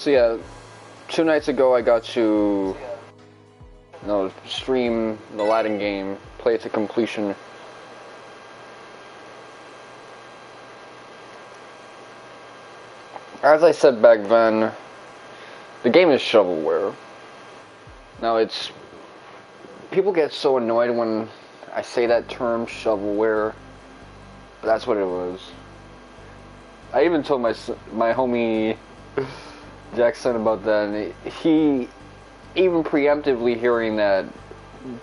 So yeah, 2 nights ago I got to, stream the Aladdin game, play it to completion. As I said back then, the game is shovelware. Now people get so annoyed when I say that term, shovelware, but that's what it was. I even told my homie Jackson about that, and he, even preemptively hearing that,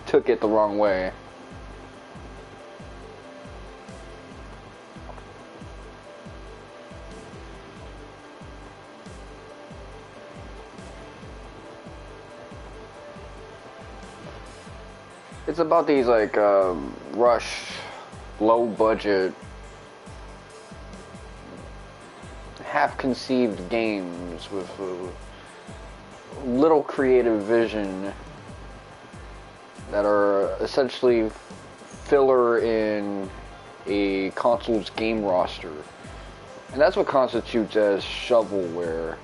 took it the wrong way. It's about these rush, low budget, half-conceived games with little creative vision that are essentially filler in a console's game roster. And that's what constitutes as shovelware.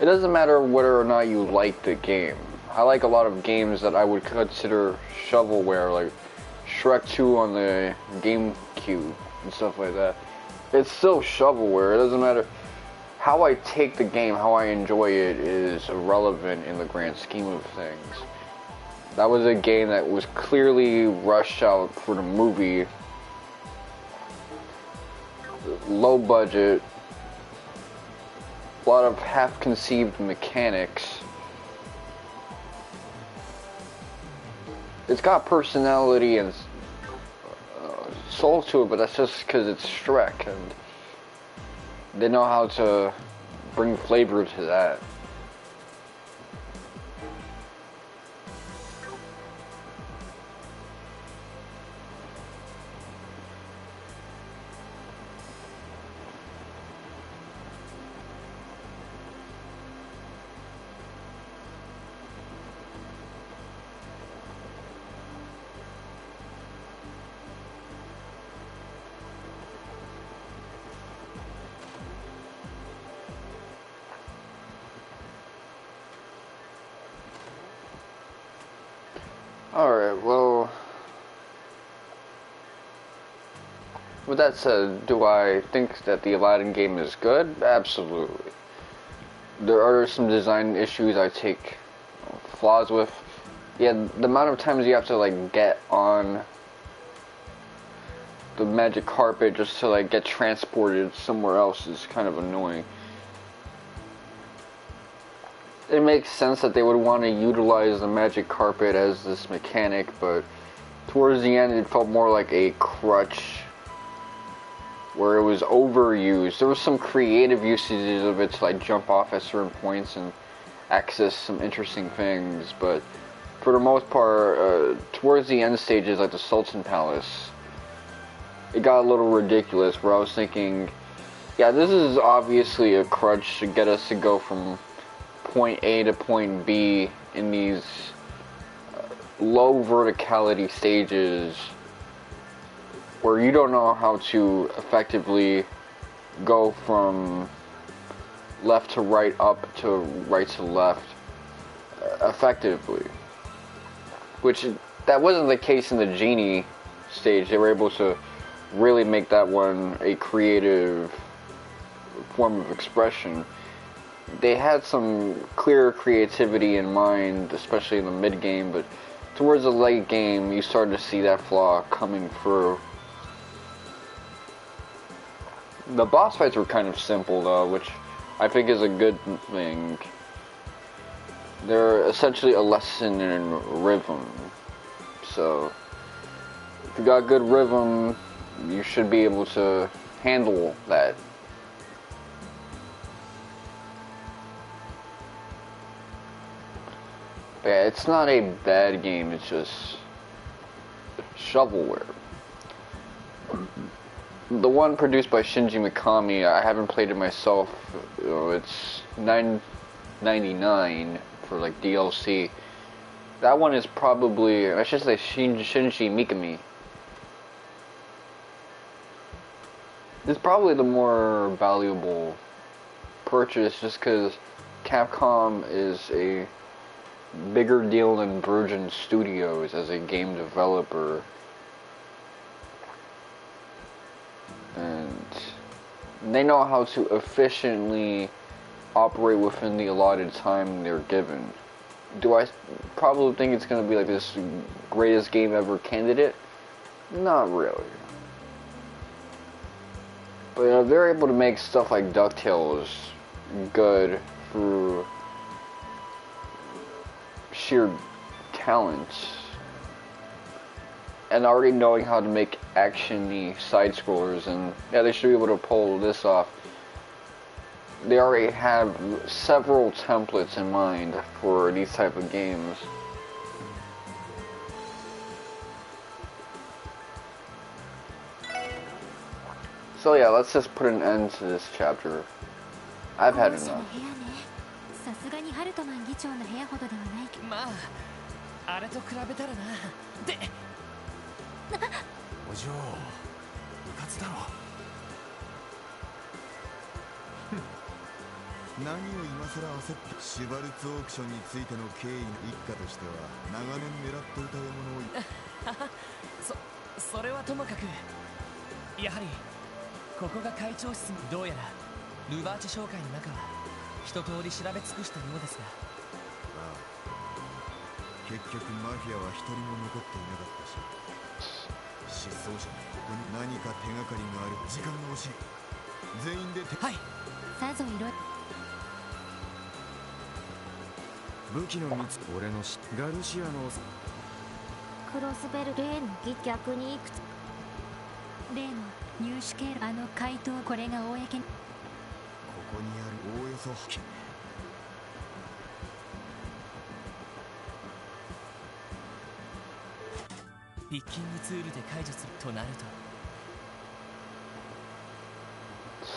It doesn't matter whether or not you like the game. I like a lot of games that I would consider shovelware, like Shrek 2 on the GameCube and stuff like that. It's still shovelware. It doesn't matter. How I take the game, how I enjoy it, is irrelevant in the grand scheme of things. That was a game that was clearly rushed out for the movie. Low budget. A lot of half-conceived mechanics. It's got personality and soul to it, but that's just because it's Shrek, and they know how to bring flavor to that. Alright, well, with that said, do I think that the Aladdin game is good? Absolutely. There are some design issues I take flaws with. Yeah, the amount of times you have to get on the magic carpet just to get transported somewhere else is kind of annoying. It makes sense that they would want to utilize the magic carpet as this mechanic, but towards the end it felt more like a crutch where it was overused. There was some creative usages of it to jump off at certain points and access some interesting things, but for the most part, towards the end stages, like the Sultan Palace, it got a little ridiculous, where I was thinking, yeah, this is obviously a crutch to get us to go from point A to point B in these low verticality stages where you don't know how to effectively go from left to right, up to right to left effectively. Which, that wasn't the case in the Genie stage. They were able to really make that one a creative form of expression. They had some clear creativity in mind, especially in the mid-game, but towards the late game, you started to see that flaw coming through. The boss fights were kind of simple, though, which I think is a good thing. They're essentially a lesson in rhythm. So, if you got good rhythm, you should be able to handle that. Yeah, it's not a bad game, it's just shovelware. The one produced by Shinji Mikami, I haven't played it myself. It's $9.99 for DLC. That one is probably, I should say Shinji Mikami. It's probably the more valuable purchase just because Capcom is a bigger deal than Virgin Studios as a game developer. And they know how to efficiently operate within the allotted time they're given. Do I probably think it's going to be like this greatest game ever candidate? Not really. But you know, they're able to make stuff like DuckTales good through sheer talent and already knowing how to make action-y side-scrollers, and yeah, they should be able to pull this off. They already have several templates in mind for these type of games. So yeah, let's just put an end to this chapter. I've had enough.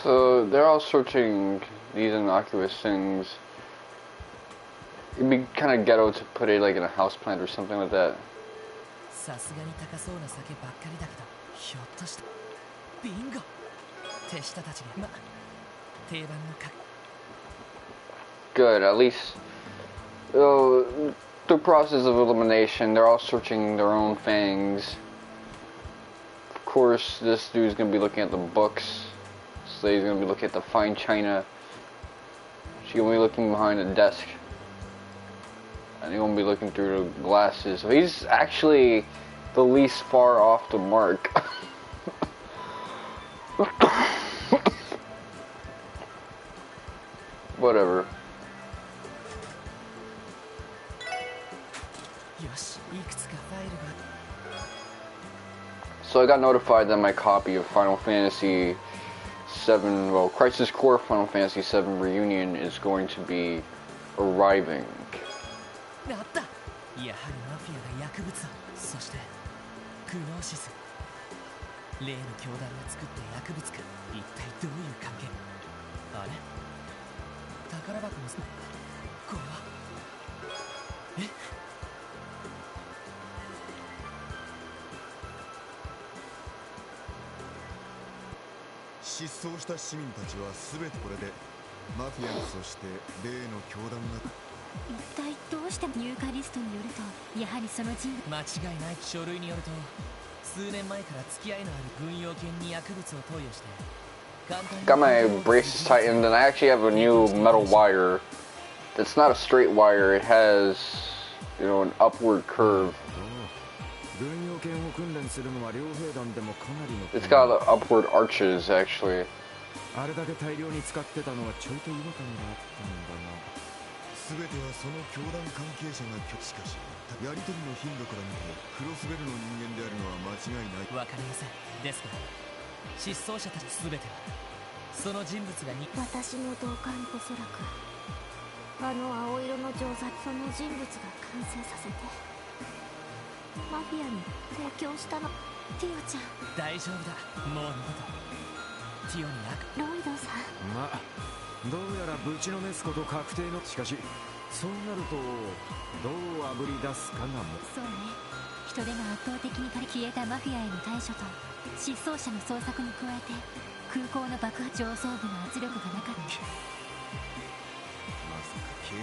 So they're all searching these innocuous things. It'd be kind of ghetto to put it like in a houseplant or something like that. Good, at least through process of elimination, they're all searching their own things. Of course, this dude's gonna be looking at the books. So he's gonna be looking at the fine china. She's gonna be looking behind the desk. And he's gonna be looking through the glasses. So he's actually the least far off the mark. Whatever. So I got notified that my copy of Final Fantasy VII, well, Crisis Core Final Fantasy VII Reunion is going to be arriving. Got my braces tightened, and I actually have a new metal wire. It's not a straight wire, it has, you know, an upward curve. It's got upward arches, actually.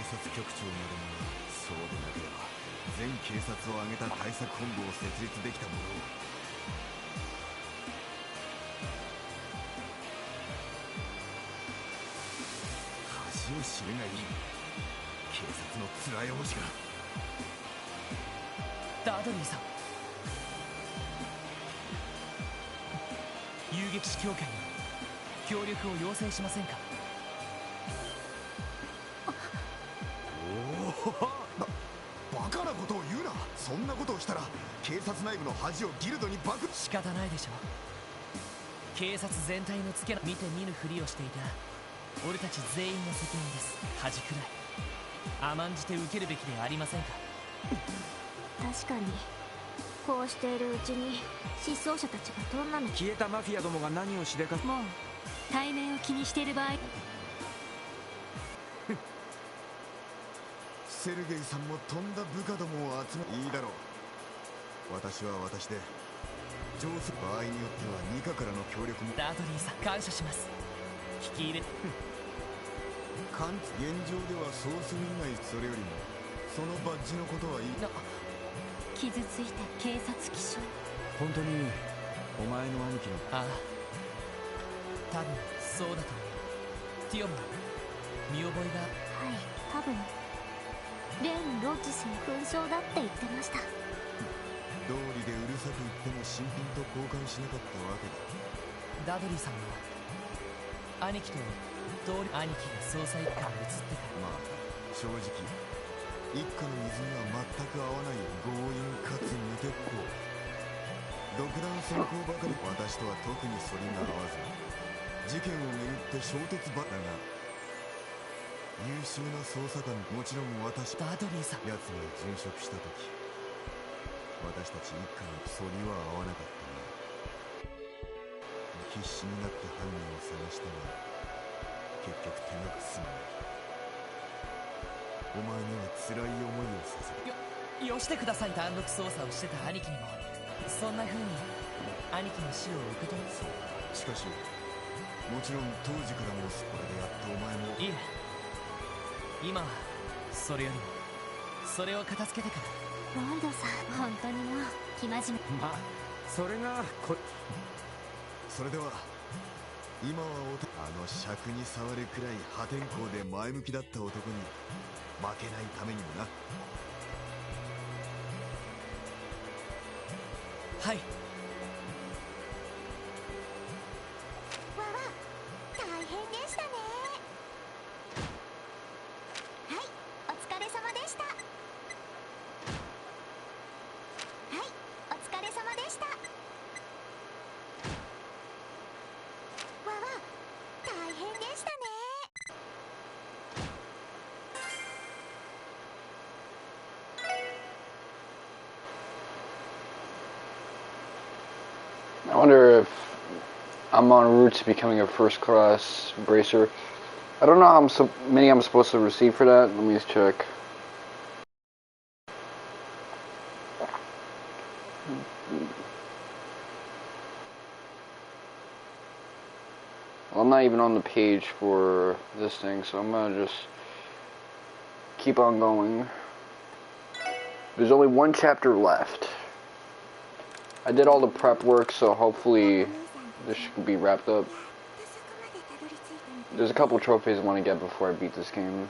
察局長までもそうでなければ全警察を挙げた対策本部を設立できたものを。恥を知るがいい。警察の面汚しが。ダドリーさん、遊撃士協会に協力を要請しませんか？おお、バカなことを言うな。そんなことをしたら警察内部の恥をギルドに爆。仕方ないでしょ。警察全体のつけ見て見ぬふりをしていた俺たち全員の責任です。恥くらい甘んじて受けるべきではありませんか？確かにこうしているうちに失踪者たちがどんなの。消えたマフィアどもが何をしでか。もう対面を気にしている場合。セルゲイさんもとんだ部下どもを集め。いいだろう。私は私で上手。場合によってはニカからの協力も。ダドリーさん、感謝します。引き入れ現状ではそうする以外。それよりもそのバッジのことはいい。傷ついた警察記章。本当にお前の兄貴の。ああ、多分そうだと思う。ティオも見覚えが。はい、多分レン・ロッジスに紛争だって言ってました。道理でうるさく言っても新品と交換しなかったわけだ。ダドリーさんも兄貴と兄貴が捜査一課に移ってから。まあ正直一家の水には全く合わない強引かつ無鉄砲。独断専行ばかり。私とは特に反りが合わず事件をめぐって衝突ばだが優秀な捜査官。もちろん私。ダドリーさん、奴が殉職した時私たち一家の反りは合わなかったが必死になって犯人を探したが結局手なく済まない。お前には辛い思いをさせた。よしてください。単独捜査をしてた兄貴にもそんな風に兄貴の死を受け止め。しかしもちろん当時からもこれでやっとお前も。いえ、今はそれよりもそれを片付けてから。ロイドさん、本当にもう生真面目。まあそれがそれでは今はあの尺に触るくらい破天荒で前向きだった男に負けないためにもな。はい。わわ、大変でしたね。はい、お疲れ様でした。はい、お疲れ様でした。わわ、大変でしたね。I wonder if I'm en route to becoming a first-class bracer. I don't know how many I'm supposed to receive for that. Let me just check. Well, I'm not even on the page for this thing, so I'm gonna just keep on going. There's only one chapter left. I did all the prep work, so hopefully this should be wrapped up. There's a couple trophies I want to get before I beat this game.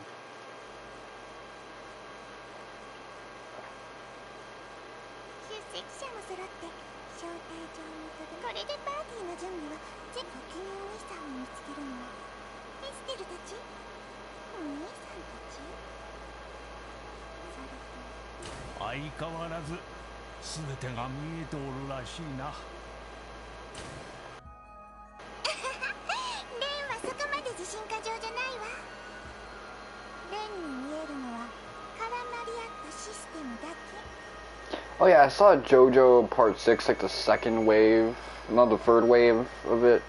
Oh yeah, I saw JoJo Part 6, like the second wave, not the third wave of it.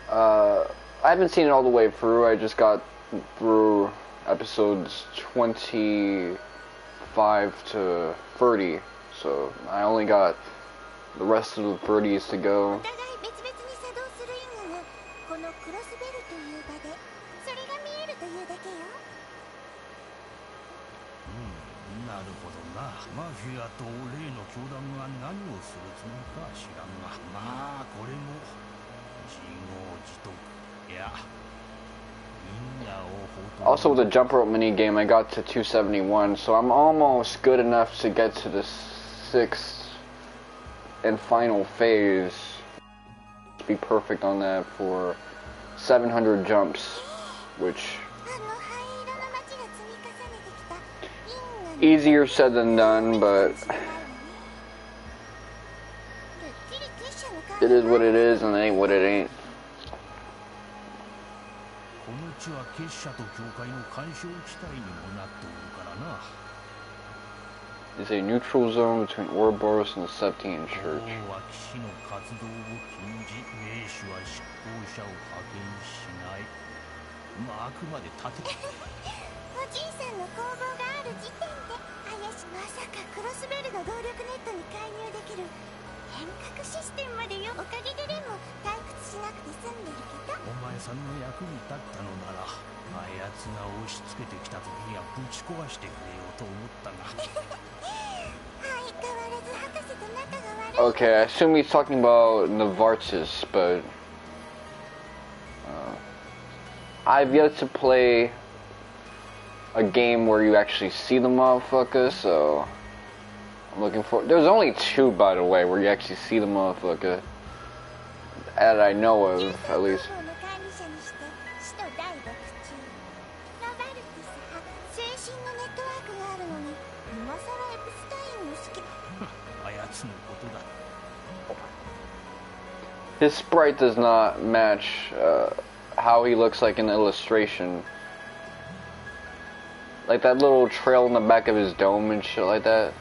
I haven't seen it all the way through, I just got through episodes 25 to 30, so I only got the rest of the 30s to go. ほどな。マフィアと例の教団が何をするつもりか知らんが、まあこれも自業自得。いや、因果応報と。 Also, with the jump rope mini game, I got to 271, so I'm almost good enough to get to the 6th and final phase. Be perfect on that for 700 jumps, which easier said than done, but it is what it is and it ain't what it ain't. It's a neutral zone between Ouroboros and the Septian Church. Okay, I assume he's talking about Novartis, but I've yet to play a game where you actually see the motherfucker, so I'm looking for. There's only 2, by the way, where you actually see the motherfucker that I know of, at least. His sprite does not match how he looks like in the illustration. Like that little trail in the back of his dome and shit like that.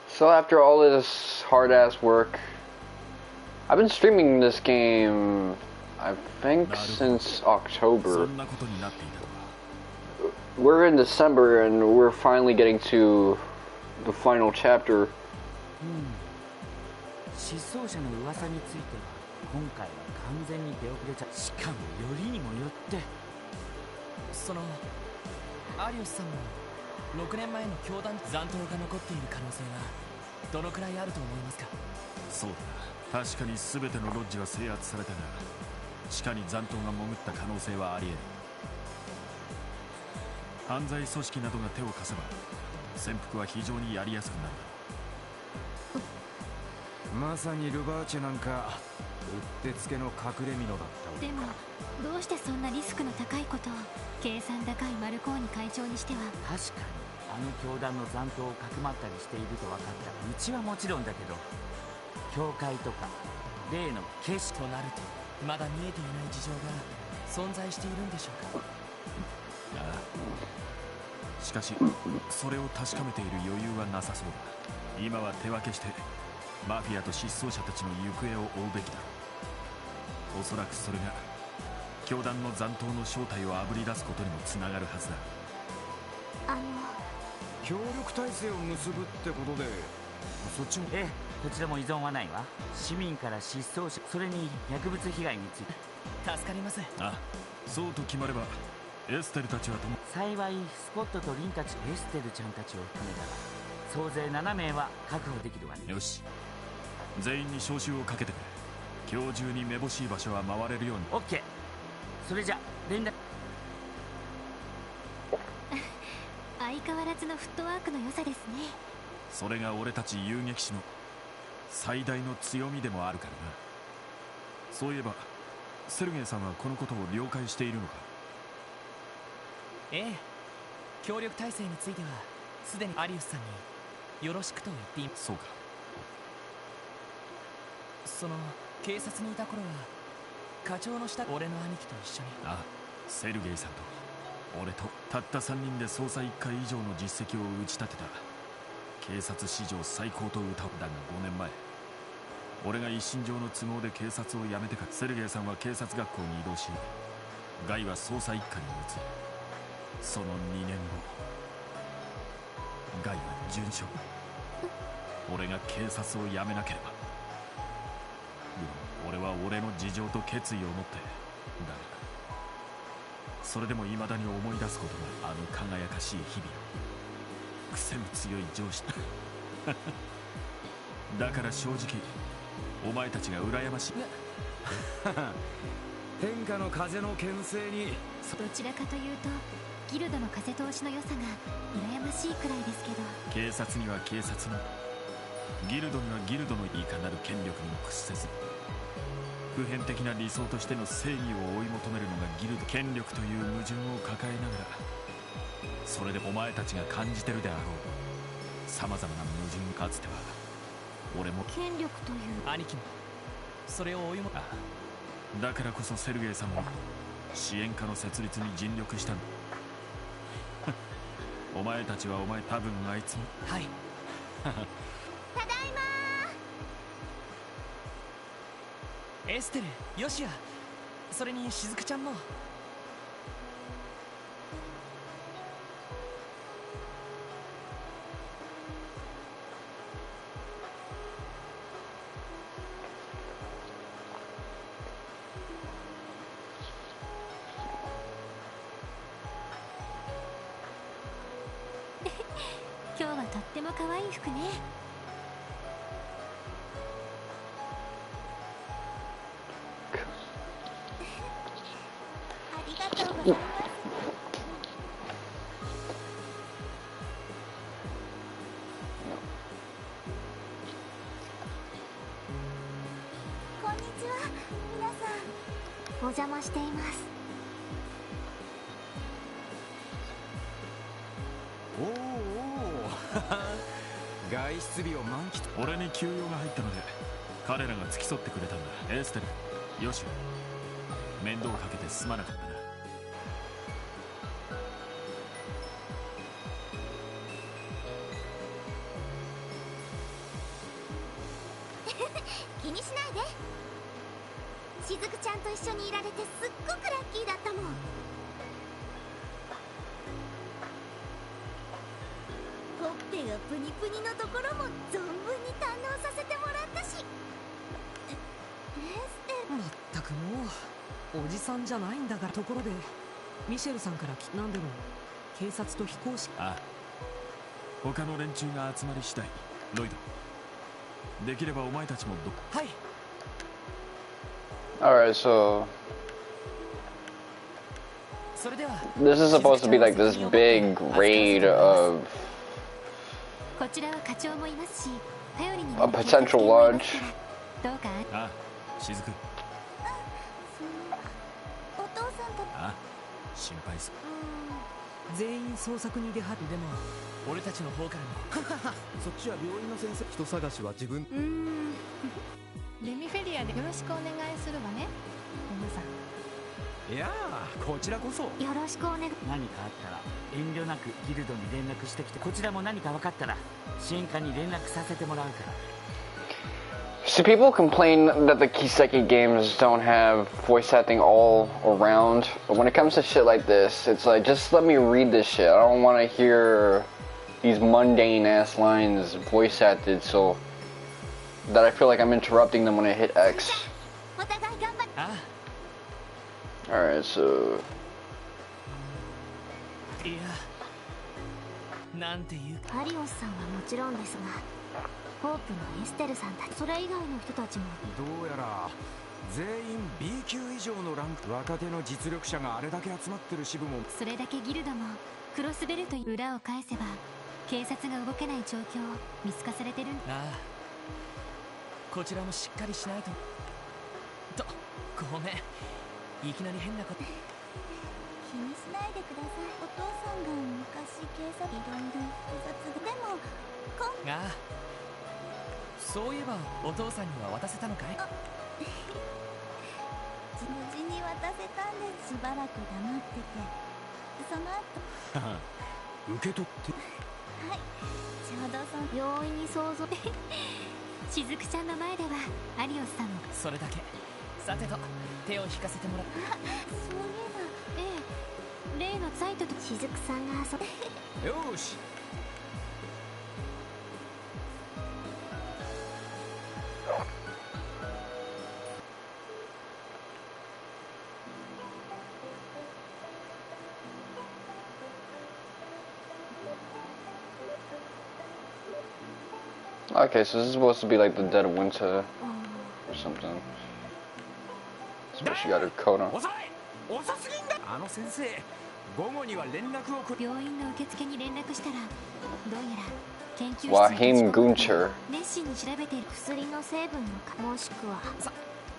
So after all this hard-ass work, I've been streaming this game, I think, since October. We're in December and we're finally getting to the final chapter. 失踪者の噂については今回は完全に出遅れちゃしかもよりにもよってその有吉さんも6年前の教団残党が残っている可能性はどのくらいあると思いますか。そうだな、確かに全てのロッジは制圧されたが地下に残党が潜った可能性はあり得る。犯罪組織などが手を貸せば潜伏は非常にやりやすくなる。まさにルバーチェなんかうってつけの隠れ蓑だったわ。でもどうしてそんなリスクの高いことを計算高いマルコーニ会長にしては。確かにあの教団の残党をかくまったりしていると分かった。うちはもちろんだけど教会とか例のケシとなるとまだ見えていない事情が存在しているんでしょうか。ああ、しかしそれを確かめている余裕はなさそうだ。今は手分けしてマフィアと失踪者たちの行方を追うべきだ。おそらくそれが教団の残党の正体をあぶり出すことにもつながるはずだ。協力体制を結ぶってことで、そっちも。ええ、こちらも依存はないわ。市民から失踪者、それに薬物被害について助かります。あ、そうと決まればエステルたちはとも。幸いスコットとリンたち、エステルちゃんたちを含めたら総勢7名は確保できるわね。よし、全員に招集をかけてくれ。今日中にめぼしい場所は回れるように。オッケー。それじゃ連絡。相変わらずのフットワークの良さですね。それが俺たち遊撃士の最大の強みでもあるからな。そういえばセルゲイさんはこのことを了解しているのか。ええ、協力体制についてはすでにアリウスさんによろしくと言っています。そうか。その警察にいた頃は課長の下、俺の兄貴と一緒に。あ、セルゲイさんと俺とたった3人で捜査1回以上の実績を打ち立てた警察史上最高と歌う。だが5年前、俺が一身上の都合で警察を辞めてから、セルゲイさんは警察学校に移動し、ガイは捜査一課に移る。その2年後、ガイは殉職。俺が警察を辞めなければ。俺は俺の事情と決意を持って、だがそれでも未だに思い出すことがあの輝かしい日々。癖の強い上司だから正直お前たちが羨ましい。天下の風の牽制に。どちらかというとギルドの風通しの良さが羨ましいくらいですけど。警察には警察の、ギルドにはギルドのいかなる権力にも屈せず、普遍的な理想としての正義を追い求めるのがギルド。権力という矛盾を抱えながら、それでお前たちが感じてるであろうさまざまな矛盾。かつては俺も権力という兄貴もそれを追いも。ああ、だからこそセルゲイさんも支援課の設立に尽力したんだ。お前たちは多分あいつも。はい。ただいまエステル、ヨシア、それにしずくちゃんも。今日はとっても可愛い服ね。ありがとうございます。こんにちは、皆さん。お邪魔しています。おーおー外出日を満喫。俺に休養が入ったので彼らが付き添ってくれたんだ。エステル、よし、面倒をかけてすまなかったな。気にしないで。しずくちゃんと一緒にいられてすっごくラッキーだったもん。ほっぺがプニプニのところも存分に堪能させてもらったし。まったくもうおじさんじゃないんだから。ところでミシェルさんからなんでも警察と非公式。ああ、他の連中が集まり次第、ロイド、できればお前たちもはい。 Alright, so それでは this is supposed to be like this big raid of こちらは課長もいますし、頼りに a potential lodge. どうか。ああ、しずく、お父さんと。ああ、心配する。全員捜索に出はる。でも俺たちの方からもそっちは病院の先生。人探しは自分。レミフェリアでよろしくお願いするわね、皆さん。いやー、こちらこそ。よろしくお願い。何かあったら遠慮なくギルドに連絡してきて、こちらも何か分かったら支援課に連絡させてもらうから。 So people complain that the Kiseki games don't have voice acting all around, but when it comes to shit like this, it's like, just let me read this shit. I don't want to hear these mundane ass lines voice acted so that I feel like I'm interrupting them when I hit X. Alright, so...アリオスさんはもちろんですが、ホープのエステルさんたち、それ以外の人たちも。どうやら全員 B 級以上のランク、若手の実力者があれだけ集まってる支部も。それだけギルドもクロスベルト裏を返せば警察が動けない状況を見透かされてる。ああ、こちらもしっかりしないと。ごめん、いきなり変なこと。気にしないでください。お父さんが昔警察いろいろ複雑でもああ、そういえばお父さんには渡せたのかい？無事に渡せたんです。しばらく黙ってて、その後受け取って。はい、ちょうど容易に想像しずくちゃんの前ではアリオスさんも。それだけ。さてと手を引かせてもらう。そういえば、例のサイトとしずくさんが遊べ。よーし。Okay, so this is supposed to be like the dead of winter or something. That's where she got her coat on. 遅すぎんだ。あの先生、午後には連絡を病院の受付に連絡したら、どうやら研究室 Joachim Gunter 熱心に調べている薬の成分のか、もしくは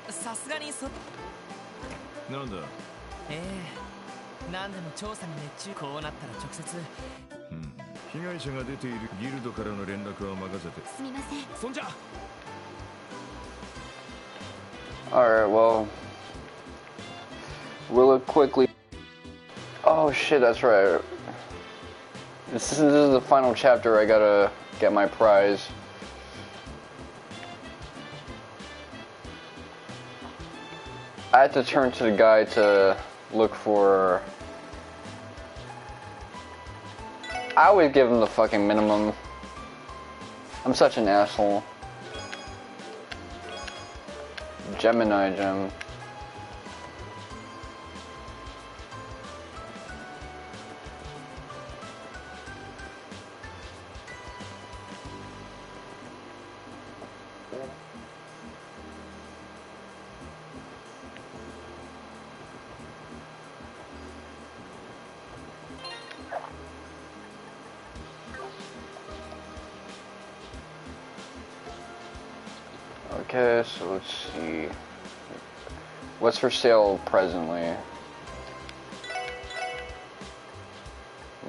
さすがになんだ。何でも調査に熱中。こうなったら直接。被害者が出ているギルドからの連絡は任せて。すみません。そんじゃ。Alright, well, we'll quickly. Oh shit, that's right. This is the final chapter. I gotta get my prize. I had to turn to the guy to look for. I always give him the fucking minimum. I'm such an asshole. Gemini gem. Okay, so let's see. What's for sale presently?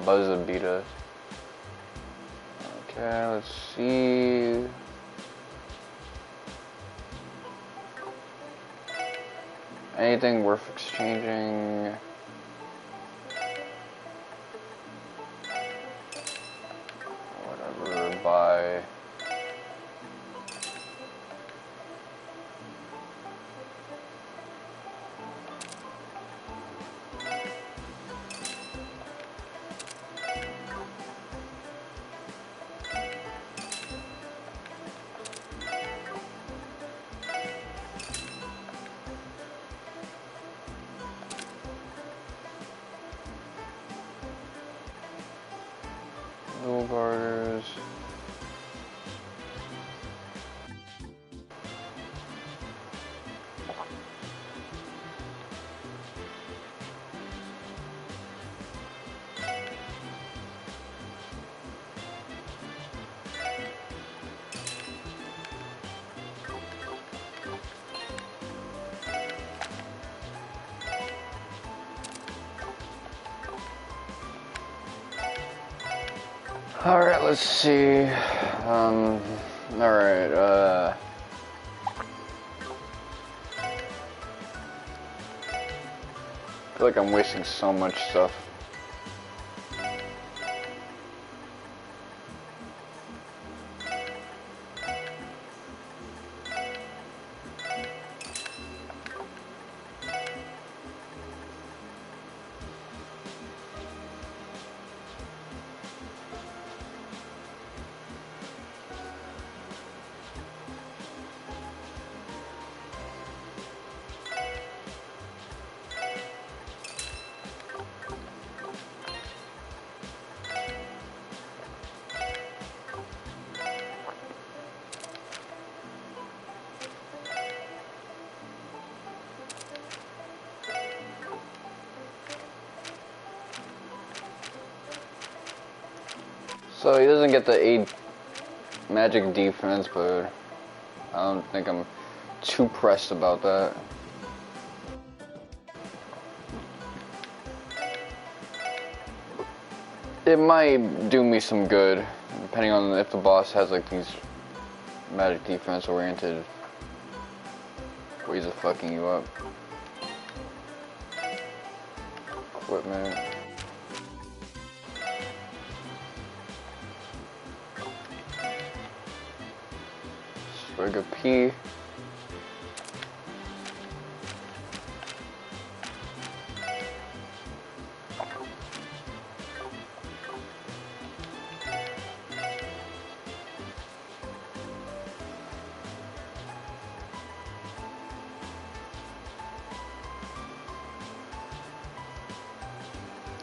Buzzabita. Okay, let's see. Anything worth exchanging? Whatever, buy. Dual garters. Alright, let's see. Alright, I feel like I'm wasting so much stuff. So he doesn't get the 8 magic defense, but I don't think I'm too pressed about that. It might do me some good, depending on if the boss has like these magic defense oriented ways of fucking you up. Equipment. Swig of P.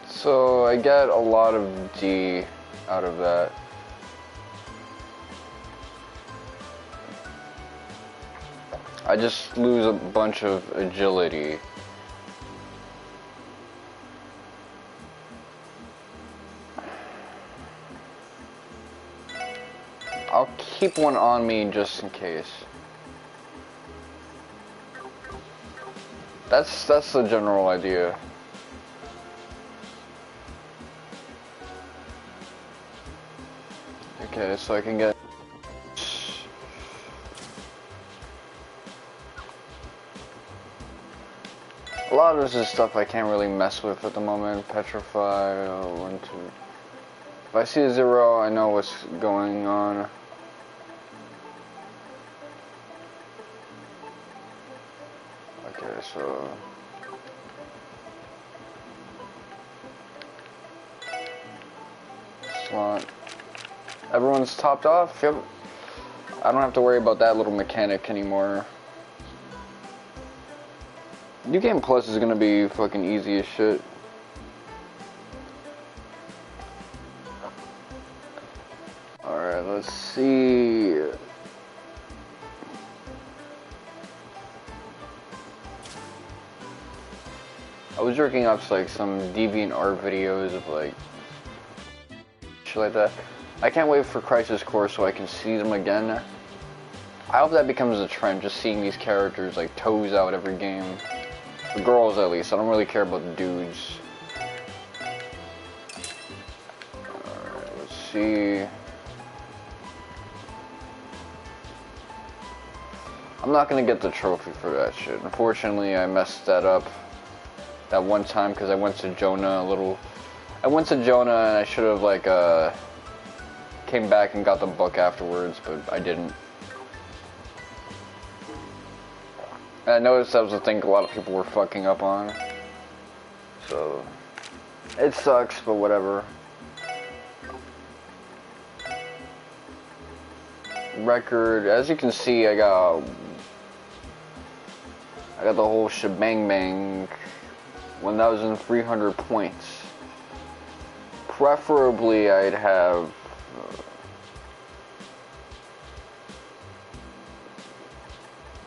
So I get a lot of D out of that. I just lose a bunch of agility. I'll keep one on me just in case. That's the general idea. Okay, so I can get a lot of this is stuff I can't really mess with at the moment. Petrify, 1, 2. If I see a 0, I know what's going on. Okay, so slot. Everyone's topped off. Yep. I don't have to worry about that little mechanic anymore. New Game Plus is gonna be fucking easy as shit. Alright, let's see. I was jerking off to like some DeviantArt videos of like shit like that. I can't wait for Crisis Core so I can see them again. I hope that becomes a trend, just seeing these characters like toes out every game. The girls at least, I don't really care about the dudes. Alright, let's see. I'm not gonna get the trophy for that shit. Unfortunately, I messed that up that one time because I went to Jonah I went to Jonah and I should have like came back and got the book afterwards, but I didn't. And I noticed that was a thing a lot of people were fucking up on. So it sucks, but whatever. Record, as you can see, I got the whole shebang bang. 1,300 points. Preferably, I'd have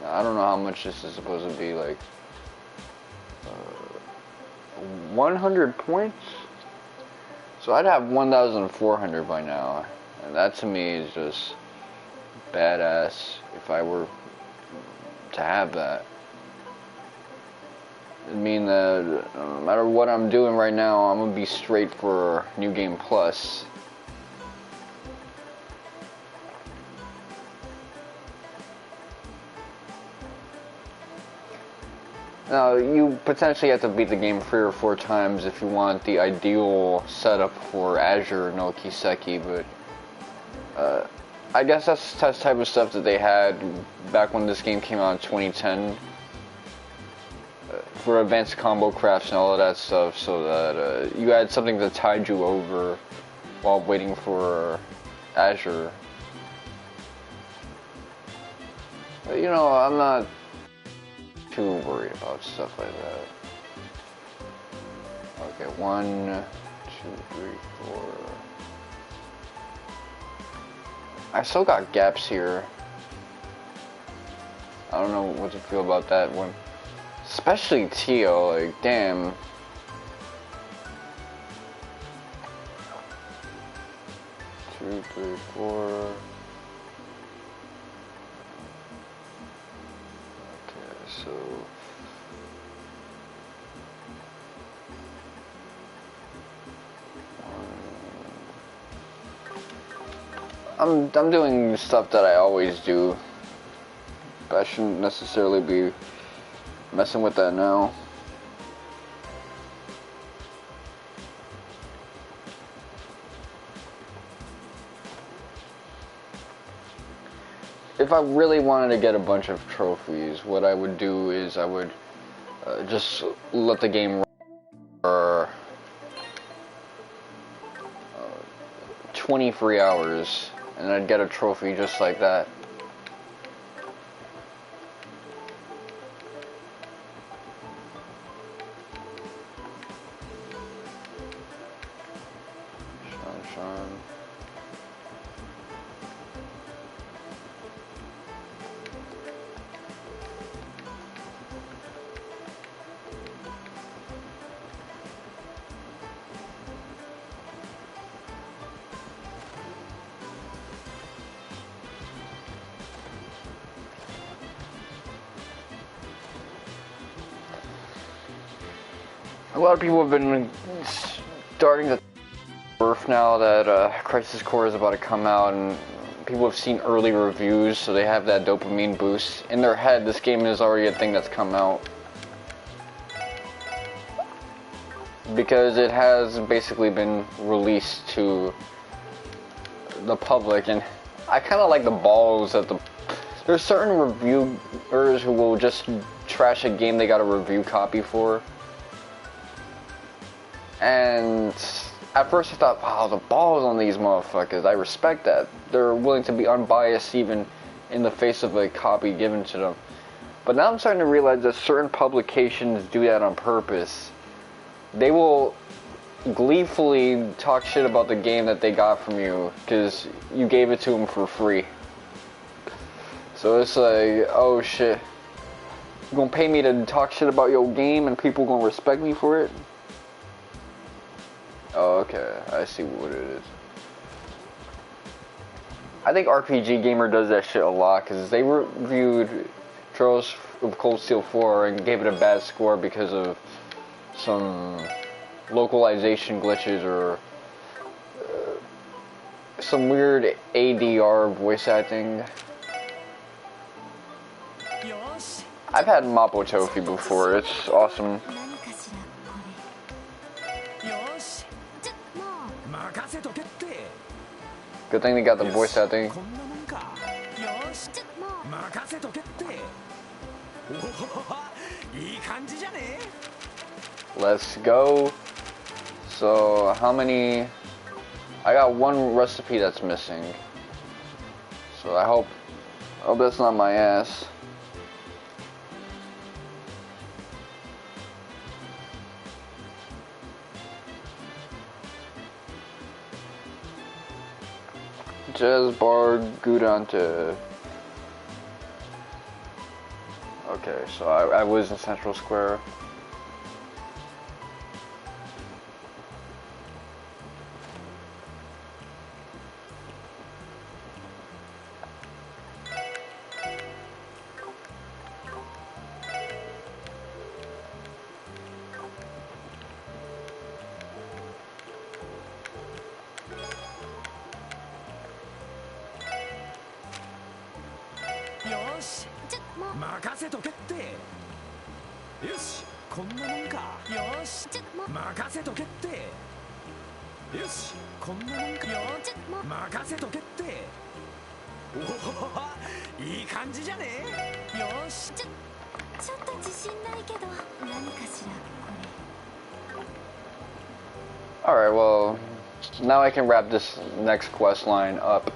I don't know how much this is supposed to be, like 100 points? So I'd have 1,400 by now, and that to me is just badass if I were to have that. It'd mean that no matter what I'm doing right now, I'm gonna be straight for New Game Plus. Now, you potentially have to beat the game 3 or 4 times if you want the ideal setup for Azure no Kiseki, but I guess that's the type of stuff that they had back when this game came out in 2010 for advanced combo crafts and all of that stuff, so that you had something that tied you over while waiting for Azure. But, you know, I'm not too worried about stuff like that. Okay, 1, 2, 3, 4. I still got gaps here. I don't know what to feel about that one. Especially Tio, like, damn. 2, 3, 4. Okay, so I'm doing stuff that I always do, but I shouldn't necessarily be messing with that now. If I really wanted to get a bunch of trophies, what I would do is I would just let the game run for 20 free hours, and I'd get a trophy just like that. Sean. A lot of people have been starting to birth now that Crisis Core is about to come out, and people have seen early reviews, so they have that dopamine boost. In their head, this game is already a thing that's come out. Because it has basically been released to the public, and I kind of like the balls that there's certain reviewers who will just trash a game they got a review copy for. And at first I thought, wow, the balls on these motherfuckers. I respect that. They're willing to be unbiased even in the face of a copy given to them. But now I'm starting to realize that certain publications do that on purpose. They will gleefully talk shit about the game that they got from you because you gave it to them for free. So it's like, oh shit. You gonna pay me to talk shit about your game and people gonna respect me for it? Oh, okay. I see what it is. I think RPG Gamer does that shit a lot because they reviewed Trails of Cold Steel 4 and gave it a bad score because of some localization glitches or some weird ADR voice acting. I've had Mapo Tofi before. It's awesome. Good thing they got the voice acting. Let's go. So how many? I got one recipe that's missing. So I hope that's not my ass. Jazz Bar Gudante. Okay, so I was in Central Square. Alright, well, now I can wrap this next quest line up.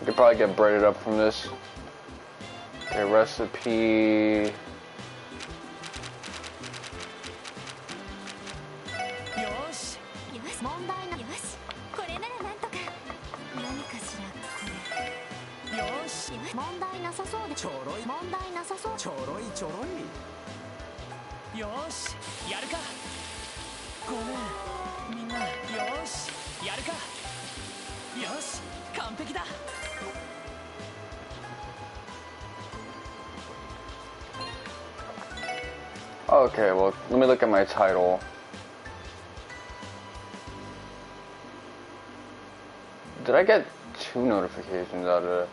could probably get breaded up from this. Okay, recipe. Okay, well, let me look at my title. Did I get 2 notifications out of it?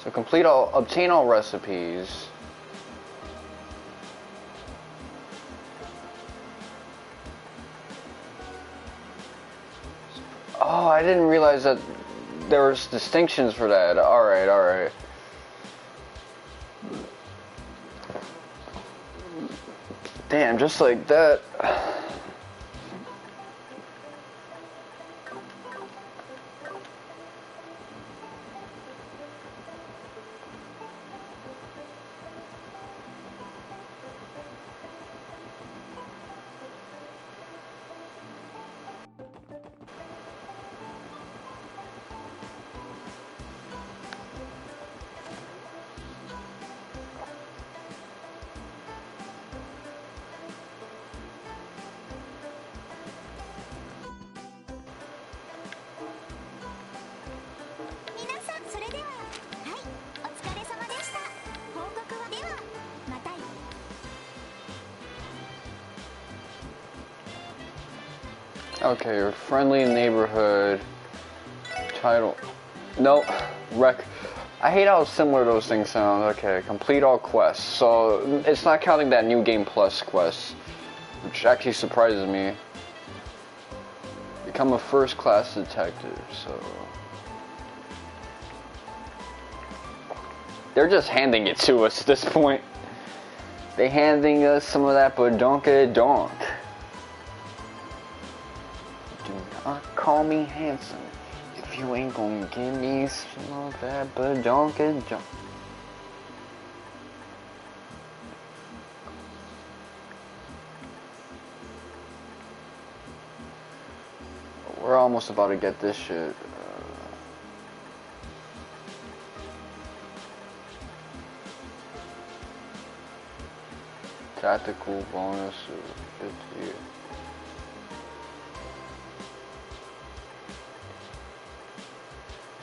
So obtain all recipes. Oh, I didn't realize that there was distinctions for that. Alright, alright. Damn, just like that. Okay, your friendly neighborhood title. Nope. I hate how similar those things sound. Okay, complete all quests. So it's not counting that new game plus quest, which actually surprises me. Become a first class detective. So they're just handing it to us at this point. They handing us some of that badonkadonk. Do not call me handsome if you ain't gonna give me some of that badonkadonk. We're almost about to get this shit. Tactical bonus of 50.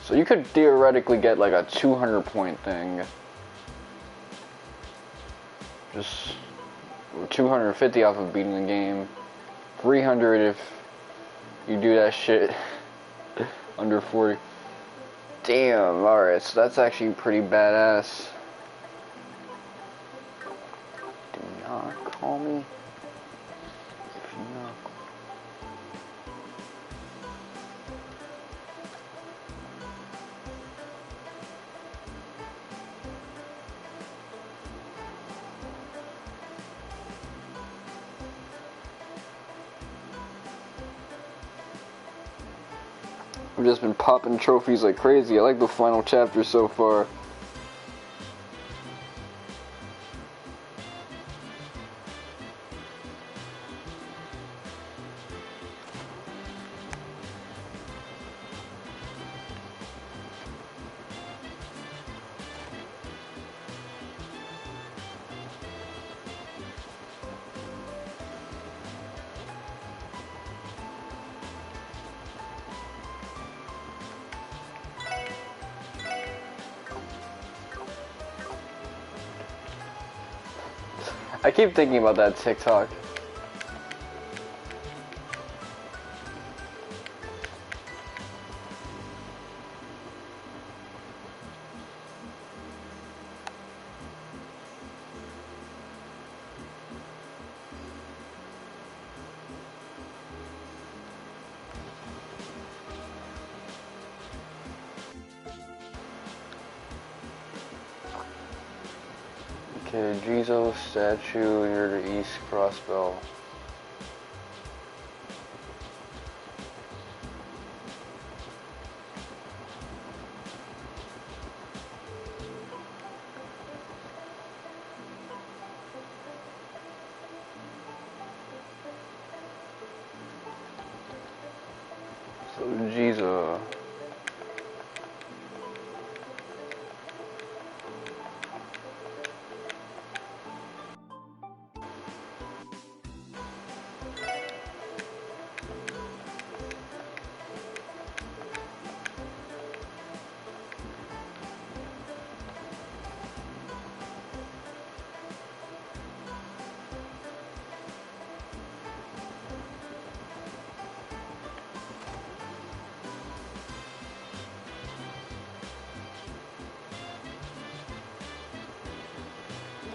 So you could theoretically get like a 200 point thing. Just 250 off of beating the game. 300 if you do that shit under 40. Damn, alright, so that's actually pretty badass. Do not call me if you not. I've just been popping trophies like crazy. I like the final chapter so far. I keep thinking about that TikTok. Okay, Jesus statue near the East Crossbell. Jesus.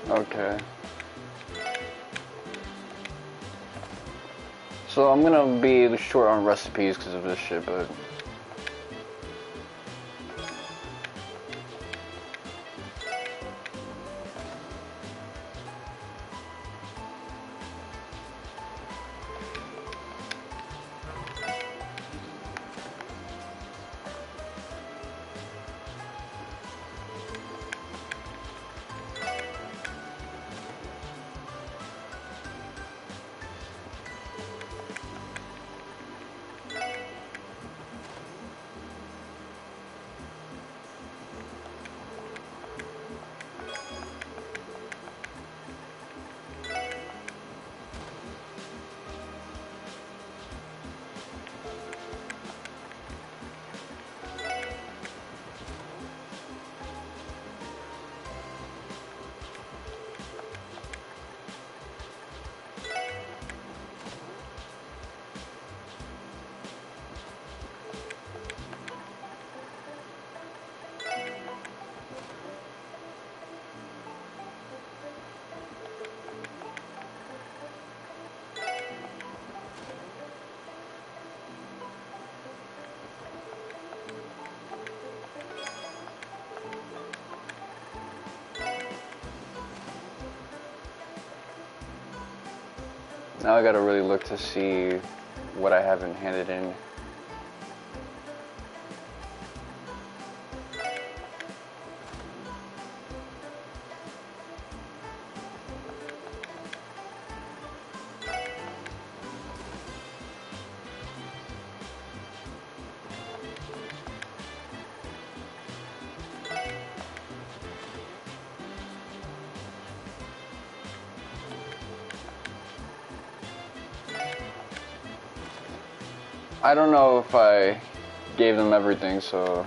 Okay. So I'm gonna be short on recipes because of this shit, but now I gotta really look to see what I haven't handed in. I don't know if I gave them everything, so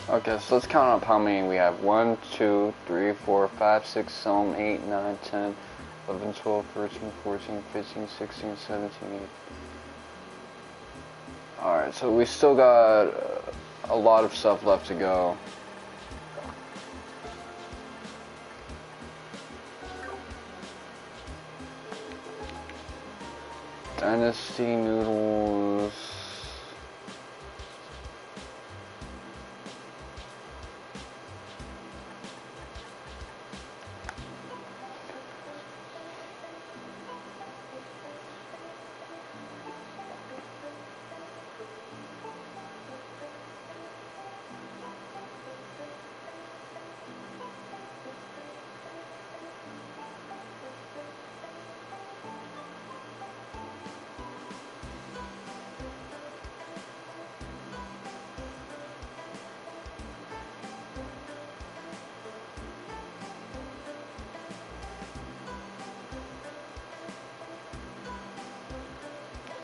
okay, so let's count up how many we have. 1, 2, 3, 4, 5, 6, 7, 8, 9, 10, 11, 12, 13, 14, 15, 16, 17, 18. Alright, so we still got a lot of stuff left to go. Dynasty noodles.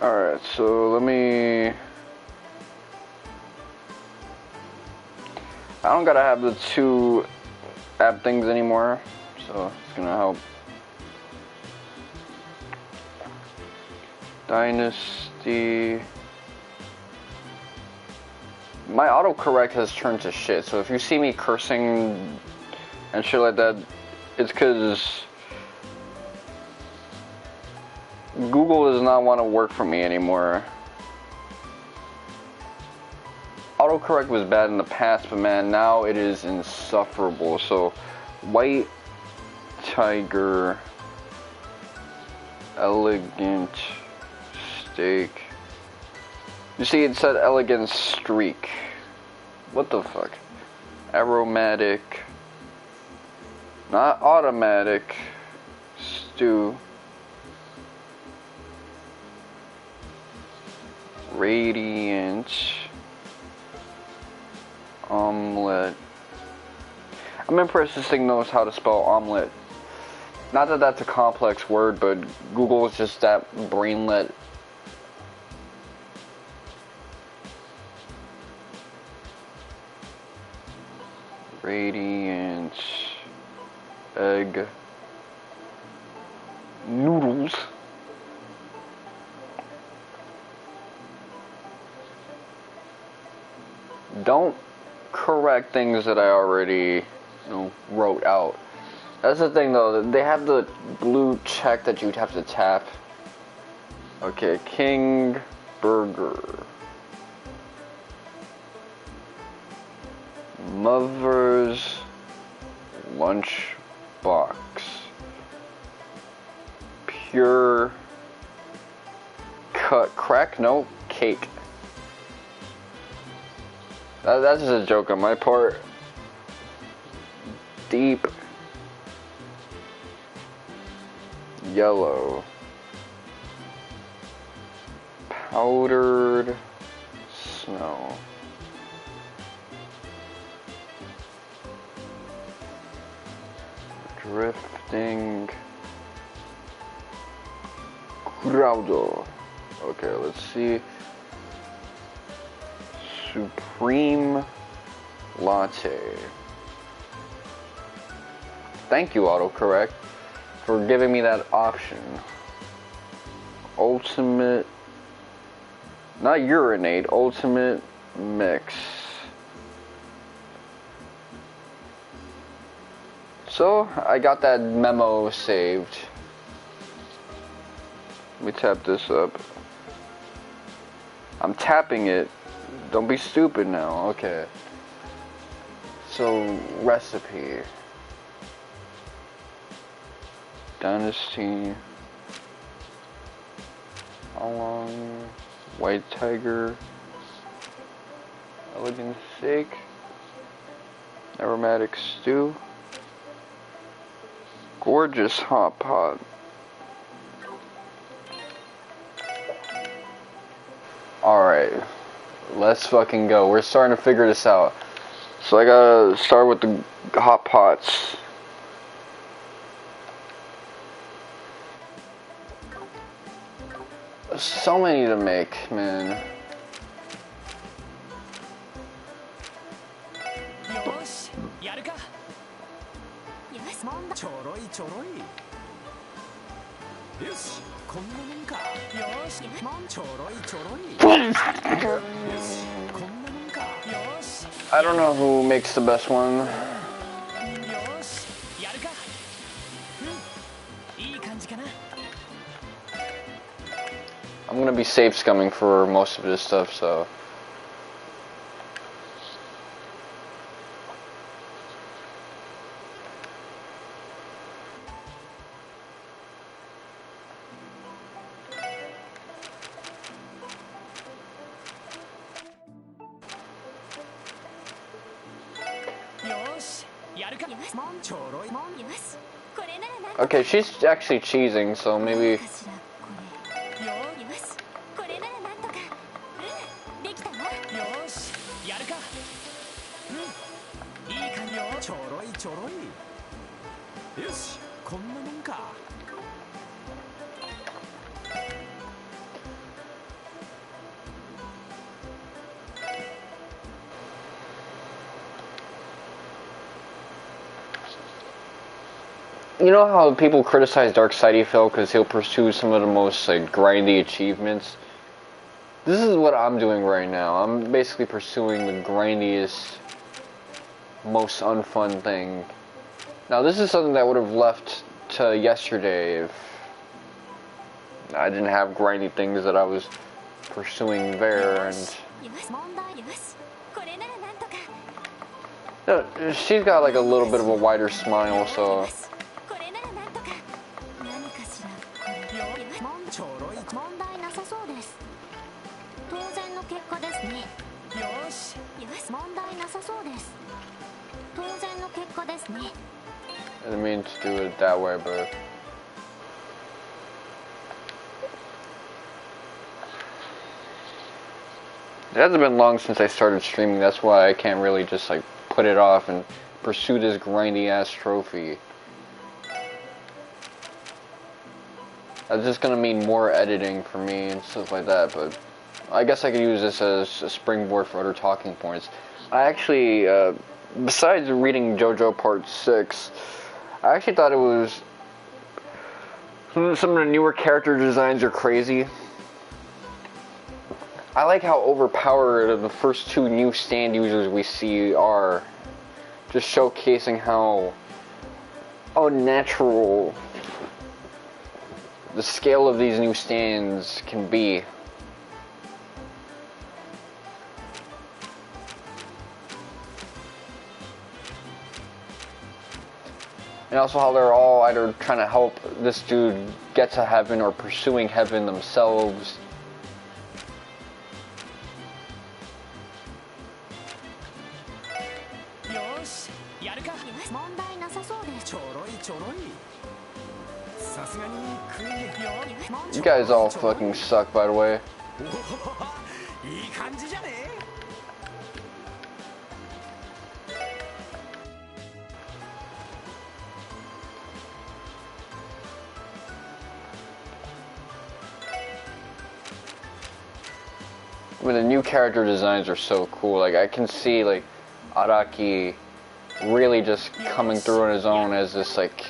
Alright, so let me... I don't gotta have the 2 app things anymore, so it's gonna help. Dynasty... My autocorrect has turned to shit, so if you see me cursing and shit like that, it's because Google does not want to work for me anymore. Autocorrect was bad in the past, but man, now it is insufferable. So, white tiger Elegant steak. You see, it said elegant streak. What the fuck? Aromatic. Not automatic. Stew. Radiant. Omelette. I'm impressed this thing knows how to spell omelette. Not that that's a complex word, but Google is just that brainlet. Radiant egg noodles. Don't correct things that I already, wrote out. That's the thing though, they have the blue check that you'd have to tap. Okay, King Burger. Mother's lunch box. Pure cut crack? No, cake. That's just a joke on my part. Deep yellow. Powdered snow. Drifting Graudo. Okay, let's see. Supreme Latte. Thank you, autocorrect, for giving me that option. Ultimate, not urinate, ultimate mix. So, I got that memo saved. Let me tap this up. I'm tapping it. Don't be stupid now. Okay. So, recipe. Dynasty. How long? White tiger. Elegant steak. Aromatic stew. Gorgeous hot pot. Alright. Let's fucking go. We're starting to figure this out. So I gotta start with the hot pots. There's so many to make, man. I don't know who makes the best one. I'm gonna be safe scumming for most of this stuff, so. Okay, she's actually cheesing, so maybe. You know how people criticize Darksidey Phil because he'll pursue some of the most grindy achievements? This is what I'm doing right now. I'm basically pursuing the grindiest, most unfun thing. Now this is something that would have left to yesterday if I didn't have grindy things that I was pursuing there, and she's got like a little bit of a wider smile, so I didn't mean to do it that way, but it hasn't been long since I started streaming. That's why I can't really just like put it off and pursue this grindy ass trophy. That's just gonna mean more editing for me and stuff like that, but I guess I could use this as a springboard for other talking points. I actually, besides reading JoJo Part 6, I actually thought it was some of the newer character designs are crazy. I like how overpowered the first two new stand users we see are, just showcasing how unnatural the scale of these new stands can be. And also how they're all either trying to help this dude get to heaven or pursuing heaven themselves. You guys all fucking suck, by the way. I mean, the new character designs are so cool. Like, I can see, like, Araki really just coming through on his own as this, like,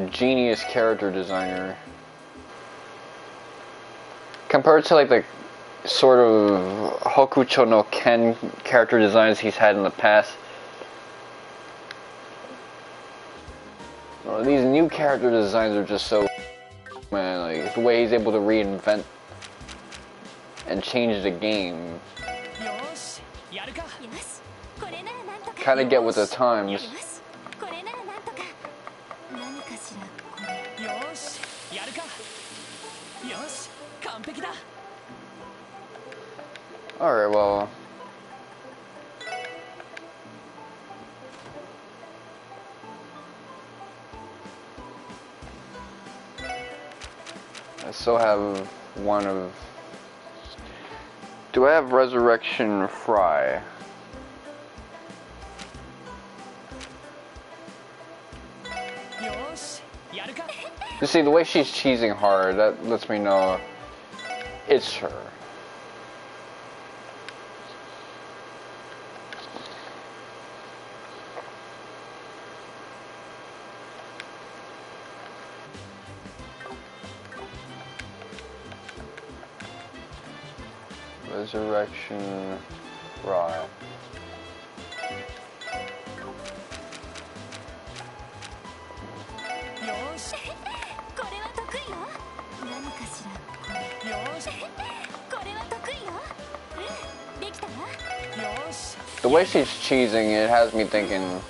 genius character designer. Compared to, like, the sort of Hokucho no Ken character designs he's had in the past. Well, these new character designs are just so, man, like, the way he's able to reinvent and change the game. Kinda get with the times. Alright, well. I still have one of... Do I have Resurrection Fry? You see, the way she's cheesing hard, that lets me know it's her. Resurrection Fry. The way she's cheesing, it has me thinking.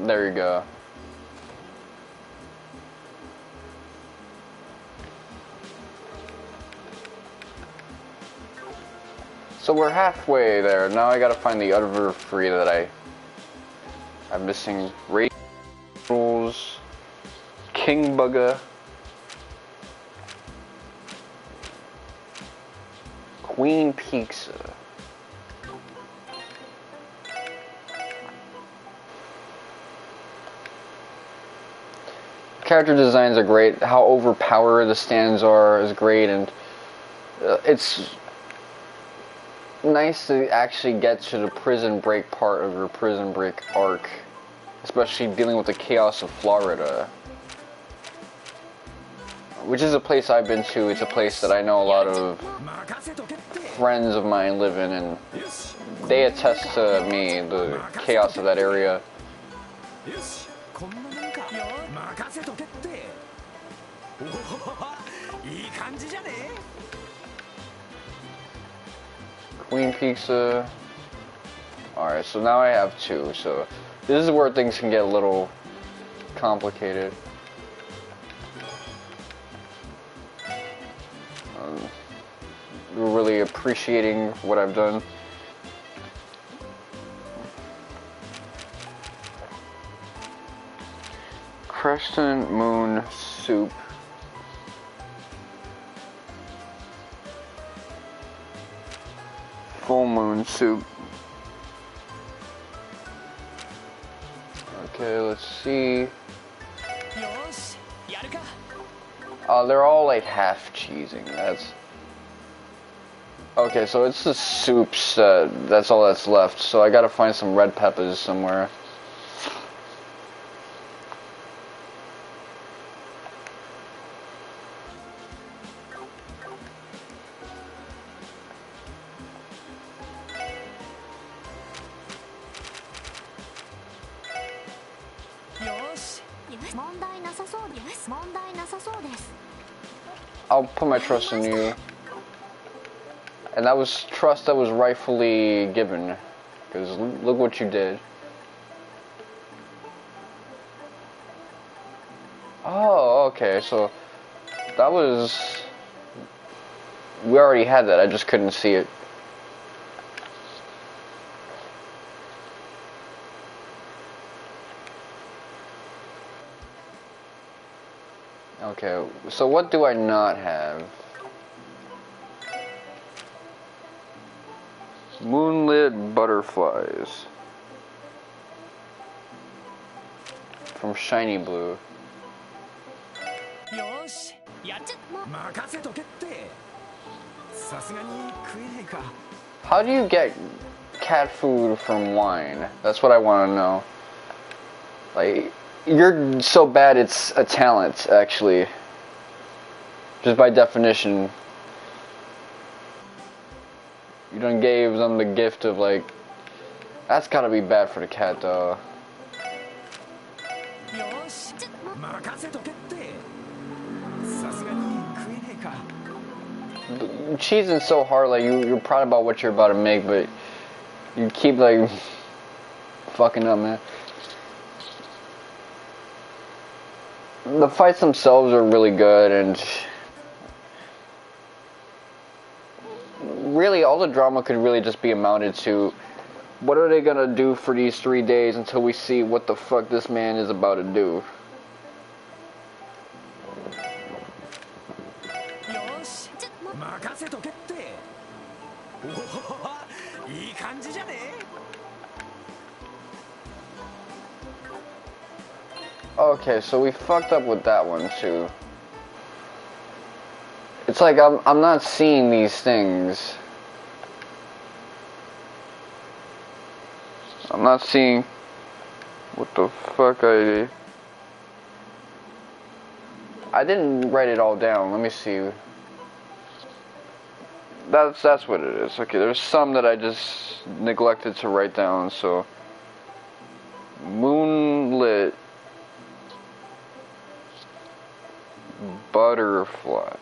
There you go. So we're halfway there. Now I gotta find the other three that I'm missing. Rules, King Bugger, Queen Pizza. Character designs are great. How overpowered the stands are is great, and it's nice to actually get to the prison break part of your prison break arc, especially dealing with the chaos of Florida, which is a place I've been to. It's a place that I know a lot of friends of mine live in, and they attest to me the chaos of that area. Queen Pizza. Alright, so now I have two, so this is where things can get a little complicated. really appreciating what I've done. Crescent moon soup. Full moon soup. Okay, let's see. They're all like half cheesing. That's okay. So it's the soups. That's all that's left. So I gotta find some red peppers somewhere. I'll put my trust in you. And that was trust that was rightfully given. Because look what you did. Oh, okay, so that was... We already had that, I just couldn't see it. Okay, so what do I not have? Moonlit butterflies. From Shiny Blue. How do you get cat food from wine? That's what I want to know. Like, you're so bad it's a talent, actually. Just by definition. You done gave them the gift of, like... That's gotta be bad for the cat, though. Cheesing so hard, like, you're proud about what you're about to make, but... You keep, like... fucking up, man. The fights themselves are really good, and... Really, all the drama could really just be amounted to... What are they gonna do for these 3 days until we see what the fuck this man is about to do? Okay, so we fucked up with that one too. It's like I'm not seeing these things. I'm not seeing what the fuck I didn't write it all down. Let me see. That's what it is. Okay, there's some that I just neglected to write down, so moonlit butterflies.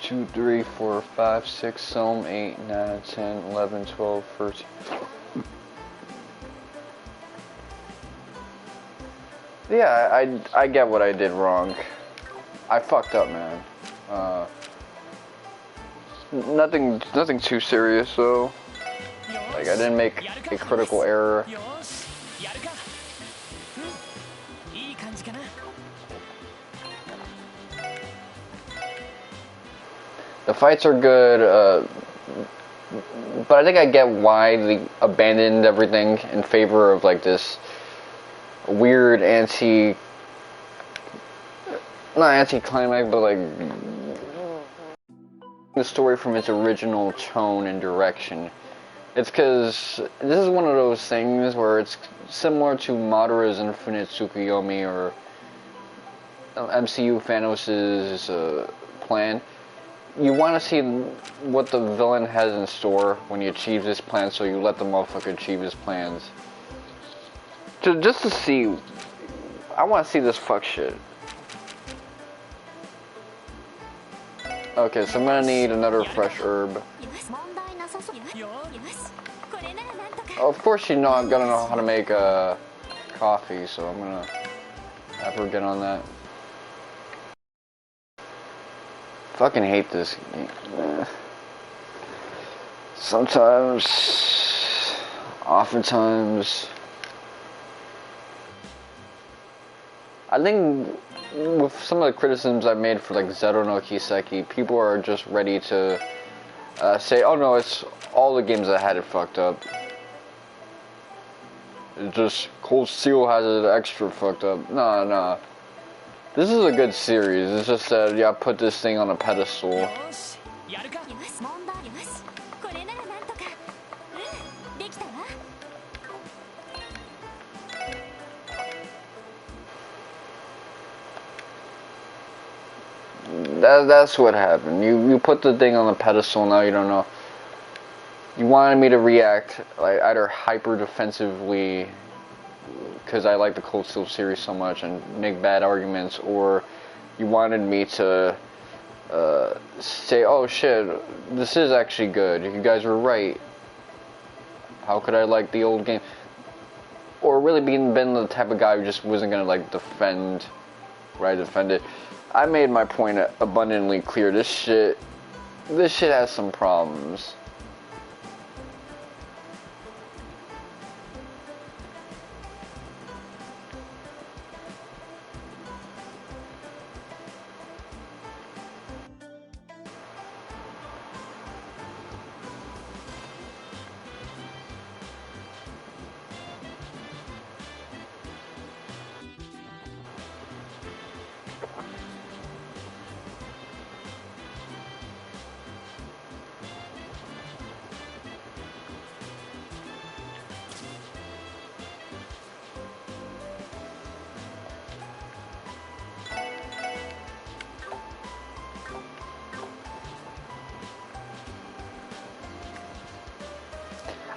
2, 3, 4, 5, 6, 7, 8, 9, 10, 11, 12, 13. Yeah, I get what I did wrong. I fucked up, man. Nothing too serious though. Like, I didn't make a critical error. The fights are good, but I think I get why they abandoned everything in favor of like this weird not anti-climax, but like the story from its original tone and direction. It's because this is one of those things where it's similar to Madara's Infinite Tsukuyomi or MCU Thanos' plan. You want to see what the villain has in store when he achieves his plan, so you let the motherfucker achieve his plans. Just to see. I want to see this fuck shit. Okay, so I'm gonna need another fresh herb. Of course you know I'm gonna know how to make coffee, so I'm gonna ever get on that. Fucking hate this game. Sometimes, oftentimes. I think with some of the criticisms I've made for like Zero no Kiseki, people are just ready to say, oh no, it's all the games that had it fucked up. It's just Cold Steel has it extra fucked up. Nah. This is a good series. It's just that, yeah, put this thing on a pedestal. That's what happened. You put the thing on the pedestal, now you don't know. You wanted me to react like either hyper defensively because I like the Cold Steel series so much and make bad arguments, or you wanted me to say, oh shit, this is actually good, you guys were right, how could I like the old game? Or really been the type of guy who just wasn't gonna like defend it. I made my point abundantly clear. This shit has some problems.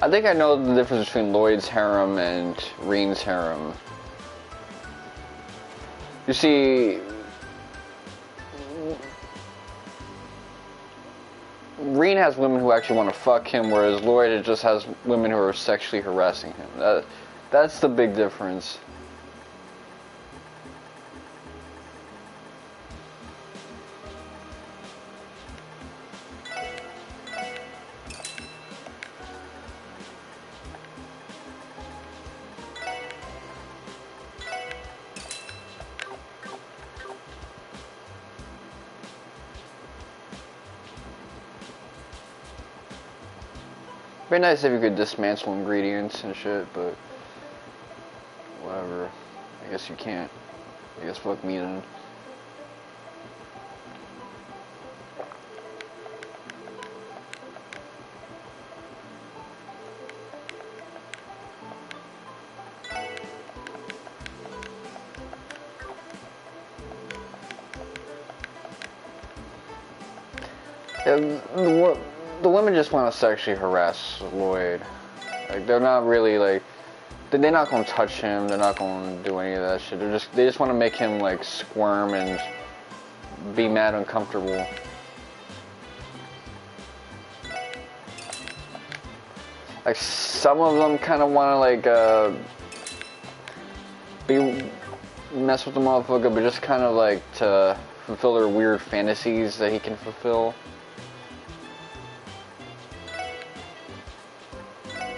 I think I know the difference between Lloyd's harem and Reen's harem. You see, Reen has women who actually want to fuck him, whereas Lloyd just has women who are sexually harassing him. That's the big difference. Very nice if you could dismantle ingredients and shit, but whatever. I guess you can't. I guess fuck me then. Yeah, the women just want to sexually harass Lloyd. Like, they're not really like, they're not gonna touch him. They're not gonna do any of that shit. They just want to make him like squirm and be mad uncomfortable. Like, some of them kind of want to like mess with the motherfucker, but just kind of like to fulfill their weird fantasies that he can fulfill.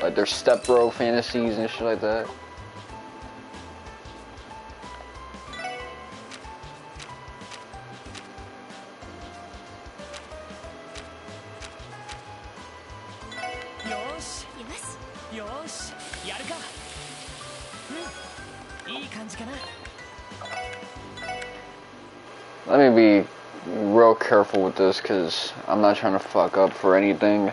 Like their stepbro fantasies and shit like that. Let me be real careful with this because I'm not trying to fuck up for anything.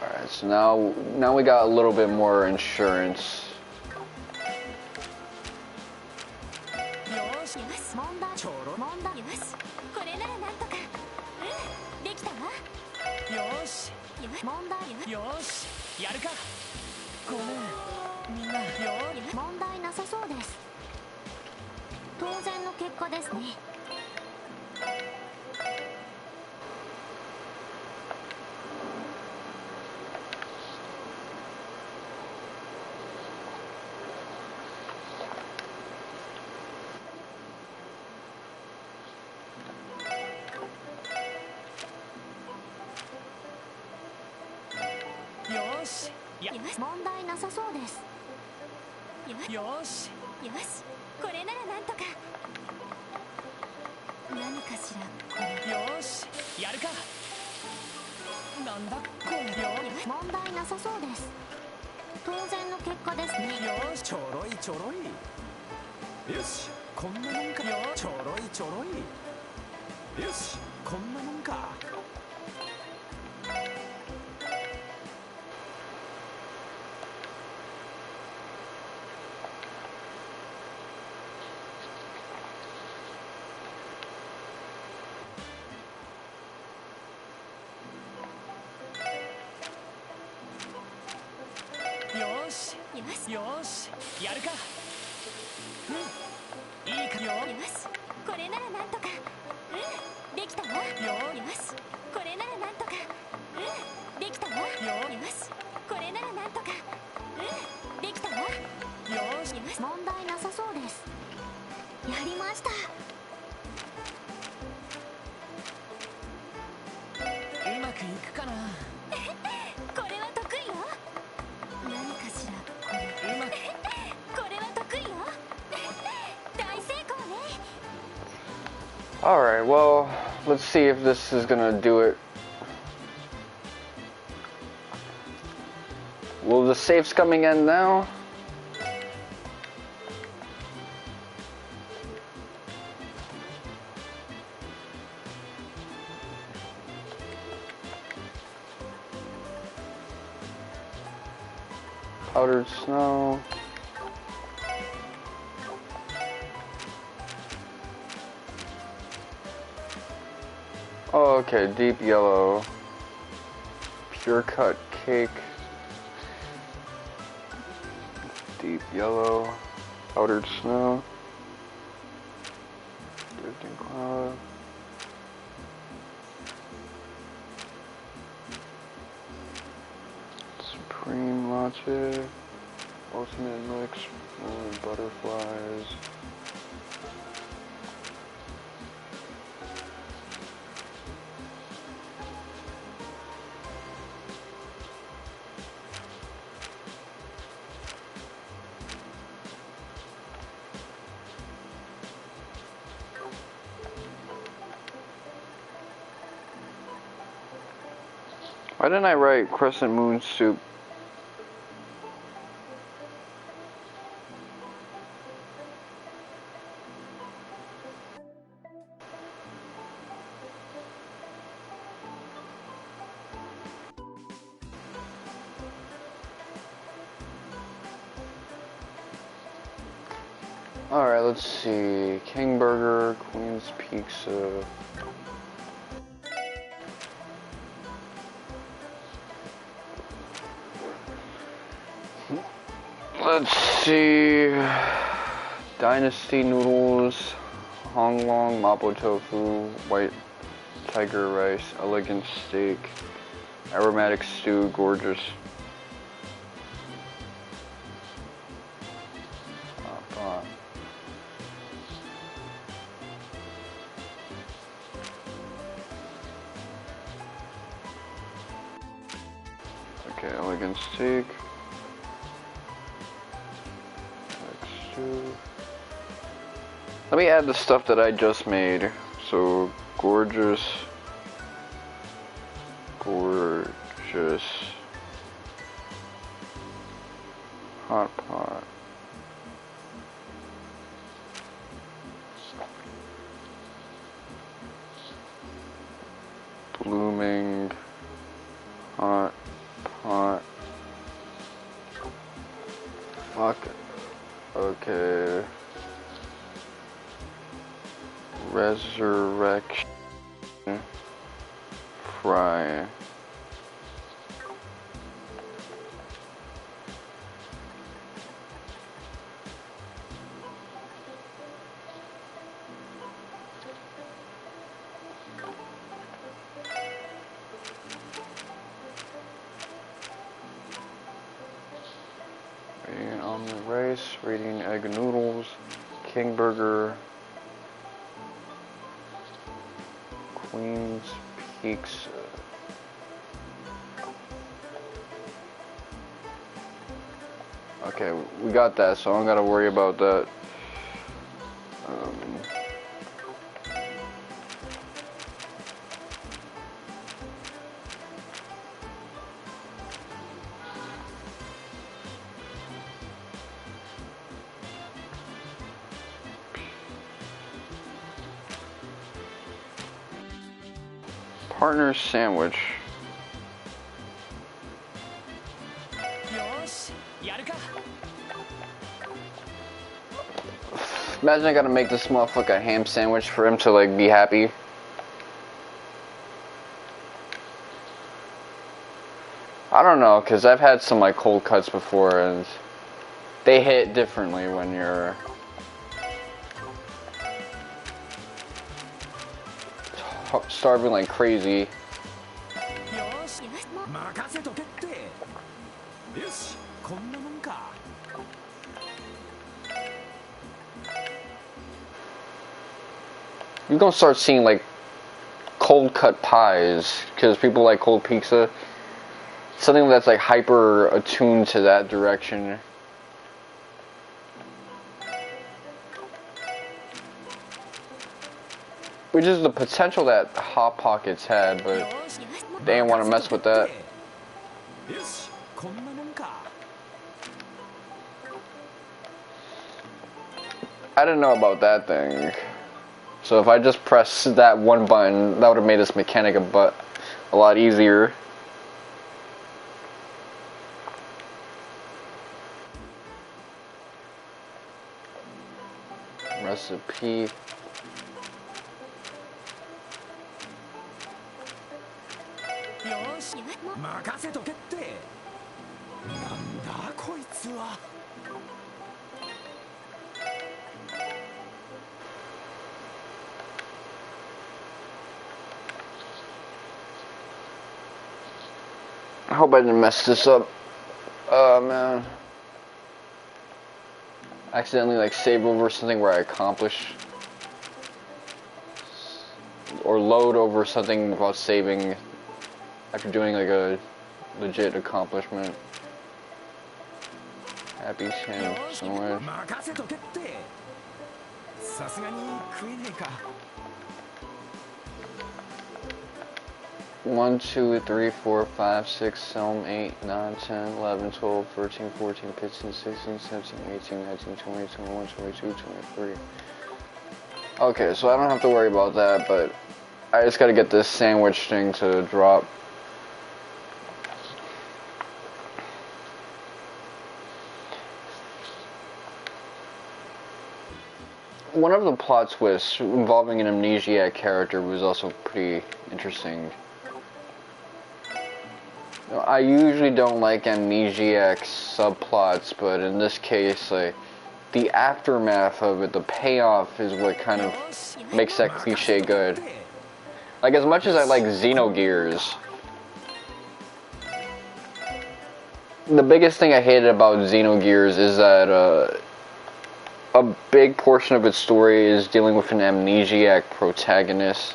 Alright, so now we got a little bit more insurance. しや問題なさそうです。よしよし、これならなんとか。何かしらこれ。よしやるか。なんだこれ。問題なさそうです。当然の結果ですね。よしちょろいちょろい。よしこんなもんか。ちょろいちょろい。よしこんなもんか。よしよしやるか。いいかよ。よし、これならなんとか。できたわ。よし、これならなんとか。できたわ。よし、これならなんとか。できたわ。よし問題なさそうです。やりました。うまくいくかな。これは得意よ。何かしらこれ。うまくこれは得意よ。大成功ね。Alright, well, let's see if this is gonna do it. Will the safes coming in now? Powdered snow. Oh, okay, deep yellow. Pure cut cake. Deep yellow. Powdered snow. Drifting cloud. Supreme latte. Ultimate mix. Rolling butterflies. Why didn't I write crescent moon soup? Alright, let's see. King Burger, Queen's Pizza. Let's see. Dynasty noodles, Hong Long, Mapo tofu, white tiger rice, elegant steak, aromatic stew, gorgeous. Okay, elegant steak. Let me add the stuff that I just made. So, gorgeous. Hot pot. Blooming. Hot pot. Fuck. Okay. Resurrection. Fry. Reading omelet rice, reading egg noodles, king burger, Queen's Pizza. Okay, we got that, so I don't gotta worry about that. Partner sandwich. Imagine I gotta make this motherfucker a ham sandwich for him to like be happy. I don't know, cause I've had some like cold cuts before and they hit differently when you're starving like crazy. You're gonna start seeing like cold cut pies because people like cold pizza. Something that's like hyper attuned to that direction. Which is the potential that Hot Pockets had, but they didn't want to mess with that. I didn't know about that thing. So if I just pressed that one button, that would have made this mechanic a lot easier. Recipe. I hope I didn't mess this up. Oh man. Accidentally like save over something where I accomplish. Or load over something without saving after doing like a legit accomplishment. Happy Sam sandwich. 1, 2, 3, 4, 5, 6, 7, 8, 9, 10, 11, 12, 13, 14, 15, 16, 17, 18, 19, 20, 21, 22, 23. Okay, so I don't have to worry about that, but I just gotta get this sandwich thing to drop. One of the plot twists involving an amnesiac character was also pretty interesting. I usually don't like amnesiac subplots, but in this case, like, the aftermath of it, the payoff, is what kind of makes that cliche good. Like, as much as I like Xenogears, the biggest thing I hated about Xenogears is that a big portion of its story is dealing with an amnesiac protagonist.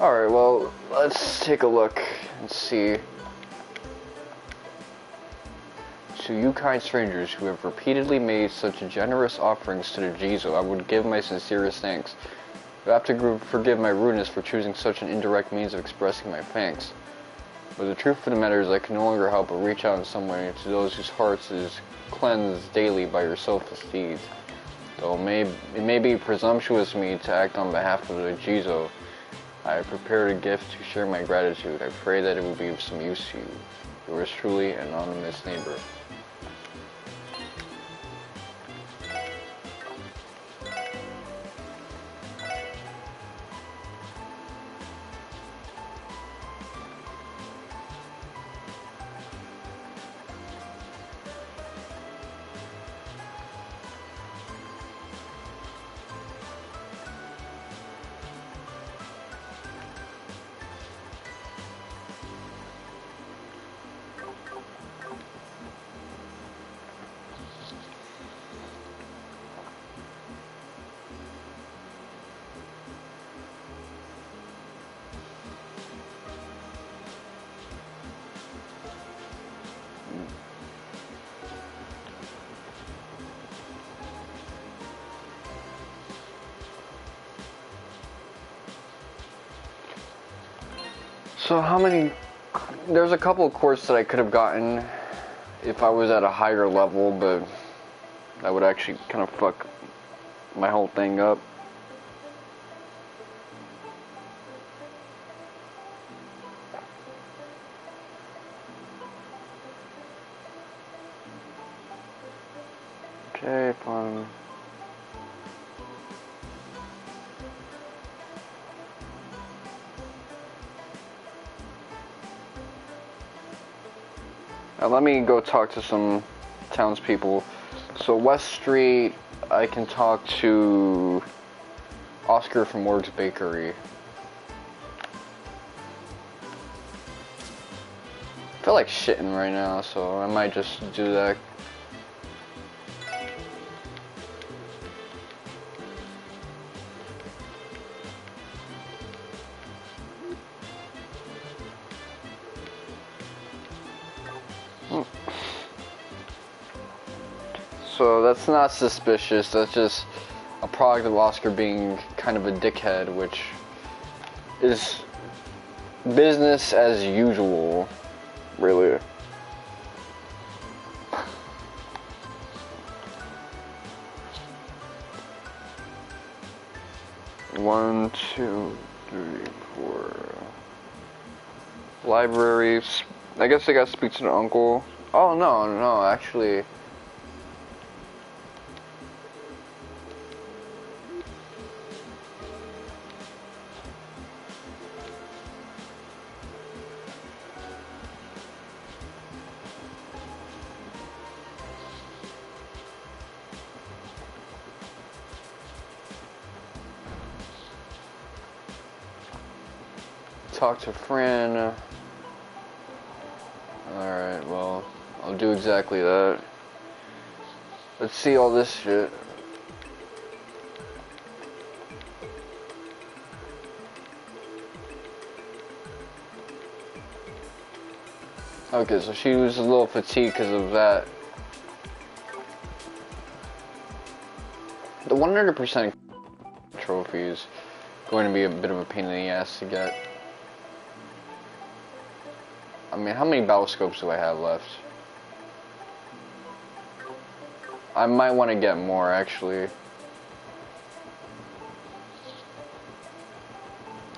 Alright, well, let's take a look and see. To you kind strangers who have repeatedly made such generous offerings to the Jizo, I would give my sincerest thanks. You have to forgive my rudeness for choosing such an indirect means of expressing my thanks. But the truth of the matter is I can no longer help but reach out in some way to those whose hearts is cleansed daily by your selfless deeds. Though it may be presumptuous of me to act on behalf of the Jizo, I have prepared a gift to share my gratitude. I pray that it will be of some use to you. Yours truly, Anonymous Neighbor. So how many... There's a couple of quests that I could have gotten if I was at a higher level, but that would actually kind of fuck my whole thing up. Okay, fine. Let me go talk to some townspeople. So West Street, I can talk to Oscar from Works Bakery. I feel like shitting right now, so I might just do that. So that's not suspicious, that's just a product of Oscar being kind of a dickhead, which is business as usual, really. One, two, three, four. Libraries. I guess I gotta speak to the uncle. Oh no, actually. Talk to Fran. Alright, well, I'll do exactly that. Let's see all this shit. Okay, so she was a little fatigued because of that. The 100% trophy is going to be a bit of a pain in the ass to get. I mean, how many battle scopes do I have left? I might want to get more, actually.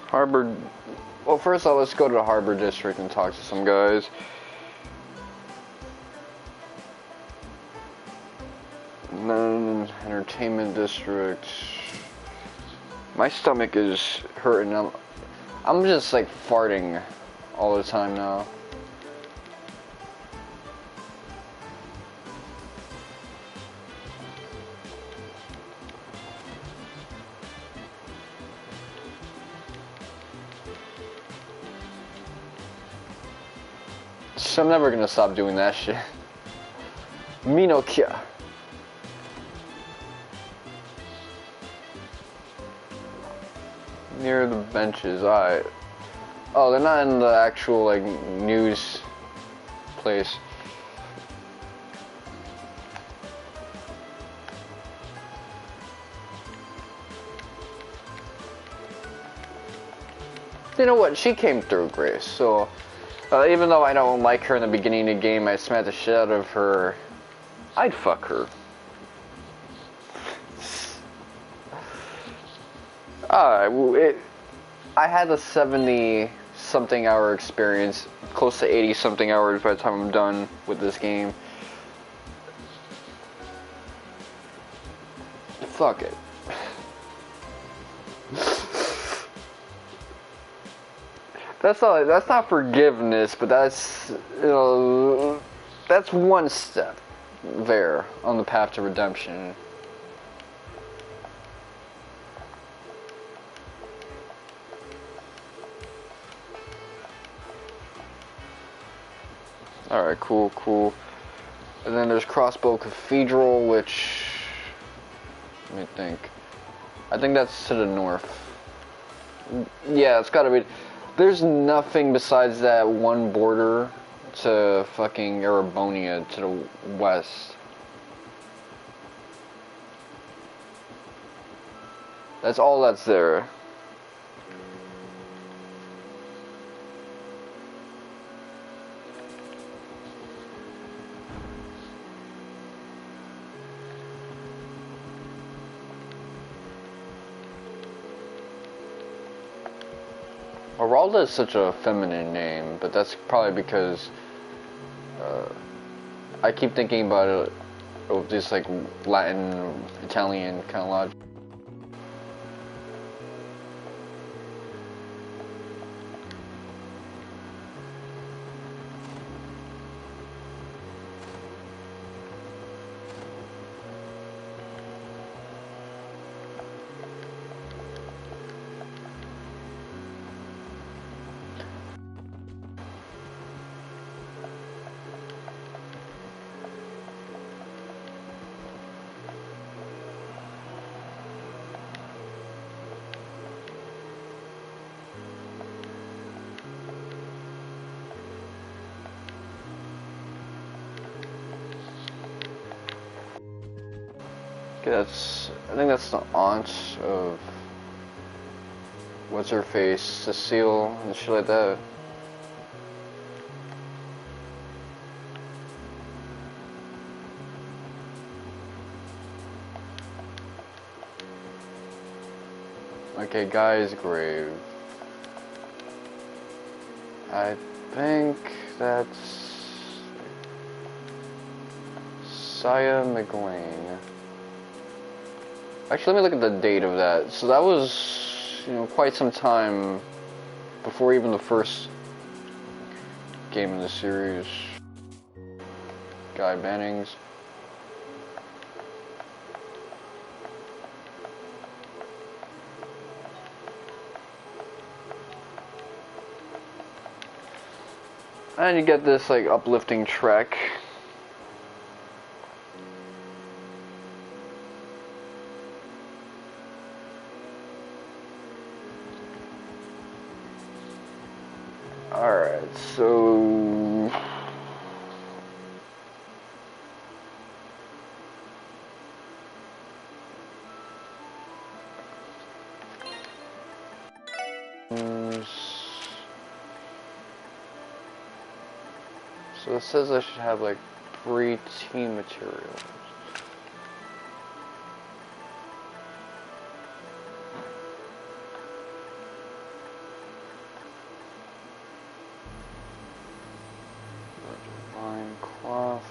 Harbor... Well, first of all, let's go to the Harbor District and talk to some guys. And then, Entertainment District... My stomach is hurting. I'm just, like, farting all the time now. So I'm never gonna stop doing that shit. Minokia. Near the benches, alright. Oh, they're not in the actual, like, news place. You know what? She came through, Grace, so... even though I don't like her in the beginning of the game, I smacked the shit out of her. I'd fuck her. I had a 70-something hour experience, close to 80-something hours by the time I'm done with this game. Fuck it. That's not forgiveness, but that's, you know, that's one step there on the path to redemption. Alright, cool. And then there's Crossbow Cathedral, which, let me think. I think that's to the north. Yeah, it's gotta be. There's nothing besides that one border to fucking Erebonia to the west. That's all that's there. Geralda is such a feminine name, but that's probably because I keep thinking about it of this like Latin, Italian kind of logic. Okay, I think that's the aunt of what's her face, Cecile, and shit like that. Okay, guy's grave. I think that's Saya McGuane. Actually, let me look at the date of that. So that was, you know, quite some time before even the first game in the series. Guy Bannings. And you get this like uplifting track. Alright, so it says I should have like 3 team materials. Cloth.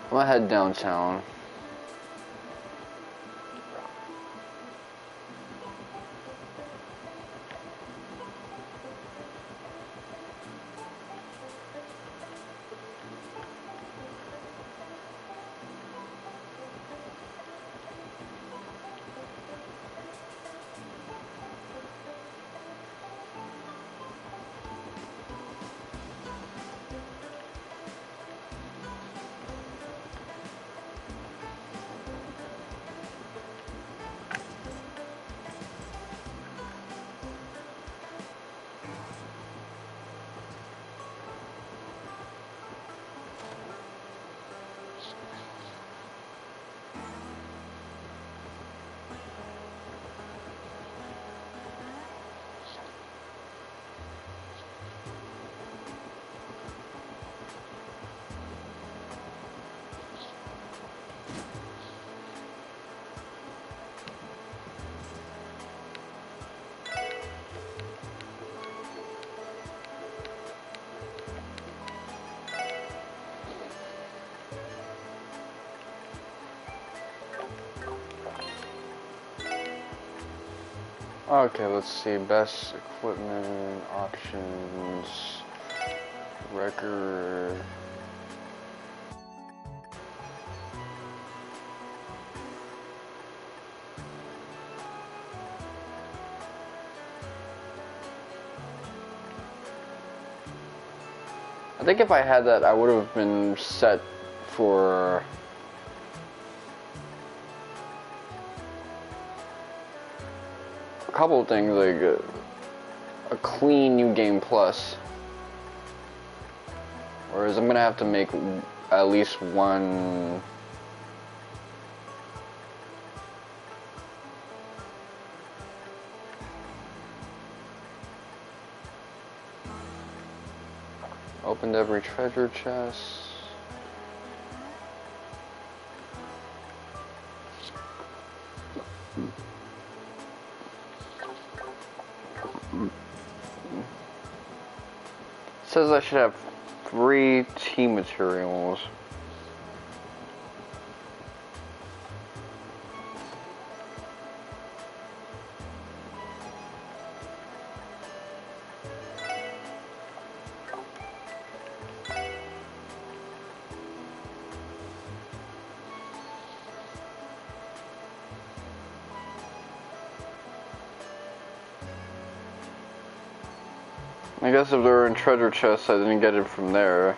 I'm gonna head downtown. Okay, let's see. Best equipment, options, record. I think if I had that, I would have been set for a couple of things, like a clean new game plus. Whereas I'm gonna have to make at least one. Opened every treasure chest. says I should have 3 tea materials. I guess if they're in treasure chests, I didn't get it from there.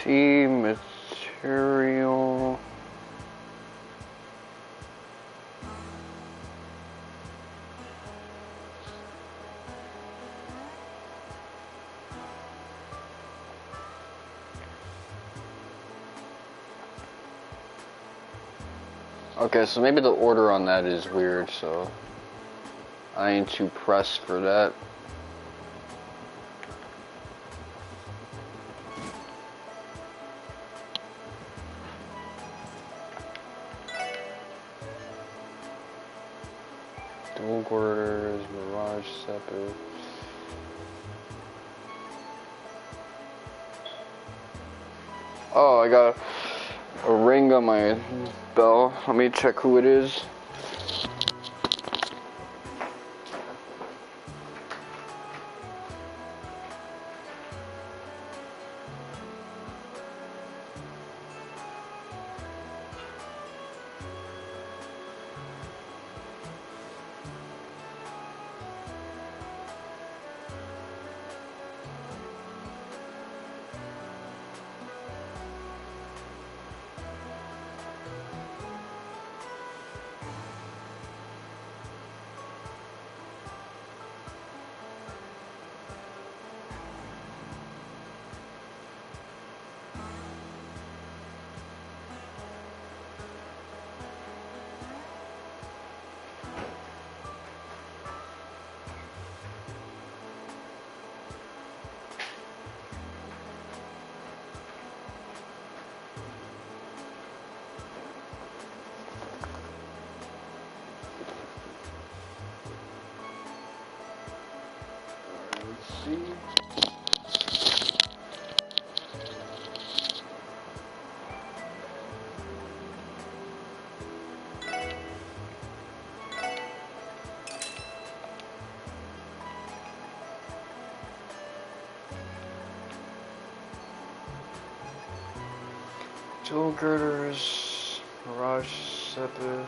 Tea material. Okay, so maybe the order on that is weird, so I ain't too pressed for that. Dual quarters, Revache, separate. Oh, I got a ring on my bell. Let me check who it is. Dual girders, Mirage, Sepif.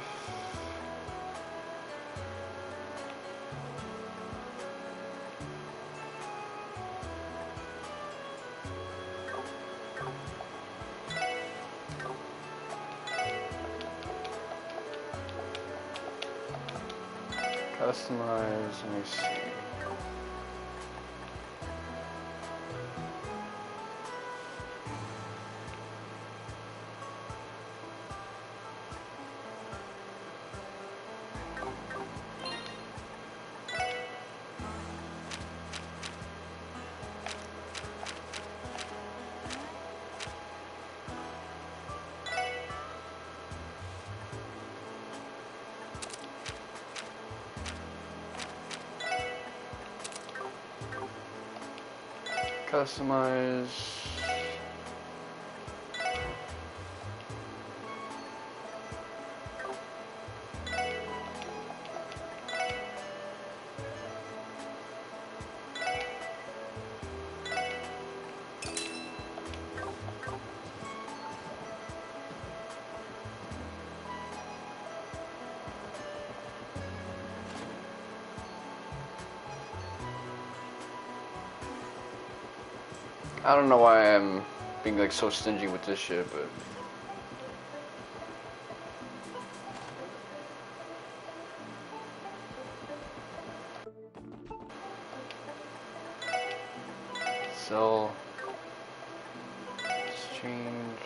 Customize, let me see. Customize. I don't know why I'm being like so stingy with this shit, but Sell. Exchange.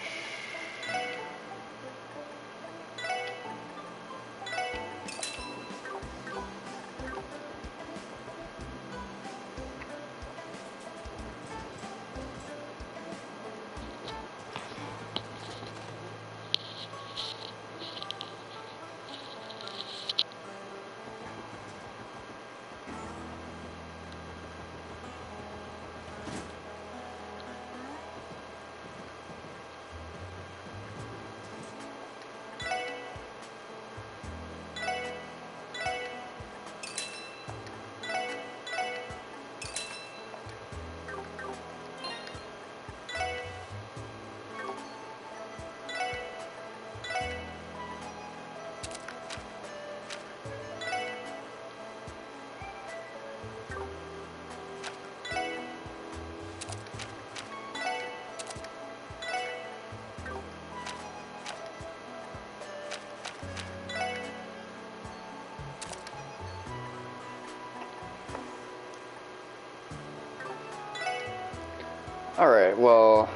Alright, well...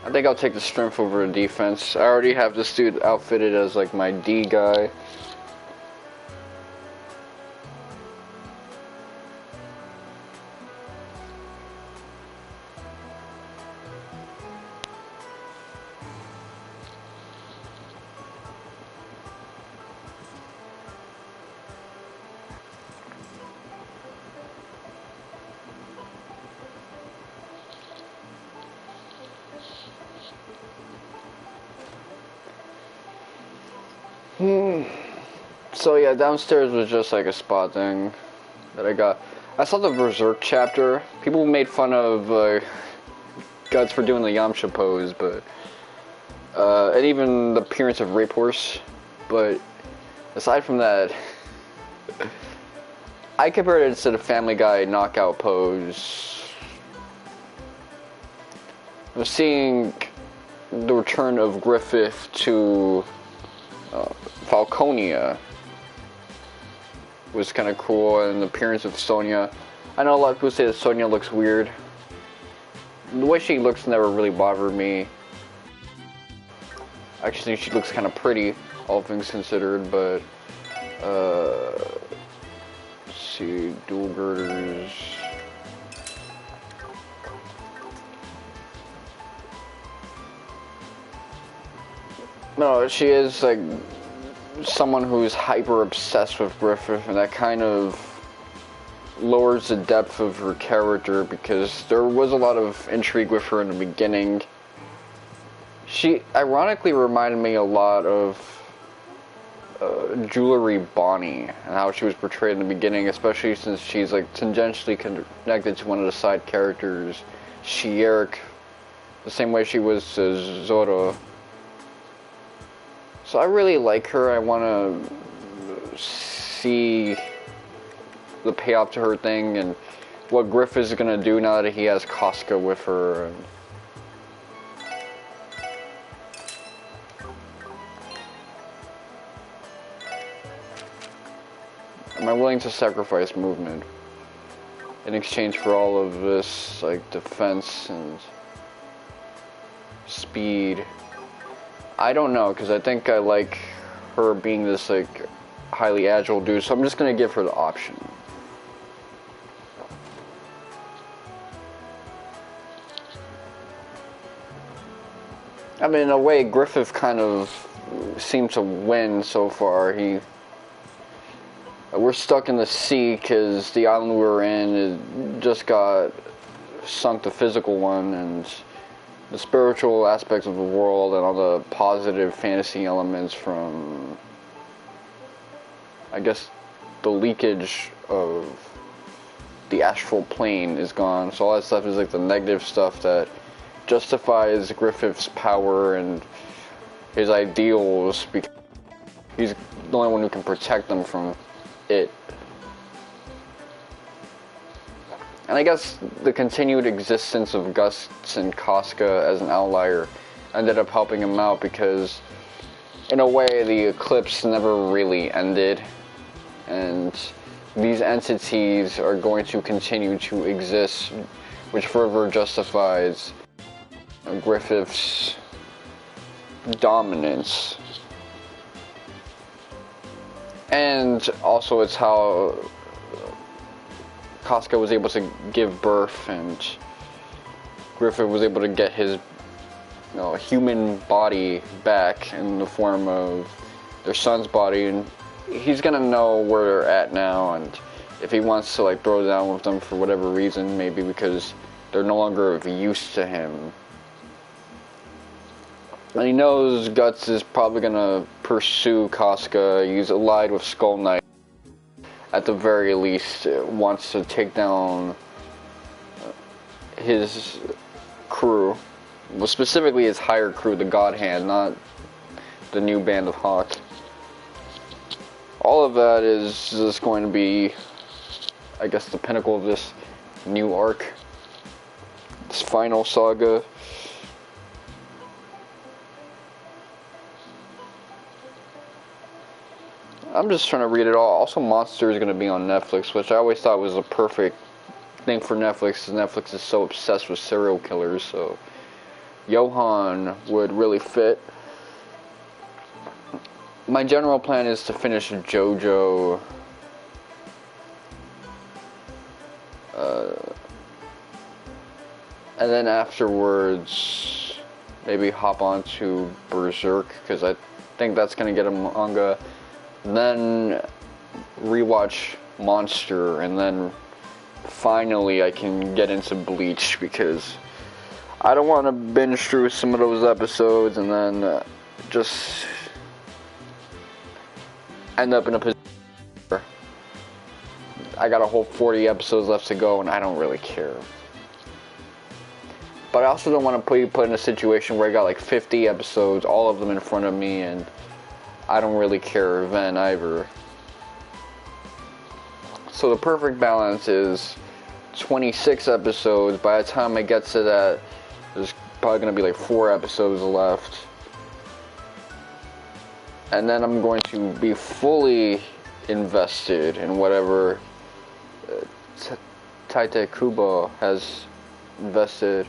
I think I'll take the strength over the defense. I already have this dude outfitted as like my D guy. So yeah, downstairs was just like a spot thing that I got. I saw the Berserk chapter. People made fun of Guts for doing the Yamcha pose, but and even the appearance of Rape Horse. But aside from that, I compared it to the Family Guy knockout pose. I was seeing the return of Griffith to Falconia was kind of cool, and the appearance of Sonya. I know a lot of people say that Sonya looks weird. The way she looks never really bothered me. I actually think she looks kind of pretty, all things considered, but let's see, dual girders. No, she is like someone who's hyper obsessed with Griffith, and that kind of lowers the depth of her character because there was a lot of intrigue with her in the beginning. She ironically reminded me a lot of Jewelry Bonnie and how she was portrayed in the beginning, especially since she's like tangentially connected to one of the side characters, Shierik, the same way she was to Zoro. So I really like her. I want to see the payoff to her thing and what Griff is going to do now that he has Casca with her. Am I willing to sacrifice movement in exchange for all of this, like, defense and speed? I don't know, because I think I like her being this, like, highly agile dude, so I'm just going to give her the option. I mean, in a way, Griffith kind of seemed to win so far. We're stuck in the sea because the island we're in it just got sunk, the physical one, and the spiritual aspects of the world and all the positive fantasy elements from, I guess, the leakage of the astral plane is gone. So all that stuff is like the negative stuff that justifies Griffith's power and his ideals, because he's the only one who can protect them from it. And I guess the continued existence of Gus and Casca as an outlier ended up helping him out because, in a way, the eclipse never really ended. and these entities are going to continue to exist, which further justifies Griffith's dominance. And also it's how Casca was able to give birth, and Griffith was able to get his human body back in the form of their son's body, and he's gonna know where they're at now, and if he wants to like throw down with them for whatever reason, maybe because they're no longer of use to him. And he knows Guts is probably gonna pursue Casca. He's allied with Skull Knight. At the very least, wants to take down his crew. Well, specifically his higher crew, the God Hand, not the new Band of Hawk. All of that is just going to be, I guess, the pinnacle of this new arc. This final saga. I'm just trying to read it all. Also, Monster is going to be on Netflix, which I always thought was a perfect thing for Netflix, because Netflix is so obsessed with serial killers, so Johann would really fit. My general plan is to finish JoJo and then afterwards maybe hop on to Berserk, because I think that's going to get a manga. Then rewatch Monster, and then finally I can get into Bleach, because I don't want to binge through some of those episodes and then just end up in a position where I got a whole 40 episodes left to go and I don't really care. But I also don't want to be put in a situation where I got like 50 episodes, all of them in front of me, and I don't really care then either. So the perfect balance is 26 episodes. By the time I get to that, there's probably going to be like 4 episodes left. And then I'm going to be fully invested in whatever Taite Kubo has invested.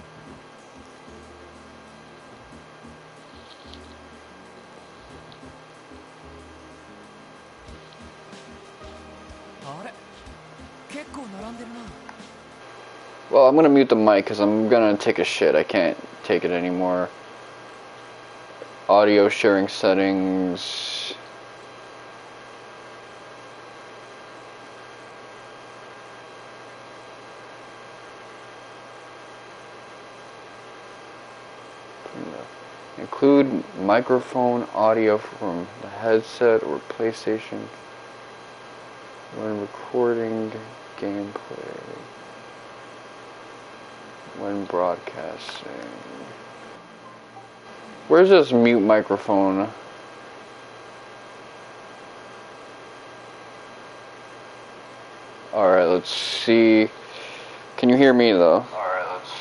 Well, I'm going to mute the mic because I'm going to take a shit. I can't take it anymore. Audio sharing settings. Include microphone audio from the headset or PlayStation when recording gameplay. When broadcasting. Where's this mute microphone? Alright, let's see. Can you hear me though? Alright, let's see.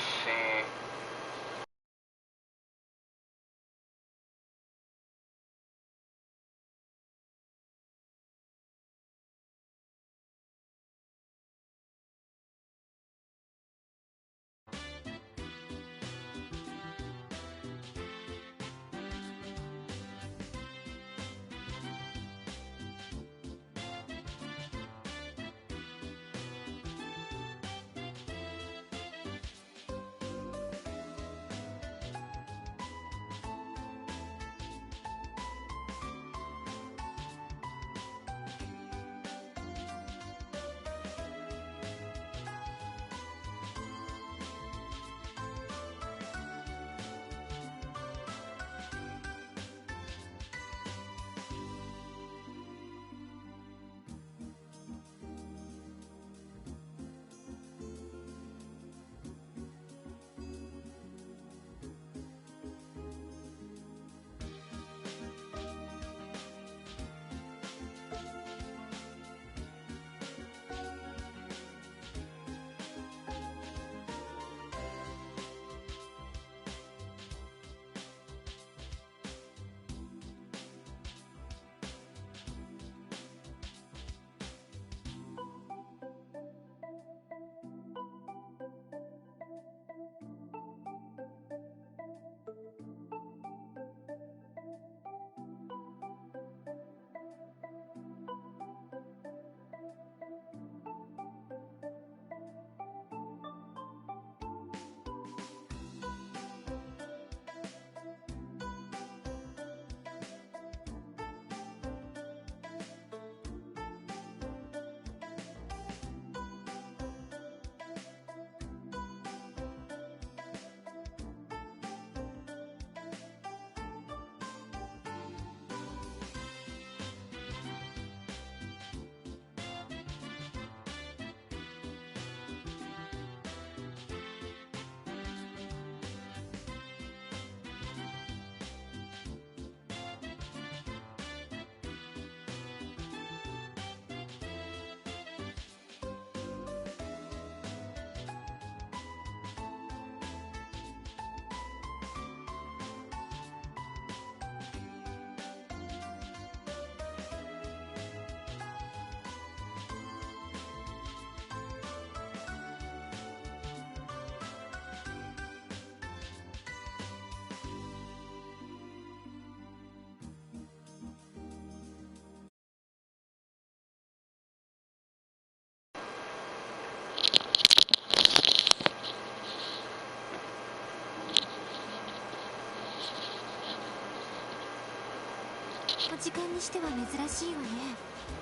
時間にしては珍しいわね。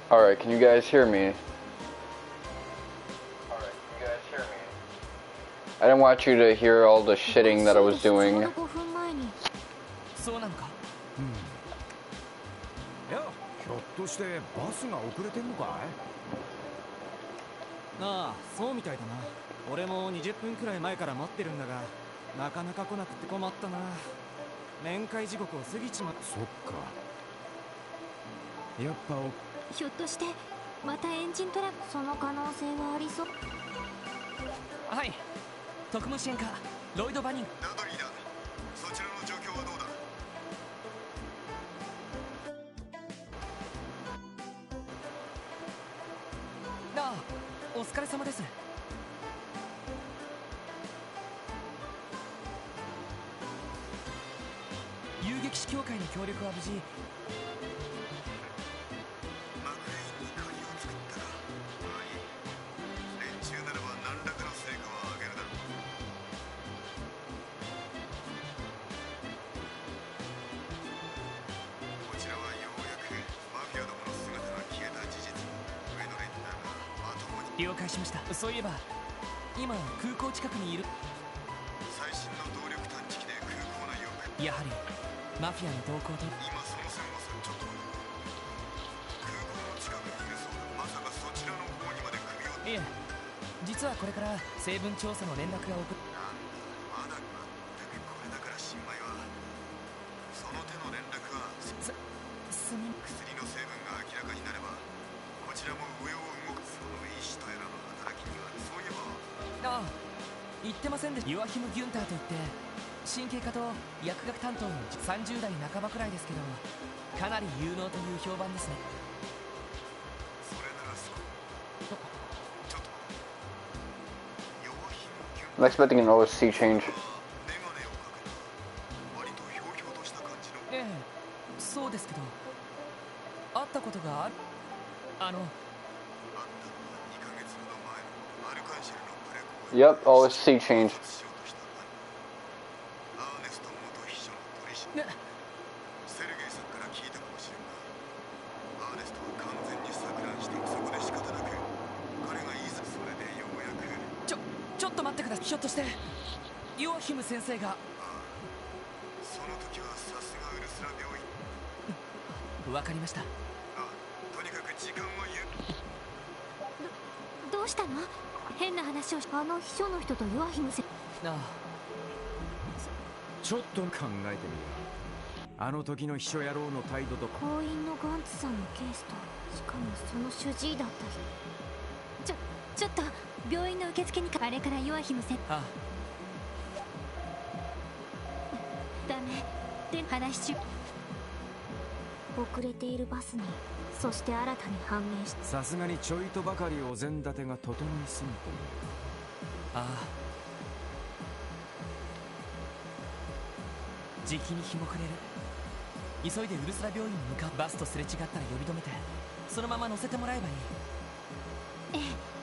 Alright, can you guys hear me? I didn't want you to hear all the shitting that I was doing. そうなのか。いや、ひょっとしてバスが遅れてんのかい？ああ、そうみたいだな。俺も20分くらい前から待ってるんだが、なかなか来なくて困ったな。面会時刻を過ぎちまった。そっか。やっぱひょっとしてまたエンジントラブル。その可能性はありそう。はい、特務支援課ロイド・バニン。ダドリーだ。そちらの状況はどうだ？ああ、お疲れ様です。遊撃士協会の協力は無事。マクレインに借りを作ったら、まあいい。連中ならば何らかの成果は上げるだろう。こちらはようやくマフィアどもの姿が消えた事実。上の連中がまともに。了解しました。そういえば今空港近くにいる。最新の動力探知機で空港内を。やはりマフィアの動向と。今その線はちょっと空港の近くにいるそうだ。まさかそちらの方にまで首を。いえ、実はこれから成分調査の連絡が送る。なんだ、まだ全くこれだから新米は。その手の連絡は薬の成分が明らかになればこちらも上を動く。その意志とやらの働きには。そういえば。ああ、言ってませんでした。ヨアヒム・ギュンターといって神経科と薬学担当の30代半ばくらいですけど、かなり有能という評判ですね。それならそう。ちょっとヨアヒム・ギュン。 I'm expecting an OSC change. メガネをかけた割とひょうひょうとした感じの。ええ、そうですけど会ったことがある。会ったのは2ヶ月ほど前のアルカンシェルのプレコ。 Yep, OSC change. アーネスト元秘書の取り締まり。セルゲイさんから聞いたかもしれんが、アーネストは完全に錯乱してそこで仕方なく彼がいざ。それでようやく。ちょっと待ってください。ひょっとしてヨアヒム先生が。ああ、その時はさすがウルスラ病院。わかりました。ああ、とにかく時間はどうしたの？変な話をし。あの秘書の人とヨアヒム先生。ああ、ちょっと考えてみる。あの時の秘書野郎の態度と。行員のガンツさんのケースと、しかもその主治医だった日。ちょっと病院の受付にあれからヨアヒム先生。ああ、ダメで話中。遅れているバスに、そして新たに判明した。さすがにちょいとばかりお膳立てが整いすぎて。ああ、じきに日も暮れる。急いでウルスラ病院に向かう。バスとすれ違ったら呼び止めてそのまま乗せてもらえばいい。ええ。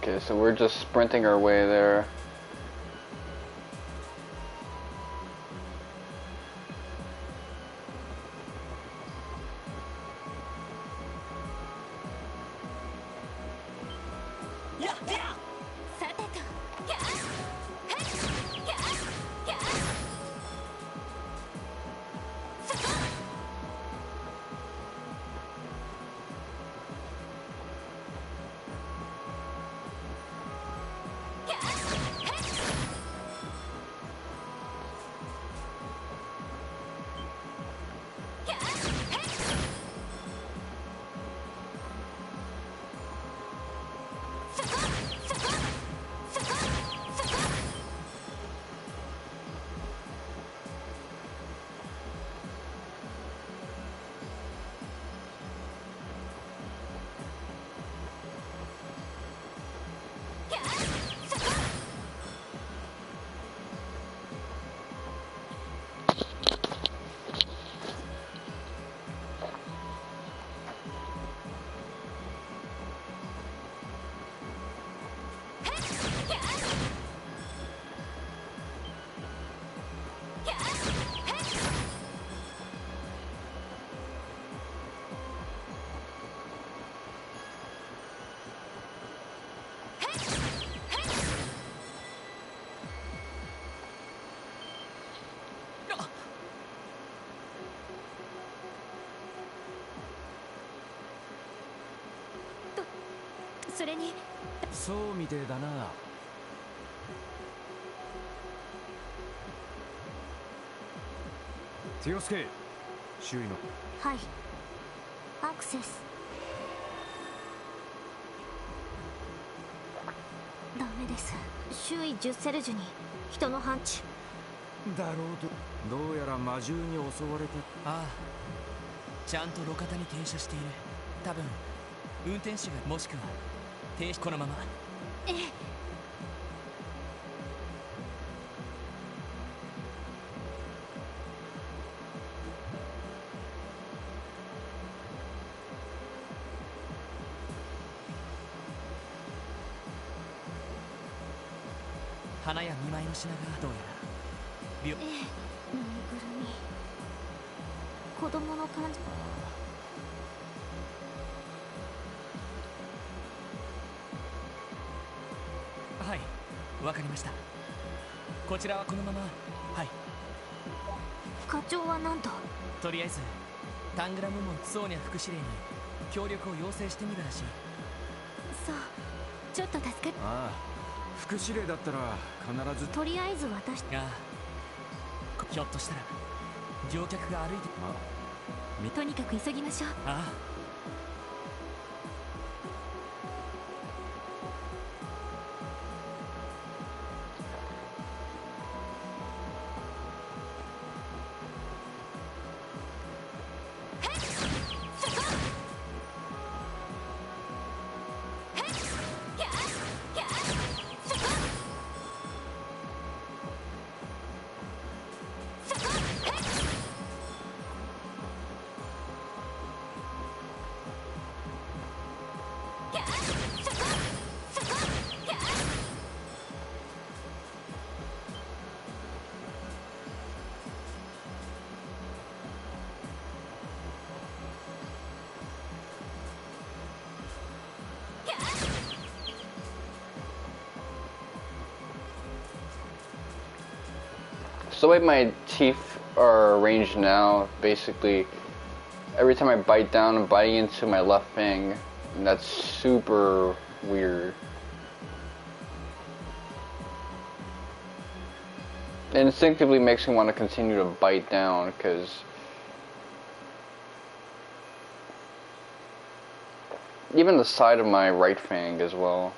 Okay, so we're just sprinting our way there. それにそうみてえだな。気をつけ。周囲の。はい。アクセス。ダメです。周囲10セルジュに人の範疇だろうと。どうやら魔獣に襲われて。ああ、ちゃんと路肩に停車している。多分運転手が、もしくは停止。このまま。ええ。花や見舞いの品がどうやらええ、ぬいぐるみ、子供の感じ。はい、わかりました。こちらはこのまま。はい。課長は何と。とりあえずタングラムモンソーニャ副司令に協力を要請してみるらしい。そう、ちょっと助かる。ああ、副司令だったら必ず。とりあえず私。ああ、ひょっとしたら乗客が歩いて。とにかく急ぎましょう。ああ。So the way my teeth are arranged now, basically, every time I bite down, I'm biting into my left fang, and that's super weird. It instinctively makes me want to continue to bite down, because even the side of my right fang as well.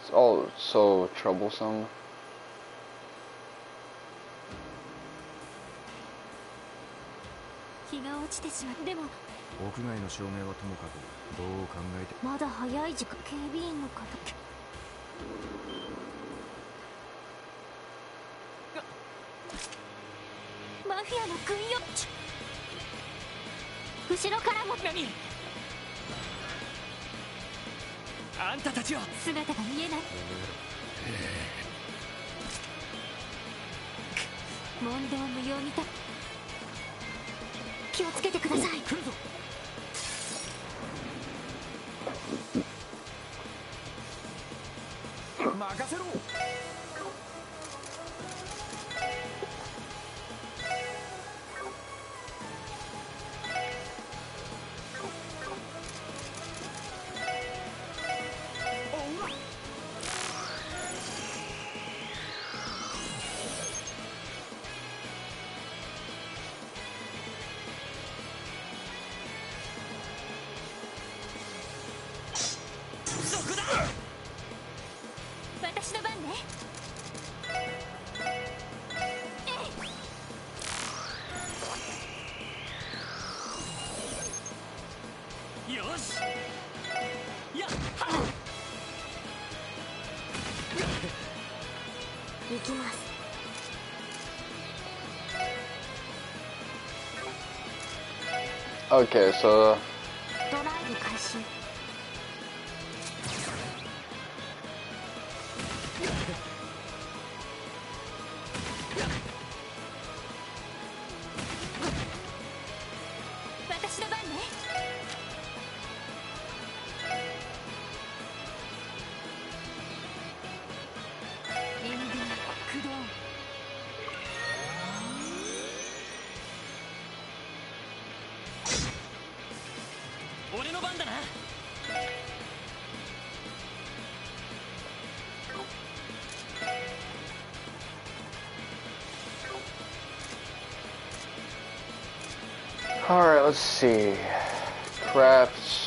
It's all so troublesome. 日が落ちてしまう。でも屋外の照明はともかくどう考えて。まだ早い時間。警備員の方。マフィアの軍よ。後ろからも。何？あんたたちは。姿が見えない。問答無用みたい。気をつけてください。来るぞ。任せろ。私の番ね。よし。やっは。行きます。Okay, so ドライブ開始。私の番ね。エンディング駆動。俺の番だな。Alright, let's see. Crafts.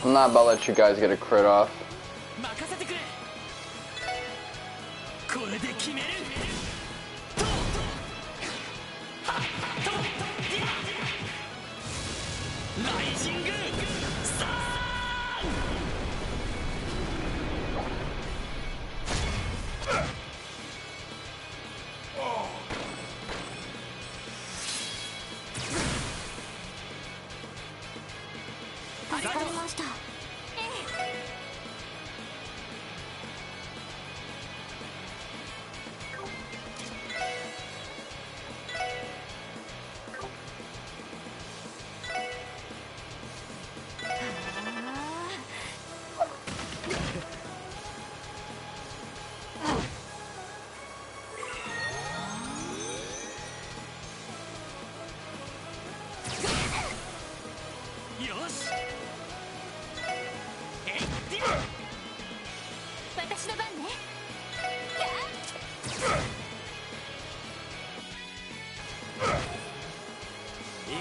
I'm not about to let you guys get a crit off.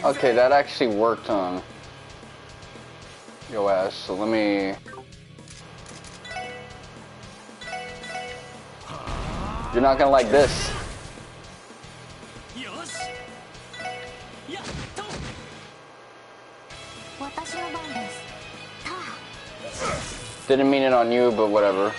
Okay, that actually worked on your ass, so let me... You're not gonna like this. Didn't mean it on you, but whatever.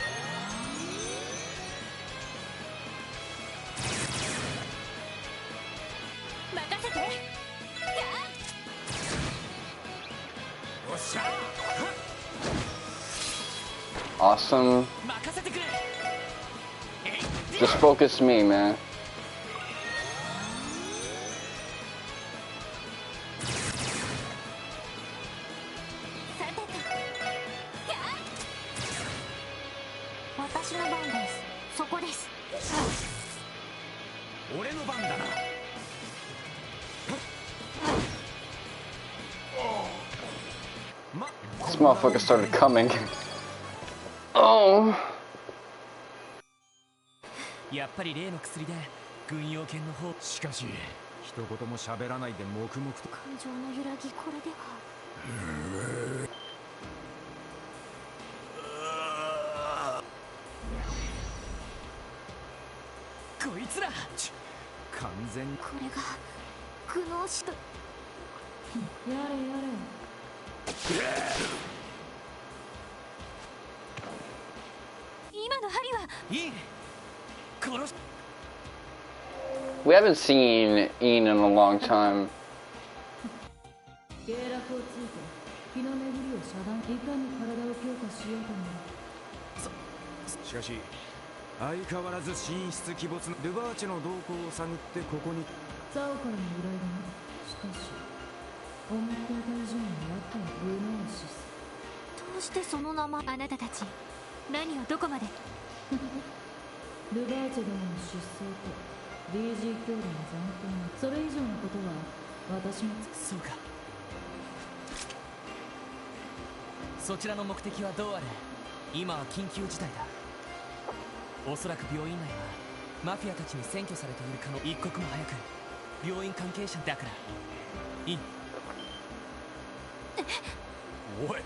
Awesome. Just focus me, man. This motherfucker started coming. Oh. やっぱり例の薬で軍用犬の方。しかし一言も喋らないで黙々と。感情の揺らぎ、これでは。こいつら完全に。これが苦悩しと。やれやれ。今の針はいい。殺し。We haven't seen Ian in a long time. 経絡をついて気の巡りを遮断、いかに体を強化しようとも。しかし相変わらず神出鬼没のルバーチェの動向を探ってここに。ザオからの依頼だな。しかし思っていた以上にやっぱりルノーシス。どうしてその名前。あなたたち何をどこまで。ルバーチェ殿の出生と DG 兄弟の残党、それ以上のことは私も。そうか。そちらの目的はどうあれ今は緊急事態だ。おそらく病院内はマフィアたちに占拠されている可能。一刻も早く病院関係者だからいい。おい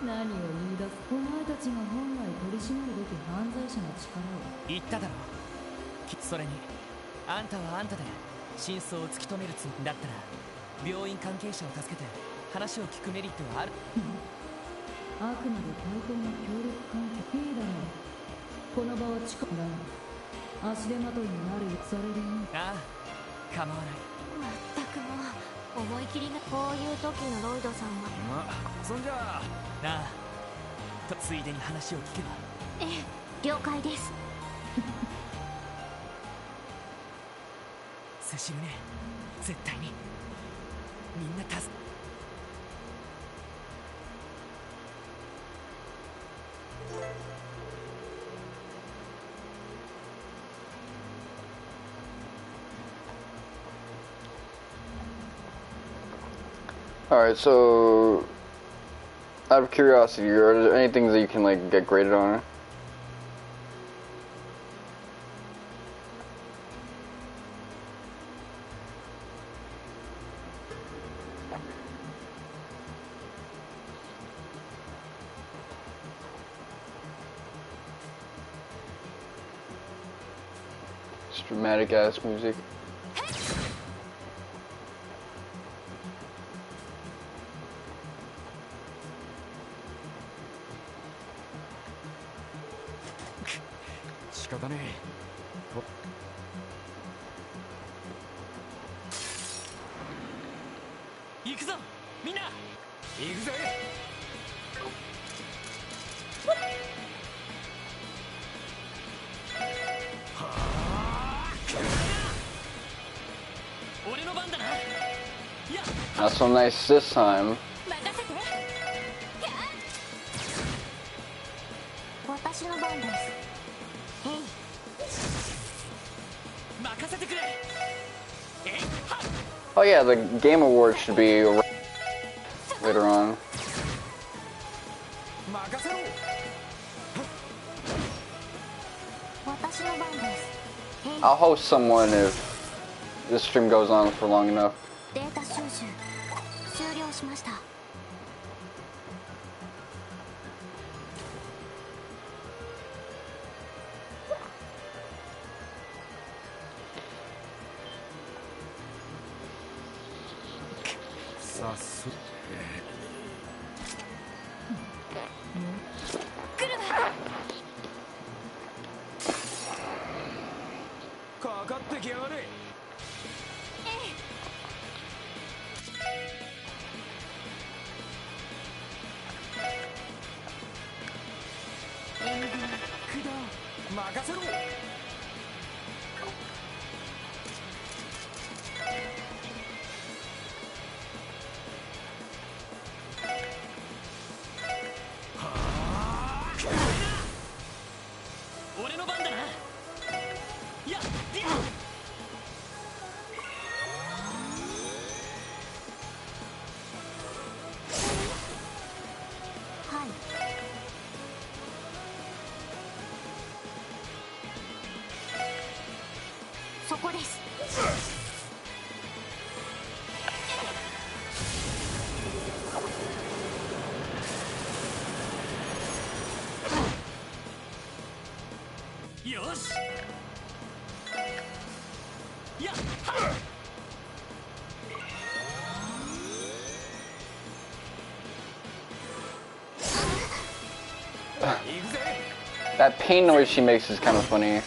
何を言い出す。お前たちが本来取り締まるべき犯罪者の力を。言っただろ。それにあんたはあんたで真相を突き止めるつもりだったら、病院関係者を助けて話を聞くメリットはある。あくまで対等な協力関係。いいだろう。この場は近くだが足手まといになるよ。それでいい。ああ、構わない。まったくもう思い切りが。こういう時のロイドさんは。まあそんじゃあなあと、ついでに話を聞けば。ええ、了解です。セシルね、絶対にみんな助け。Alright, so out of curiosity, are there any things that you can like get graded on? Just dramatic ass music. 仕方ねえ。行くぞみんな。行くぜ。俺の番だな。 Not so nice this time. 私の番です。任せてくれ。 Oh yeah, the Game Awards should be later on. 任せろ。私の番です。 I'll host someone if this stream goes on for long enough. データ収集終了しました。さすかかってきやがれ。援軍駆動。任せろ。俺の番だな。やっはい。そこです。よし。やっ That pain noise she makes is kind of funny.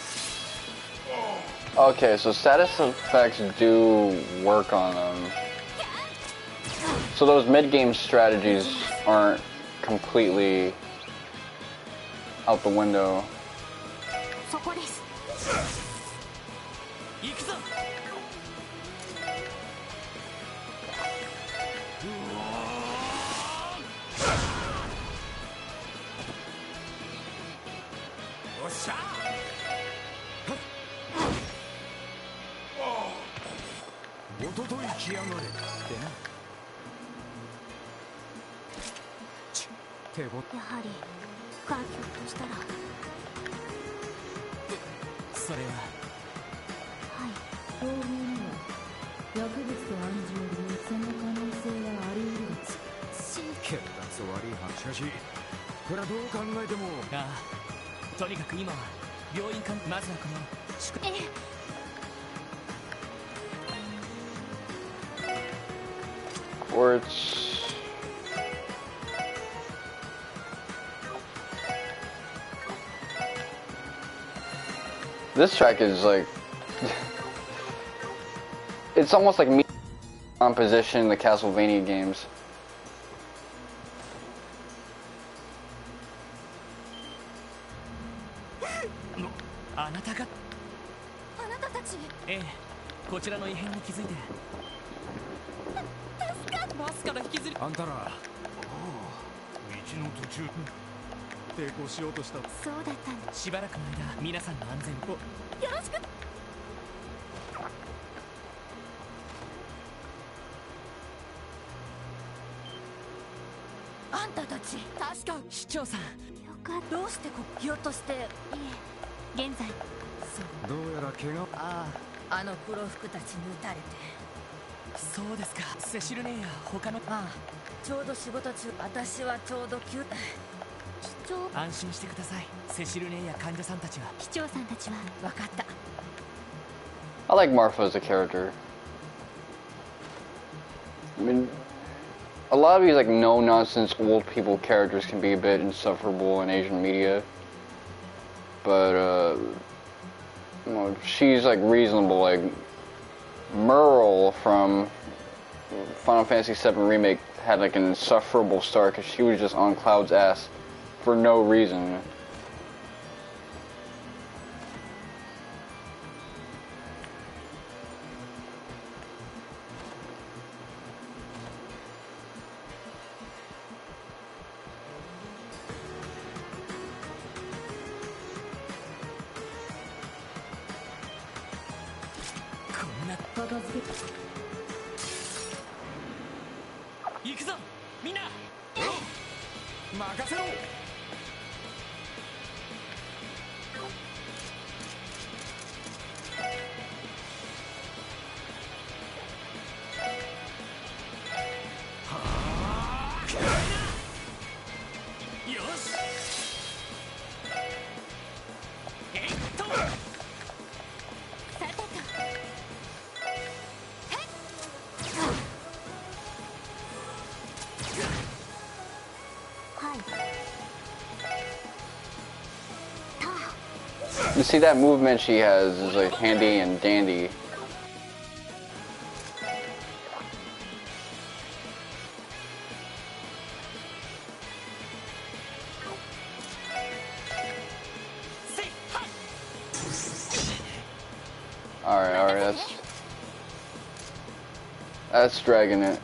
Okay, so status effects do work on them. So those mid-game strategies aren't completely out the window. そこです。行くぞ。おっしゃ。おととい来やがれってな。手ごやはり環境としたら。それははい。欧米には薬物と暗示を利用、その可能性はあり得るが血圧悪い話。しかしこれはどう考えても。ああ、とにかく今は病院か。まずはこの宿。Or it's this track is like it's almost like me on position in the Castlevania games. あなたが。あなたたち。ええ、こちらの異変に気づいて。バスから引きずり。あんたら。道の途中抵抗しようとした。そうだったんだ。しばらくの間皆さんの安全を。よろしく。あんたたち確か市長さん。よかった。どうしてひょっとして。いえ、現在。どうやら怪我。ああ、あの黒服たちに撃たれて。そうですか。セシル姉や他の。ああ、ちょうど仕事中。私はちょうど市長。安心してください。セシル姉や患者さんたちは。市長さんたちは分かった。 I like Marfa as a character. I mean, a lot of these like no-nonsense old people characters can be a bit insufferable in Asian media, but you know, she's like reasonable. Like Merle from Final Fantasy VII Remake had like an insufferable start because she was just on Cloud's ass for no reason. You see, that movement she has is like handy and dandy. Alright, that's dragging it.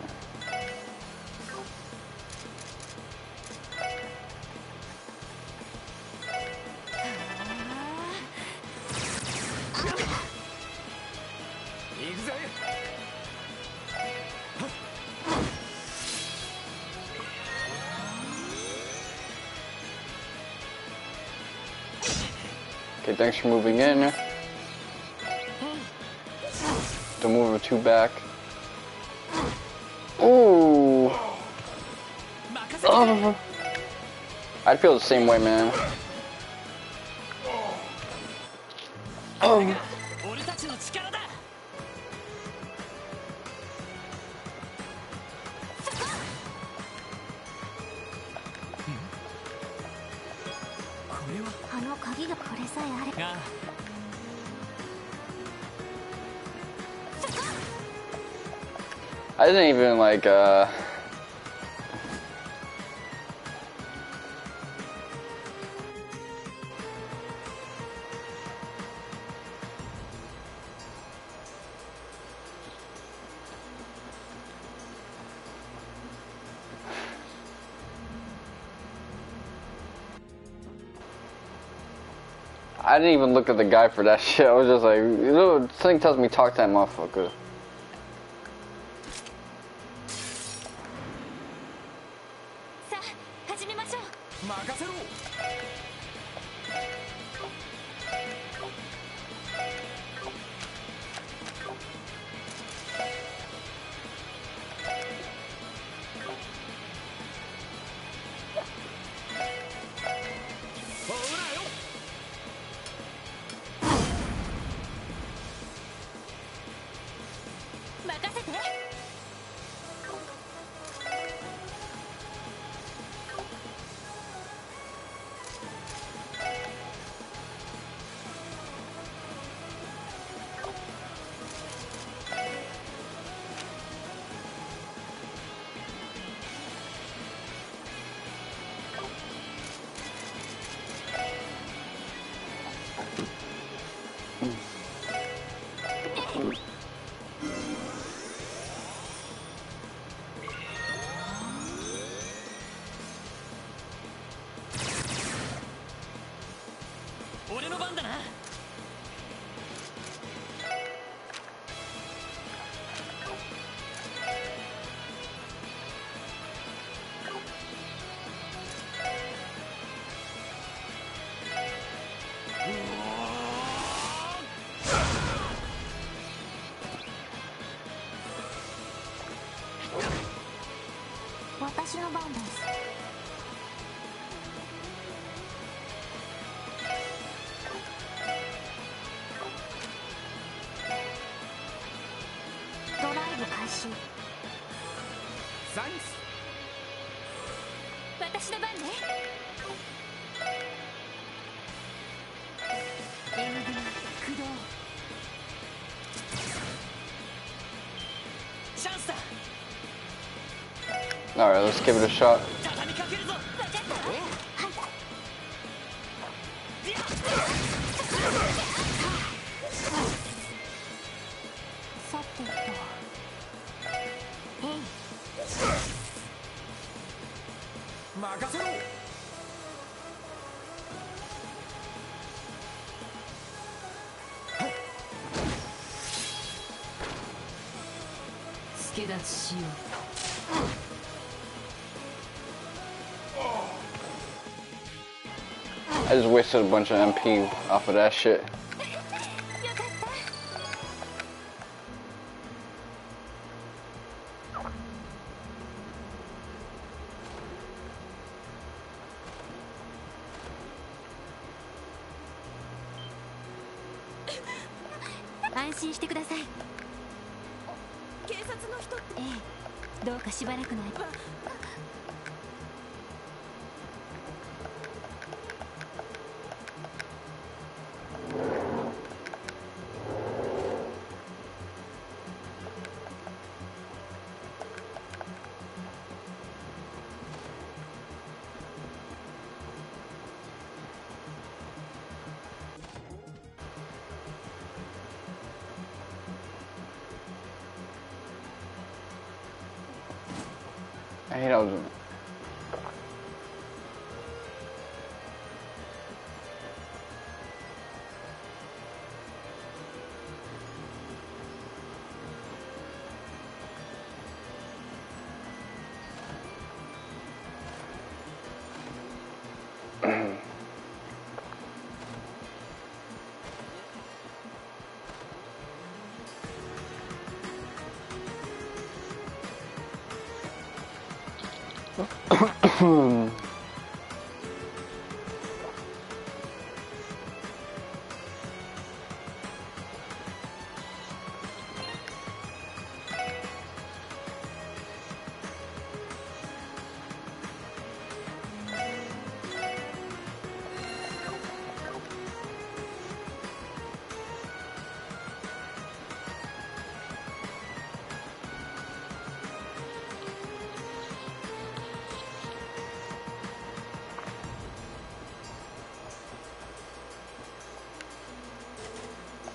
Okay, thanks for moving in. Don't move it too back. Ooh. Oh. I'd feel the same way, man. Oh. I didn't even like I didn't even look at the guy for that shit. I was just like, you know, something tells me talk to that motherfucker. 私の番です。ドライブ開始。サインス。私の番ね。援軍駆動。チャンスだ。 Alright, let's give it a shot. 畳みかけるぞ。わかったわ。はい。さてと。任せろ。助立ちしよう。 I just wasted a bunch of MP off of that shit. 安心してください。警察の人。ええ、どうかしばらくの間。I hate how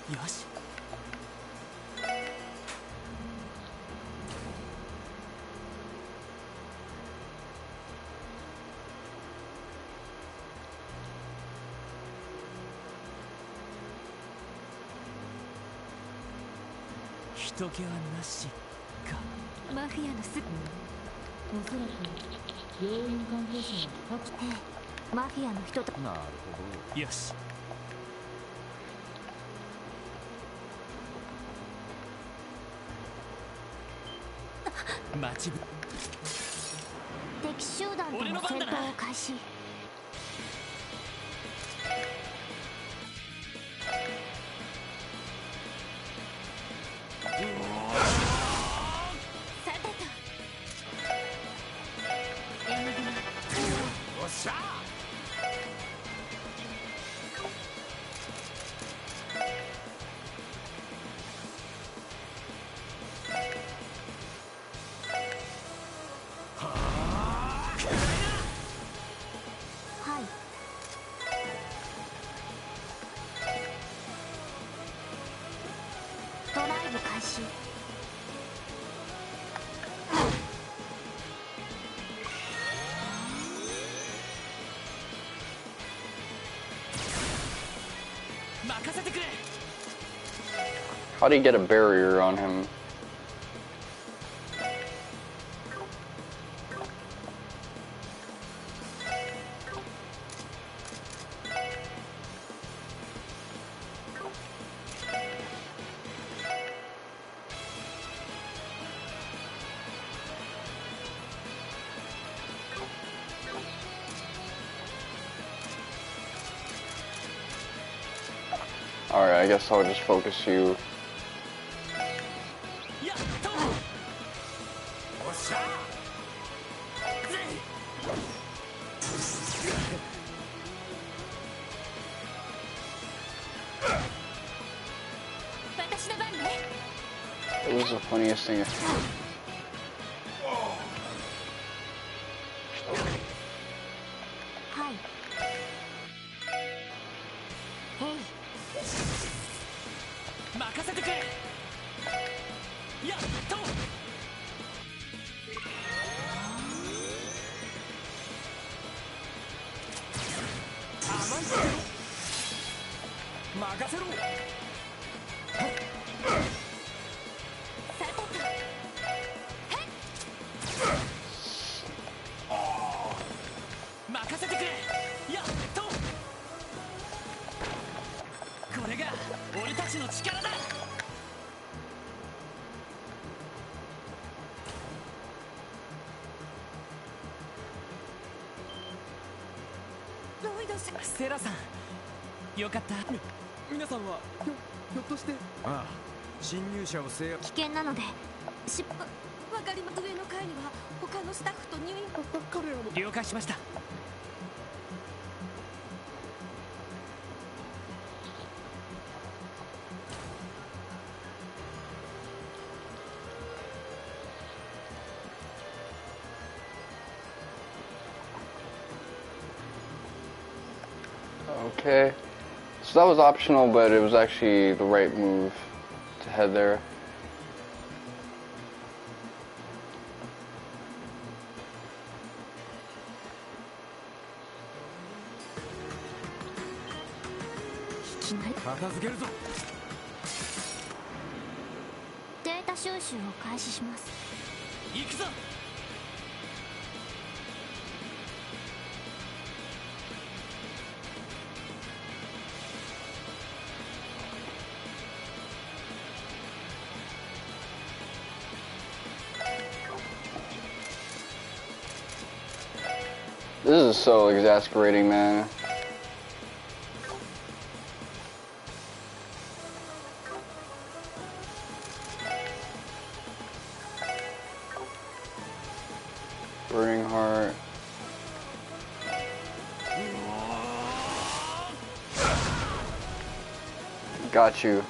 よし。人気はなしか。マフィアのす。おそらく病院関係者は各。ええ、マフィアの人と。なるほど。よし。待ちぶ。敵集団との戦闘を開始。さてと。援軍。おっしゃはい。ドライブ開始。任せてくれ。 How do you get a barrier on him? Alright, I guess I'll just focus you. It was the funniest thing.ステラさん、よかった。皆さんはひょっとして。ああ、侵入者を制圧。危険なのでわかりま。上の階には他のスタッフと入院。彼らも了解しました。Okay, so that was optional, but it was actually the right move to head there. This is so exasperating, man. Burning heart. Got you.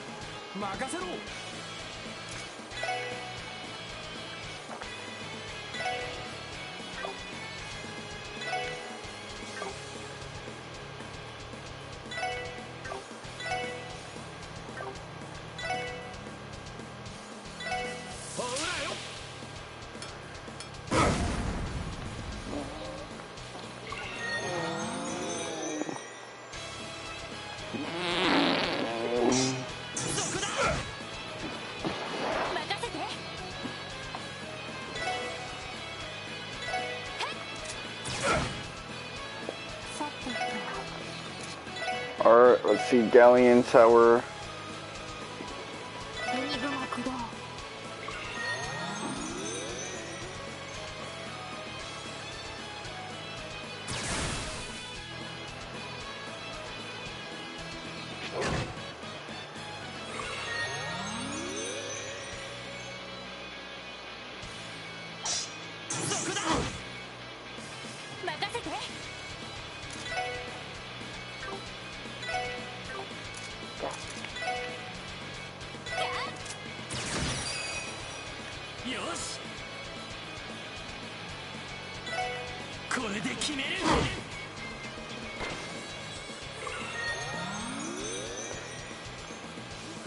Alright, let's see, Galleon Tower.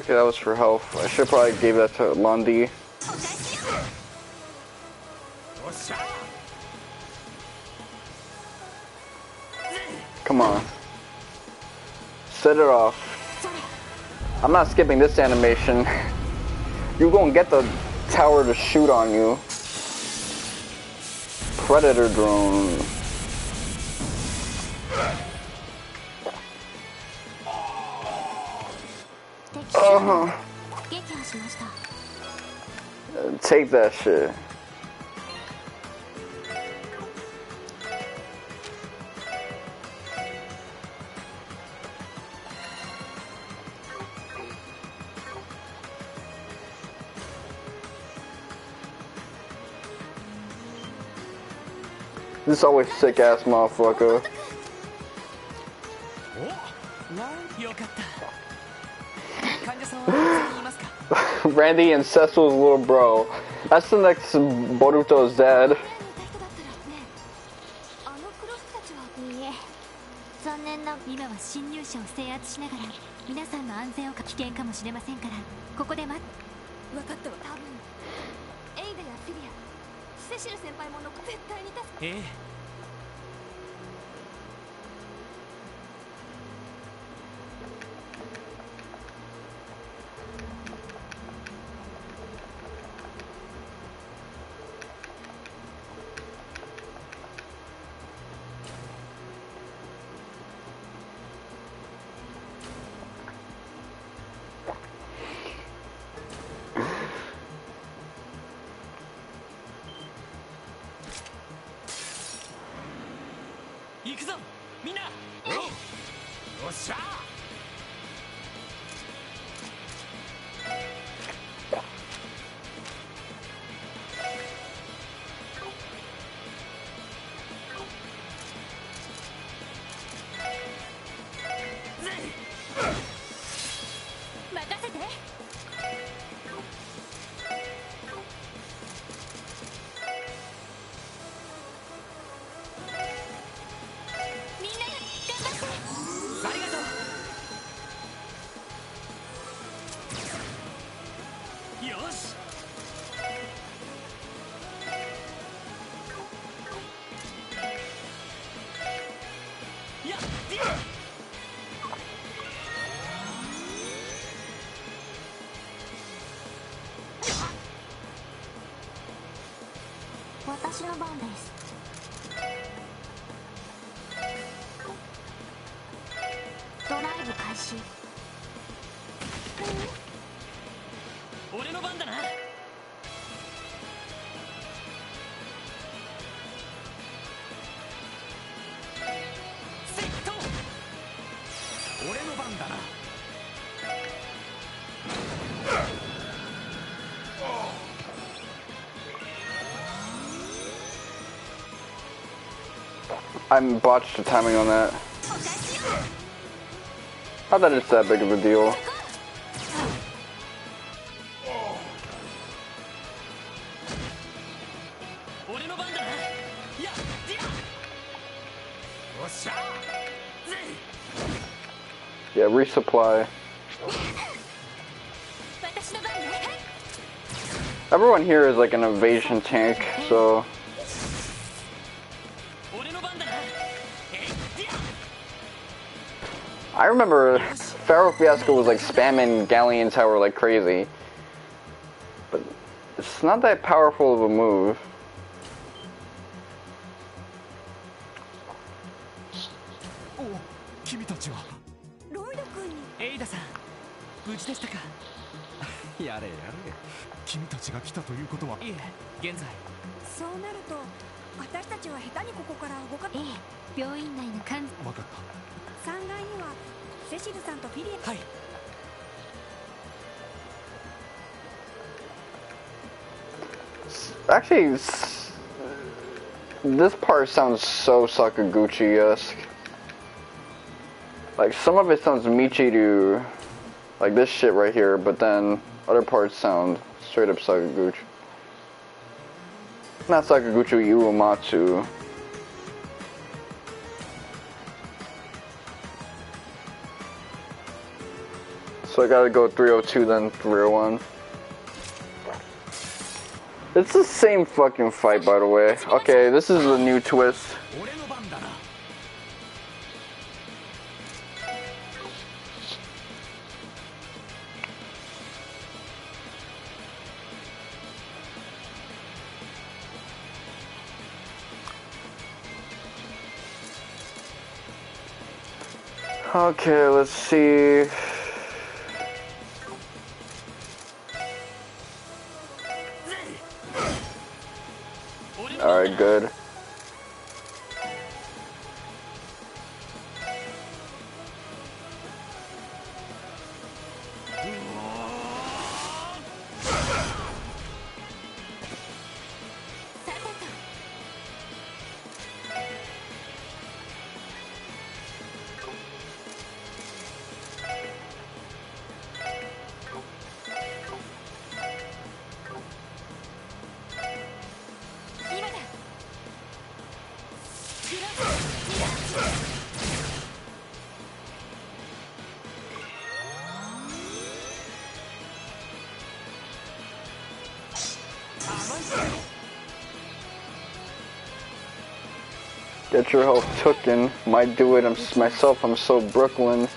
Okay, that was for health. I should probably gave that to Londi. Come on. Set it off. I'm not skipping this animation. You're gonna get the tower to shoot on you. Predator drone. Take that shit. This always sick ass motherfucker. Randy and Cecil's little bro. That's the next Boruto's dad. 残念な今は侵入者を制圧しながら皆さんの安全を危険かもしれませんからここで待って分かったわ多分エイダやフィリアセシル先輩も絶対に助けええ 行くぞみんなよっしゃ任せて私の番です。ドライブ開始。俺の番だな。セット。俺の番だな。I botched the timing on that. Not that it's that big of a deal. Yeah, resupply. Everyone here is like an evasion tank, so... I remember Pharaoh Fiasco was like spamming Galleon Tower like crazy. But it's not that powerful of a move. Oh, 君たちはロイド君にエイダさん、無事でしたかやれやれ君たちが来たということはいえ、現在そうなると私たちは下手にここから動か病院内の患者分かった3階にはセシルさんとフィリアはい Actually, this part sounds so Sakaguchi-esque. Like, some of it sounds Michiru, like this shit right here, but then other parts sound straight up Sakaguchi. Not Sakaguchi, Uematsu. So I gotta go 302 then 301. It's the same fucking fight, by the way. Okay, this is the new twist. Okay, let's see. Alright, good. Get your health tooken. Might do it myself. I'm so Brooklyn.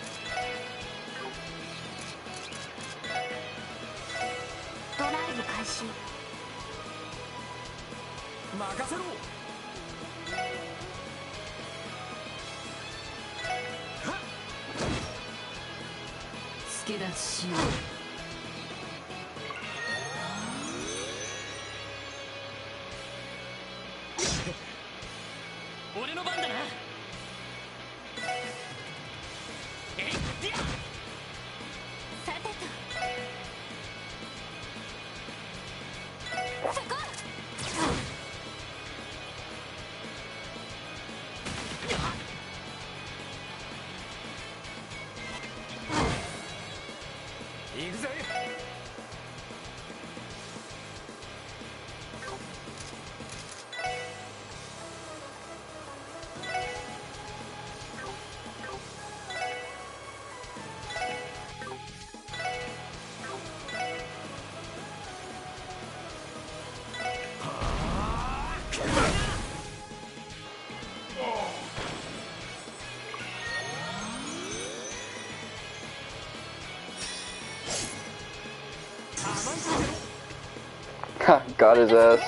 Got his ass.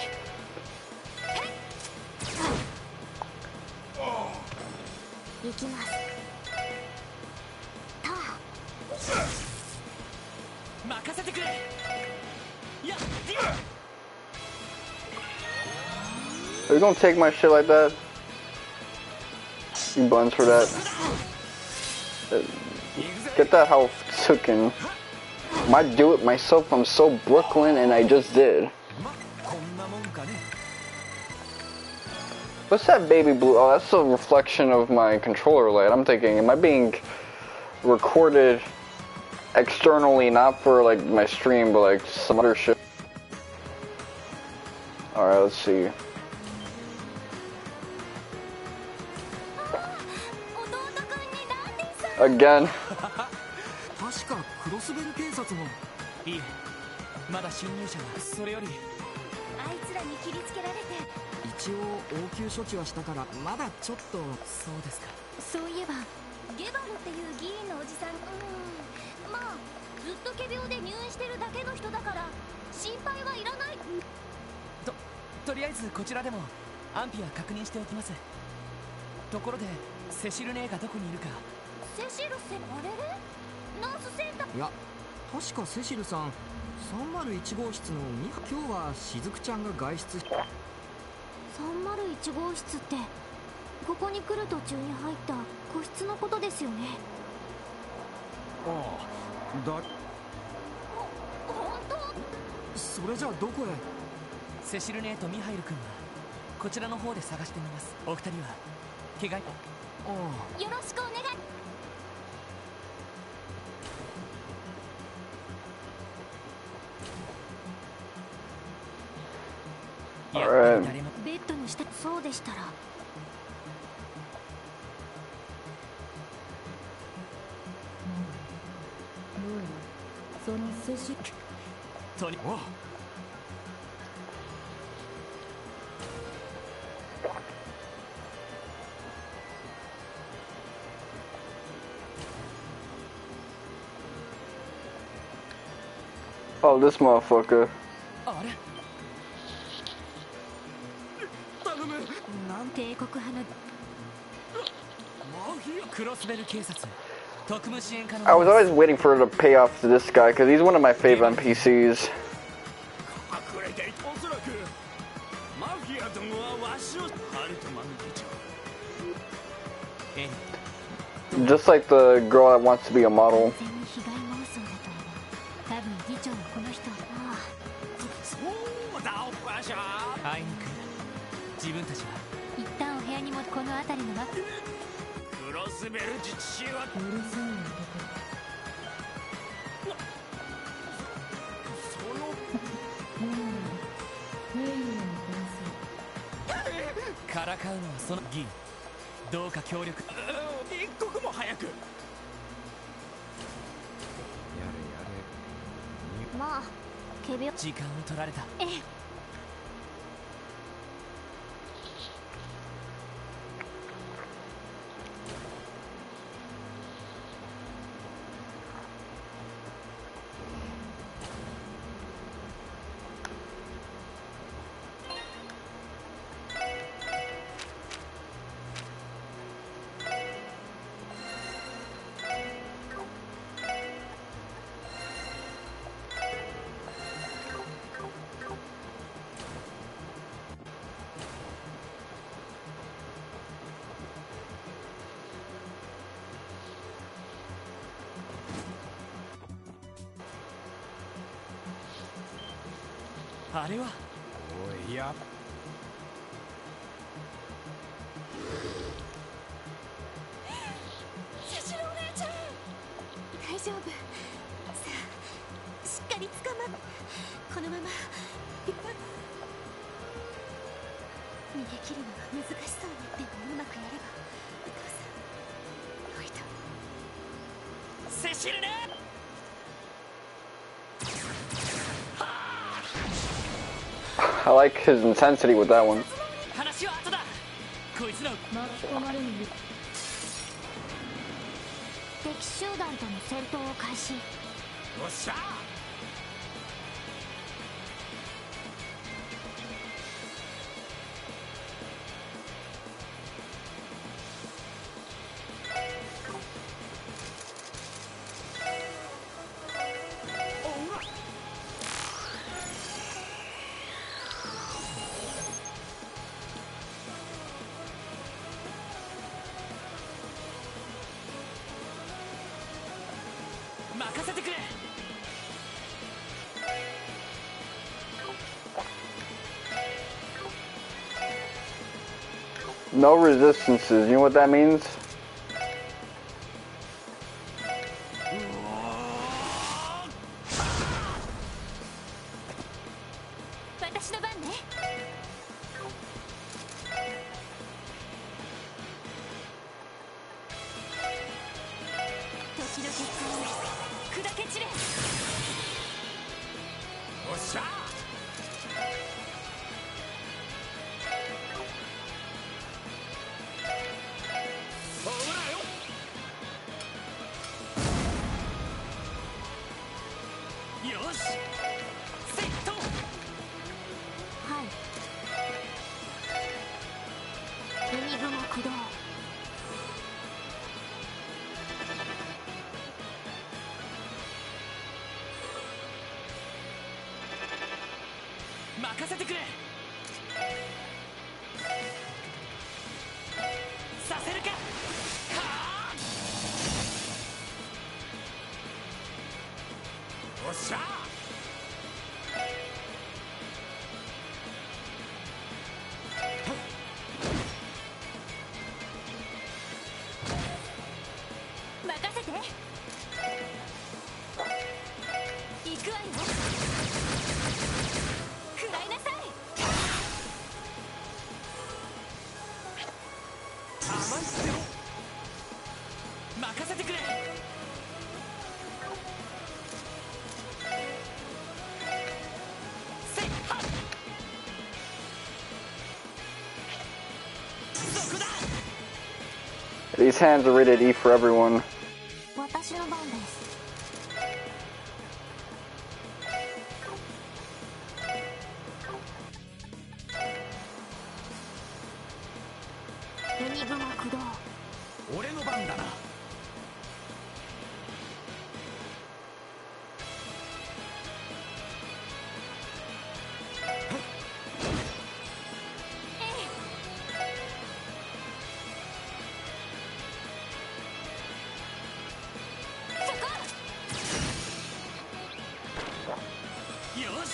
Are you gonna take my shit like that? You buns for that. Get that health taken. Might do it myself. I'm so Brooklyn, and I just did. What's that baby blue? Oh, that's a reflection of my controller light. I'm thinking, am I being recorded externally, not for like my stream, but like some other shit? Alright, let's see. Again. 一応応急処置はしたからまだちょっと。そうですか。そういえばゲバルっていう議員のおじさん、まあずっと仮病で入院してるだけの人だから心配はいらない。とりあえずこちらでも安否は確認しておきます。ところでセシル姉がどこにいるか。セシルセあれれナースセンター。いや確かセシルさん301号室の今日はしずくちゃんが外出。301号室ってここに来る途中に入った個室のことですよね。ああ、だ。本当？それじゃあどこへ？セシル姉とミハイル君はこちらの方で探してみます。お二人は怪我。よろしくお願い。ベッドの下。そうでしたら。そのセシとに。Oh, this motherfucker. あれ？帝国派のクロスベル警察特務支援課の。 I was always waiting for her to pay off to this guy because he's one of my favorite NPCs. Just like the girl that wants to be a model. あいにく自分たちは一旦お部屋にもこの辺りのクロスベル自治はうるさいからかうのはその議員。どうか協力。一刻も早く。まあ仮病。時間を取られた。あれはおいやセシルお姉ちゃん大丈夫。さあしっかりつかまってこのまま逃げ切るのが難しそうに。でもうまくやればお父さんロイドセシルね。I like his intensity with that one. 話は後だ。こいつの巻き込まれる。敵集団との戦闘を開始。よっしゃ任せてくれ。No resistances. You know what that means? 私の番ね。時の結果を砕け散れ。よっしゃほらよよしセット。はい海雲駆動。任せてくれ。させるか。はあよっしゃ任せて。行くわよ。食らいなさい。甘いっすよ。任せてくれ。せっはっそこだ。 These hands are rated E for everyone. 私の番です。海雲駆動。俺の番だな。よし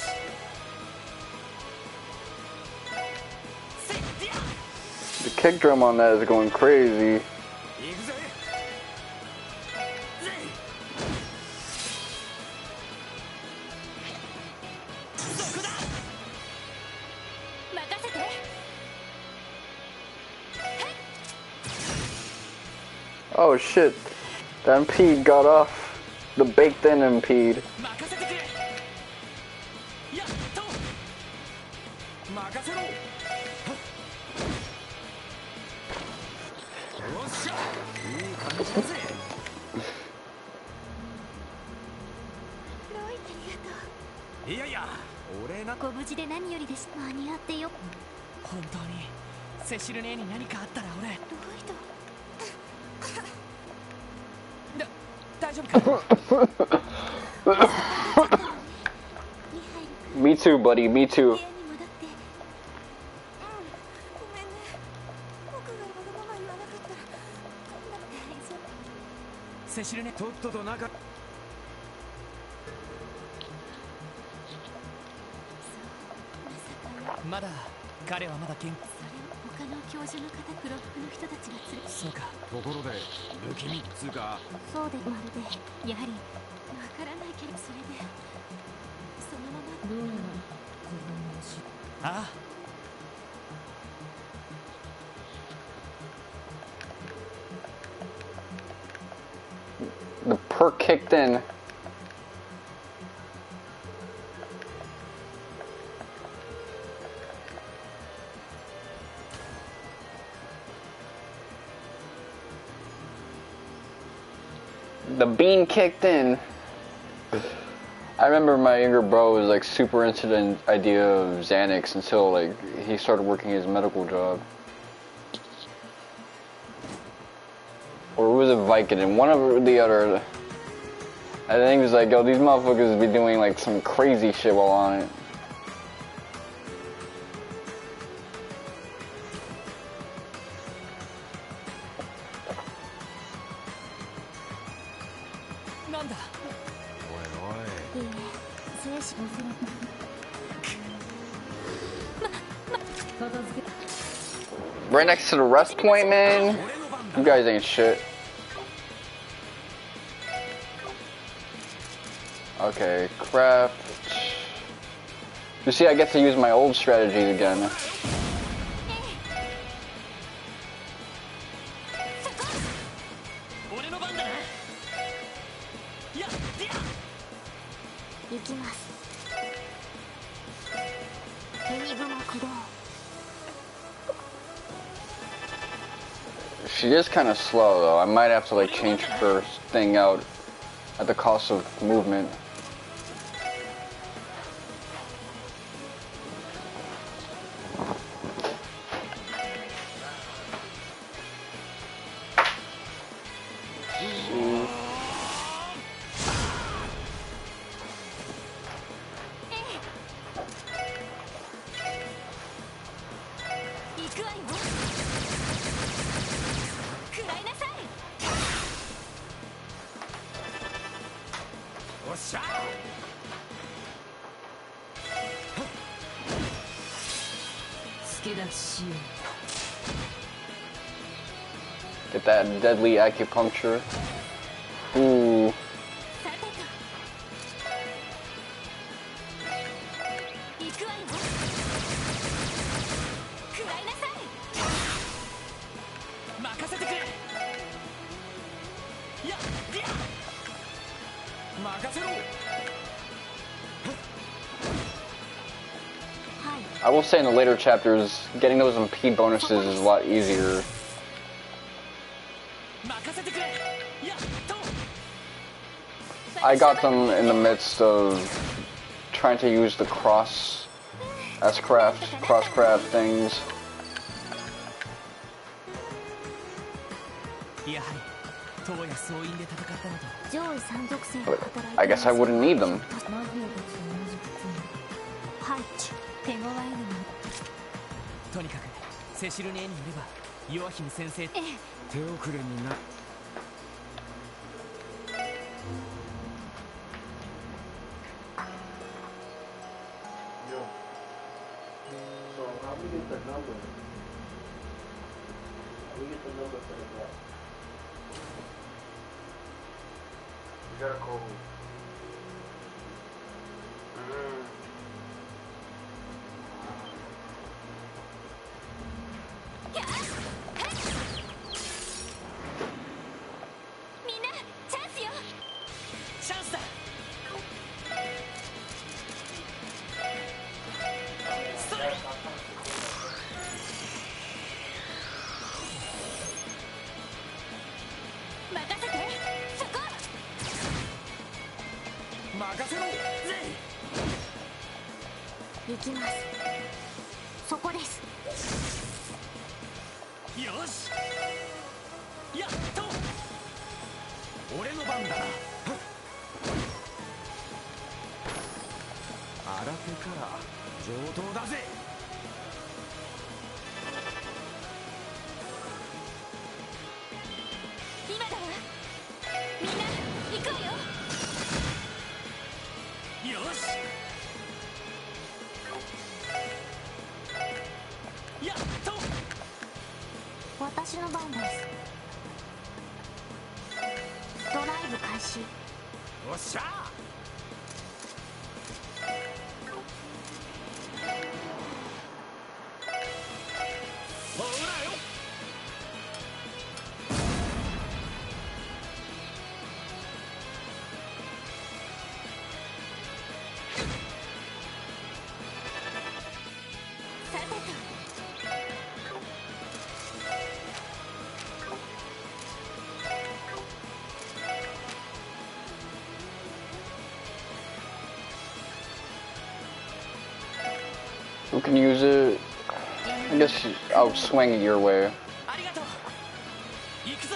せっりゃ The kick drum on that is going crazy. 行くぜそこだ。任せて。 Oh shit. The impede got off. The baked in impede. 任せてくれ。やっと任せろよっしゃいい感じだぜロイありがといやいや俺なう。ご無事で何よりです。間に合ってよ。本当にセシル姉に何かあったら俺ロイド大丈夫か。Me too, buddy. Me too. 部屋に戻って。ごめんね。僕がわがまま言わなかったらこんな大丈夫。セシル姉とっとと中まだ彼はまだ元気。他の教授の方、黒服の人たちが連れ。そうか。ところで不気味っつうか。そうで、まるでやはりわからないけど、それでそのまま。どうやら自分の足。ああ。The perk kicked in. The bean kicked in. I remember my younger bro was like super into the idea of Xanax until like he started working his medical job. Or was it Vicodin? One or the other. I think it was like, yo, these motherfuckers be doing like some crazy shit while on it. Right next to the rest point, man. You guys ain't shit. Okay, craft. You see, I get to use my old strategies again. She is kind of slow though. I might have to like change her thing out at the cost of movement. Get that deadly acupuncture. Ooh. I will say in the later chapters, getting those MP bonuses is a lot easier. I got them in the midst of trying to use the cross-craft things. But I guess I wouldn't need them. とにかくセシルネにいればヨアヒム先生手遅れにな。行きます。そこです。よし。やっと。俺の番だな。新手か。上等だぜ。今だわ。みんな行くわよ。よし。やっと私の番です。ドライブ開始。おっしゃほらよ。さてと Who can use it? I guess I'll swing it your way. ありがとう。行くぞ。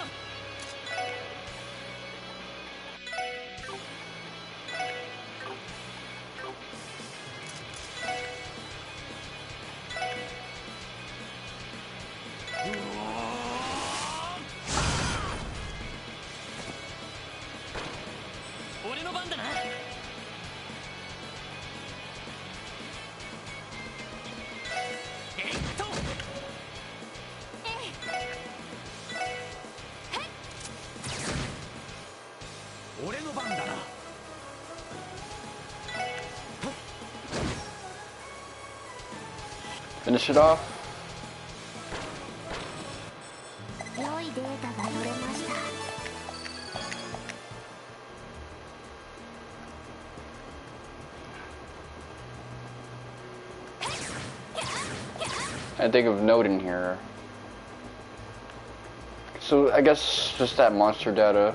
俺の番だな。俺の番だな。Finish it off. 良いデータが取れました。I think of note in here. So I guess just that monster data.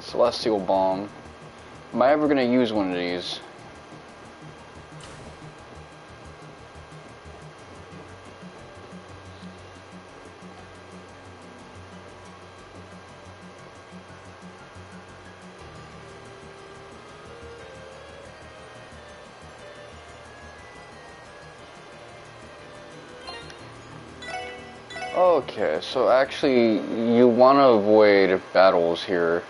Celestial bomb. Am I ever gonna use one of these? Okay, so actually you want to avoid battles here.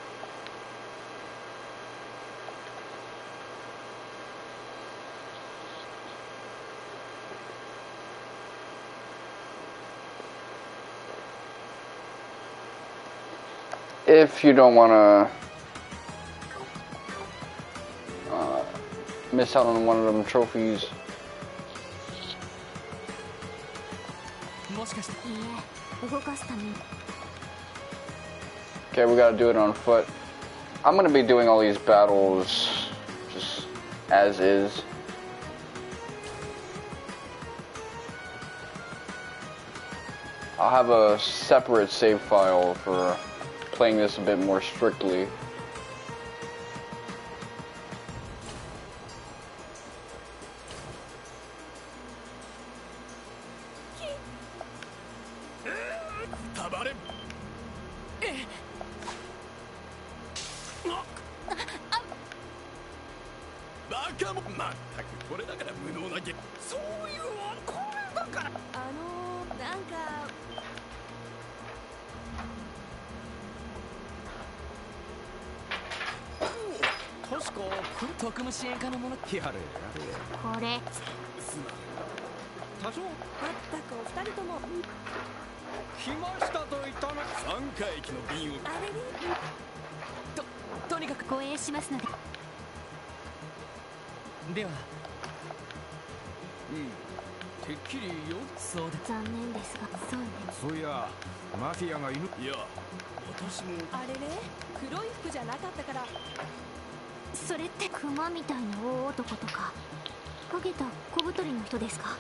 If you don't want to miss out on one of them trophies. もしかして。いいえ、動かすために。 Okay, we gotta do it on foot. I'm gonna be doing all these battles just as is. I'll have a separate save file for playing this a bit more strictly.これ多少まったくお二人とも来ましたと言ったの。三回忌の瓶をあれにとにかく護衛しますので。では。てっきりよ。そうで残念ですが、そうね。そういやマフィアがいる。いや私もあれれ黒い服じゃなかったから。それってクマみたいな大男とかハゲた小太りの人ですか？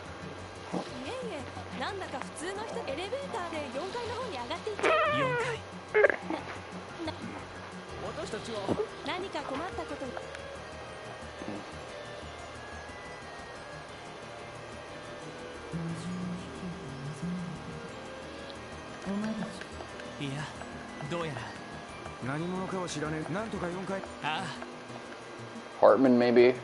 いえいえ、なんだか普通の人。エレベーターで4階の方に上がっていっちゃう。4階。私たちは何か困ったこと。お前たち。いや、どうやら何者かは知らねえ。なんとか4回。ああ。Hartman, maybe?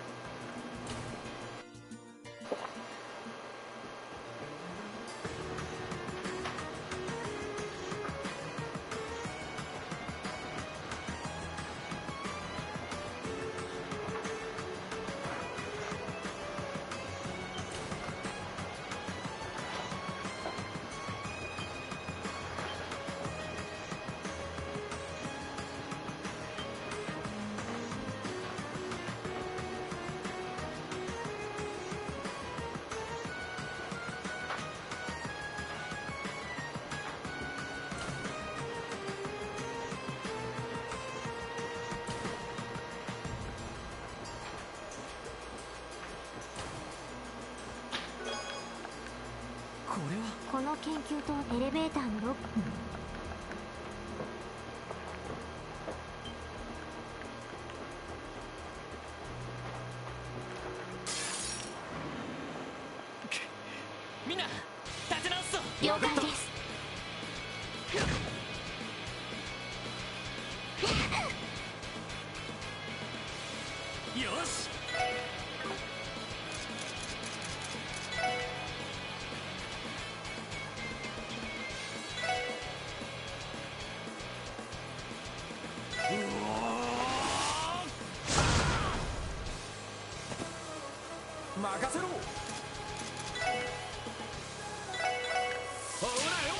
この研究とエレベーターのロック。みんな立て直すぞ。了解です。よし。任せろ。ほらよ。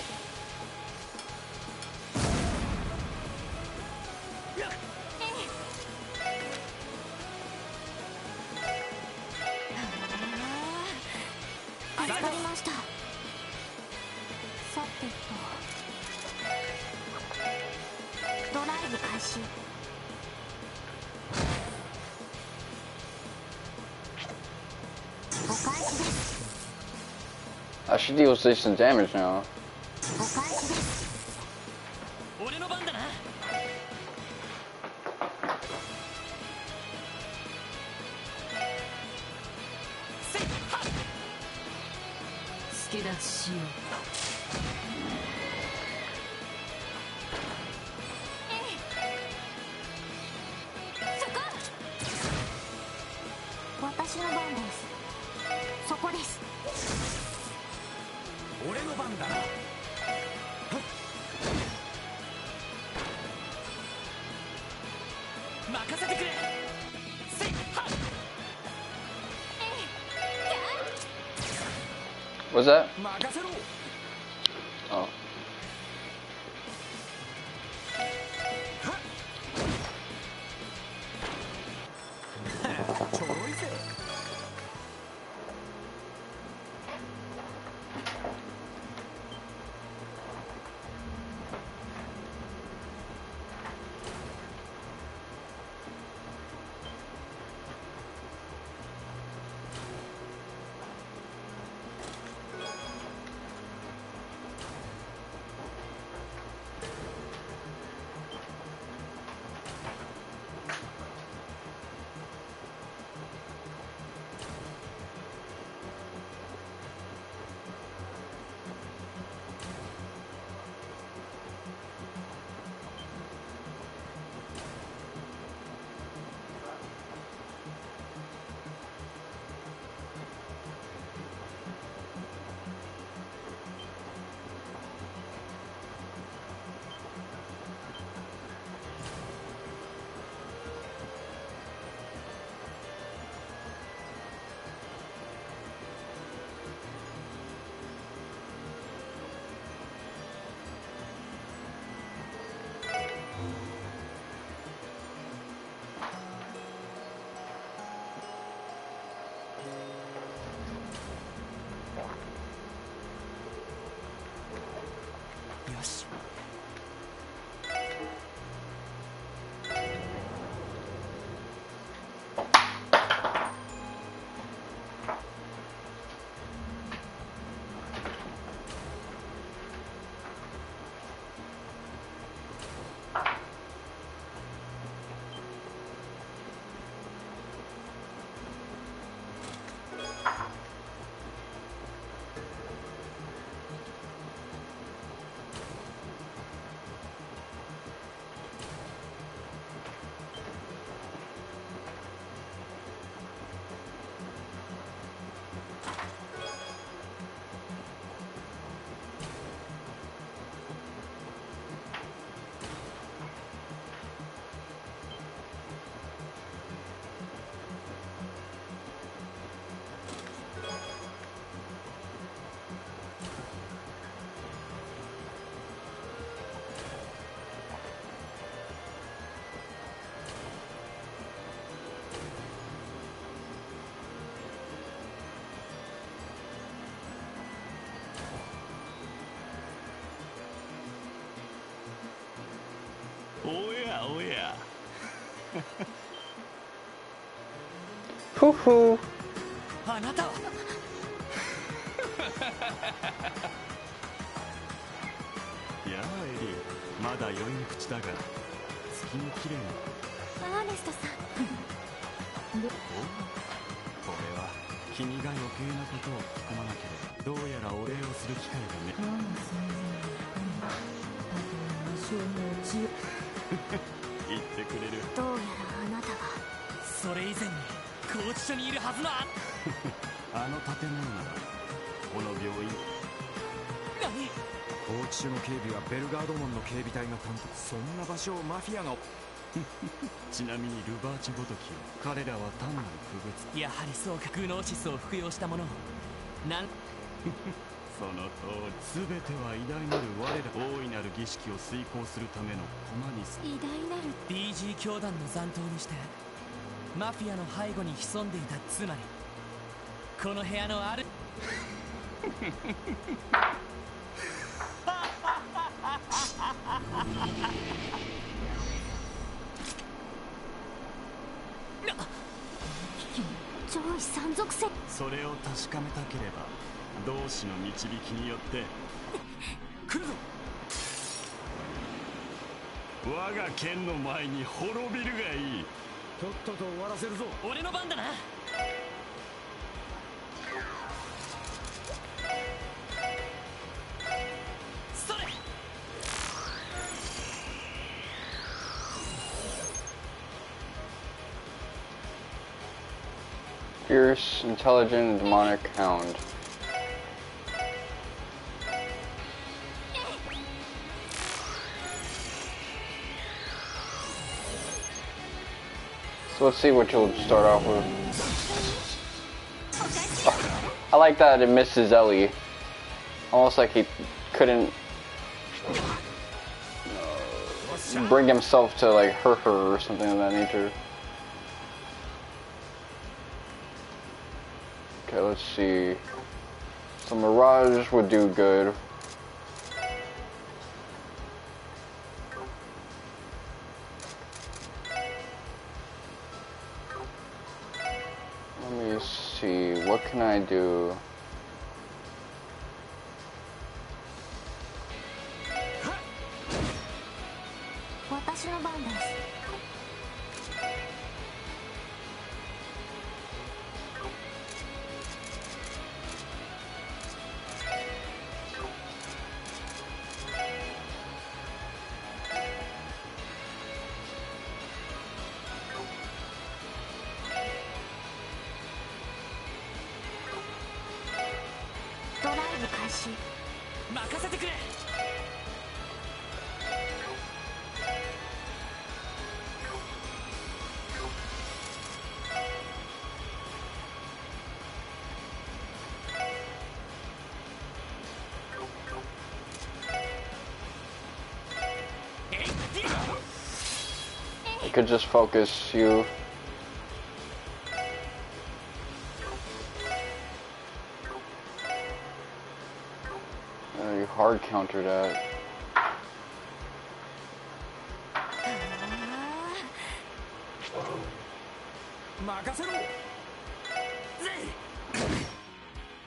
助かりました。さてと、ドライブ開始。お返しです。I should deal some damage now. お返しです。俺の番だな。助立ちしよう。私の番です。そこです。俺の番だな。任せてくれ。せいはっ。What's that? 任せろ。Oh. ちょろいぜ。よし。おやおや。Hoo hoo. あなたはやあエリー、まだ酔いの口だが月も綺麗な。アーネストさん。おこれは君が余計なことを吹き込まなければ、どうやらお礼をする機会がね。言ってくれる。どうやらあなたがそれ以前に拘置所にいるはずのあの建物ならこの病院。何？拘置所の警備はベルガード門の警備隊が担当。そんな場所をマフィアがちなみにルバーチごときは彼らは単なる区別。やはりそうか。グノーシスを服用したものをなんその通り。全ては偉大なる我ら大いなる儀式を遂行するための駒にす。偉大なる BG 教団の残党にしてマフィアの背後に潜んでいた。つまりこの部屋のある上位山賊船。それを確かめたければ同志の導きによって来るぞ。我が剣の前に滅びるがいい。とっとと終わらせるぞ。俺の番だな。それ。Fierce, intelligent, demonic hound. So let's see what you'll start off with. I like that it misses Ellie. Almost like he couldn't bring himself to like hurt her or something of that nature. Okay, let's see. So Mirage would do good. Let me see. What can I do? I could just focus you. You hard counter that.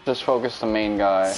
Just focus the main guy.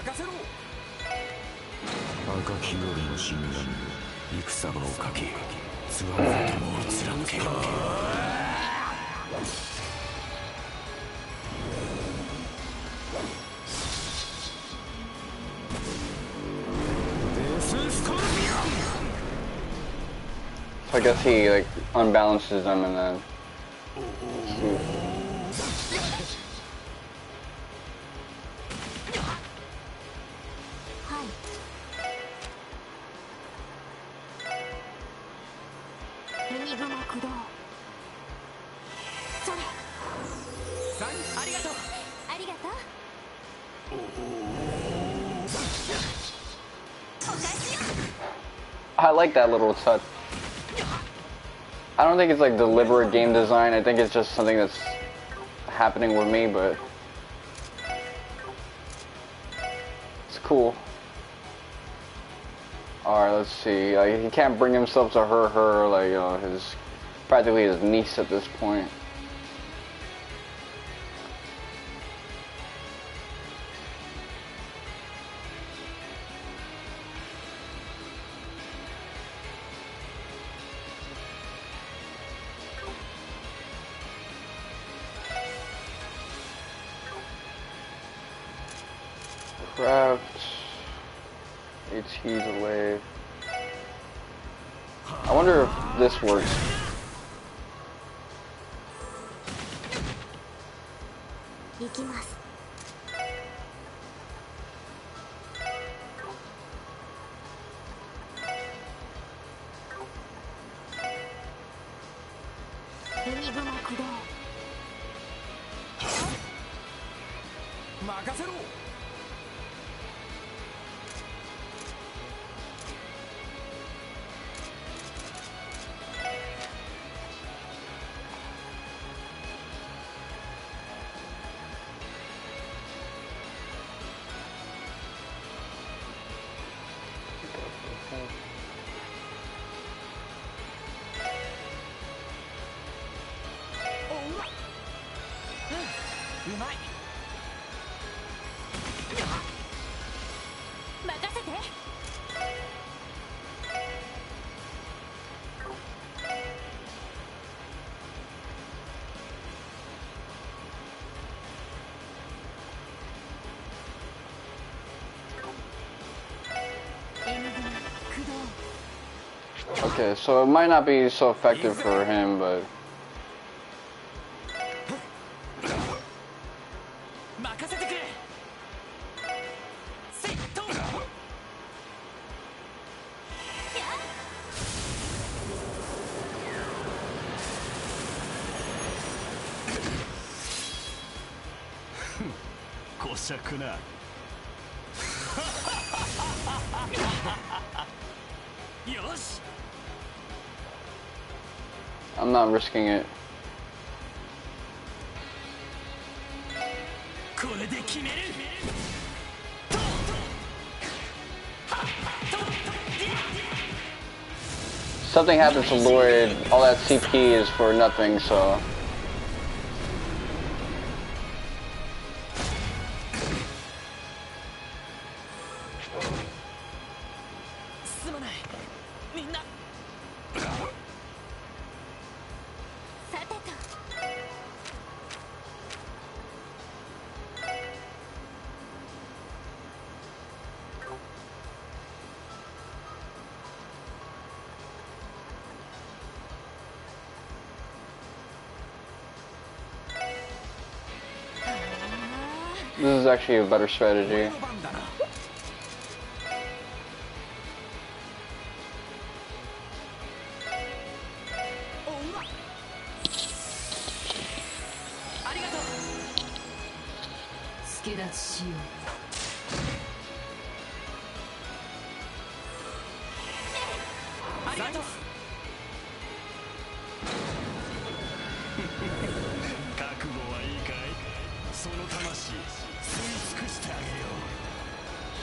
任せろ。赤き夜の神願戦のかけつわもともを貫け。So I guess he like unbalances them and then. I like that little touch. I don't think it's like deliberate game design. I think it's just something that's happening with me, but it's cool. Alright, let's see. Like, he can't bring himself to hurt her, like, you know, his practically his niece at this point. Craft. HE delay. I wonder if this works. Okay, so it might not be so effective for him, but I'm not risking it. Something happens to Lloyd, all that CP is for nothing, so. This is actually a better strategy.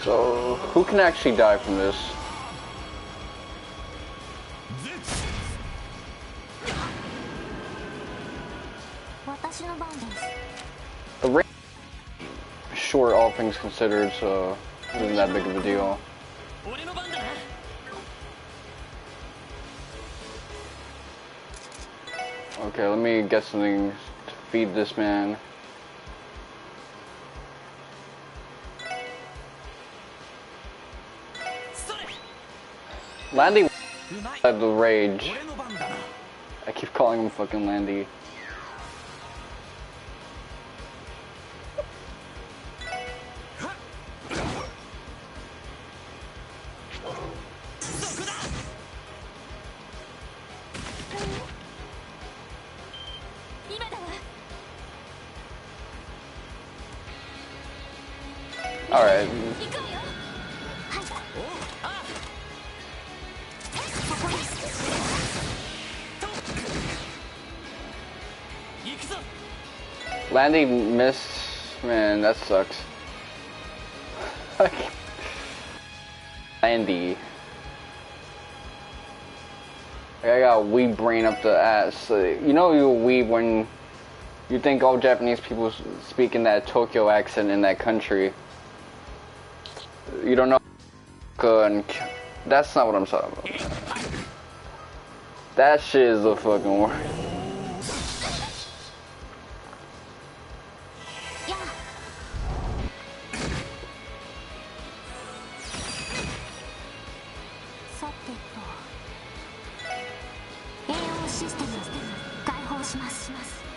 So, who can actually die from this? The short, all things considered, so it isn't that big of a deal. Okay, let me get something to feed this man. Landy had the rage. I keep calling him fucking Landy. Alright. Landy missed. Man, that sucks. Landy. I got a weeb brain up the ass. You know you're a weeb when you think all Japanese people speak in that Tokyo accent in that country. You don't know. That's not what I'm talking about. That shit is the fucking word.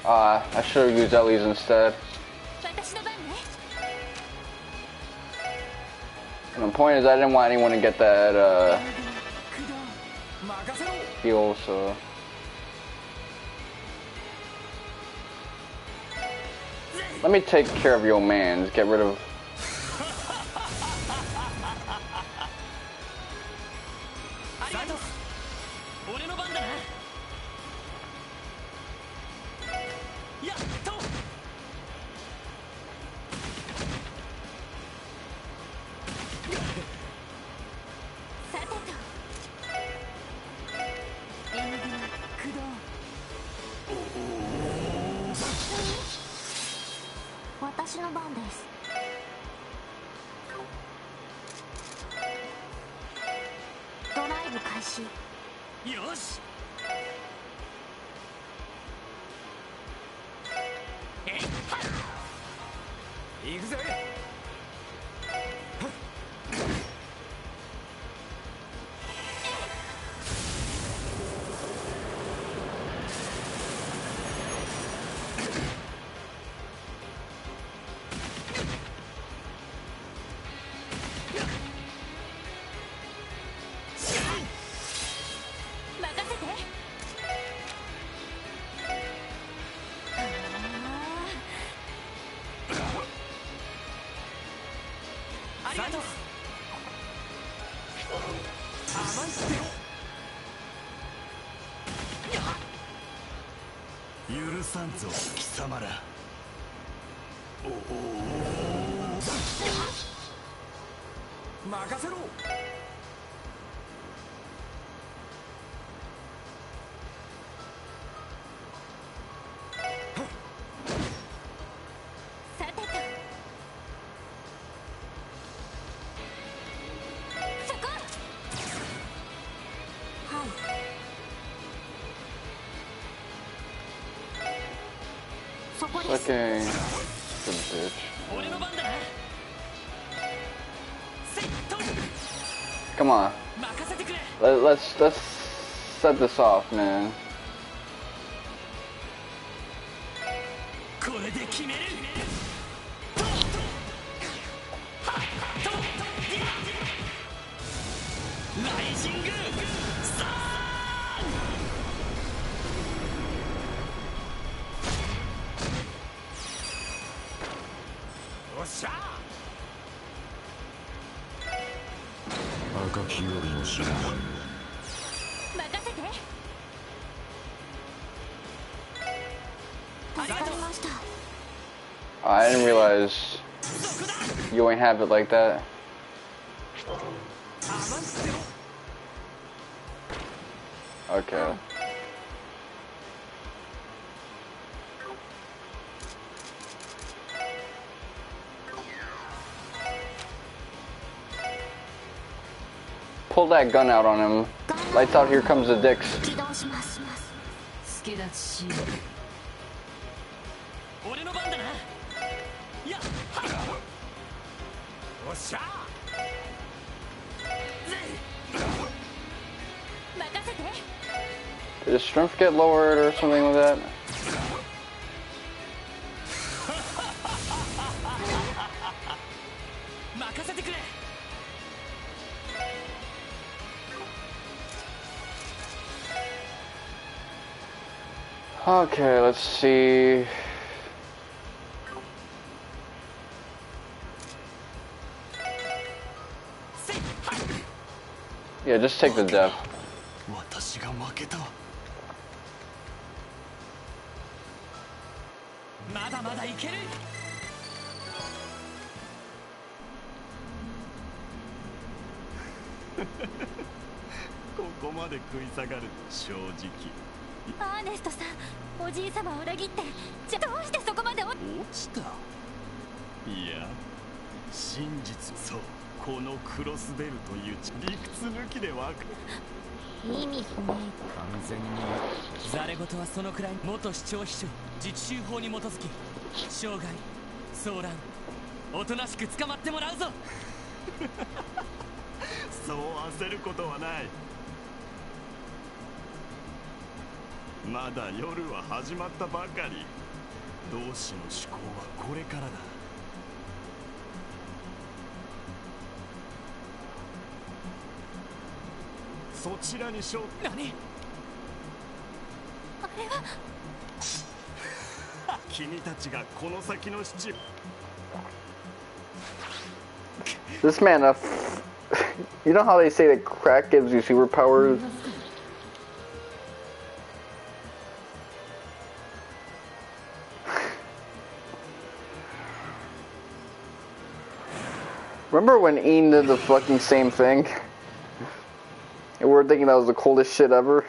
I should have used Ellie's instead. And the point is, I didn't want anyone to get that heal, so. Let me take care of your mans. Get rid of. Okay, good bitch. Come on. Let's set this off, man. I didn't realize you ain't have it like that. Okay. pull that gun out on him. Lights out, here comes the dicks. Did his strength get lowered or something like that? Okay, let's see. Yeah, just take the death. Earnest さん、おじい様を裏切って、じゃどうしてそこまで落ちた？いや、真実、そう、このクロスベルという理屈抜きでわかる。意味不明。完全にザレ事はそのくらい。元市長秘書自治州法に基づき傷害、騒乱、おとなしく捕まってもらうぞ。そう焦ることはない。まだ夜は始まったばかり。同志の思考はこれからだ。そちらにしょ。何？あれは君たちがこの先の七。This man, you know how they say that crack gives you superpowers? Remember when Ian did the fucking same thing? And we were thinking that was the coolest shit ever?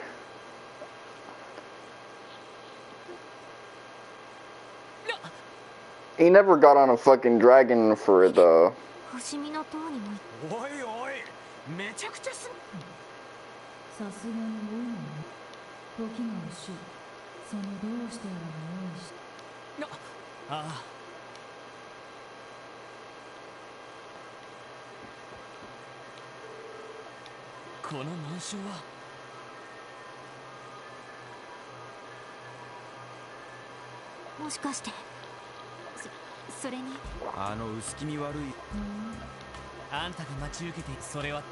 He never got on a fucking dragon for it though. 星見の塔にも。おいおい、めちゃくちゃす。さすがに多いのね。時が惜しい。そのどうしてやらの用意し。ああ。この紋章はもしかしてそれにあの薄気味悪い。あんたが待ち受けてそれは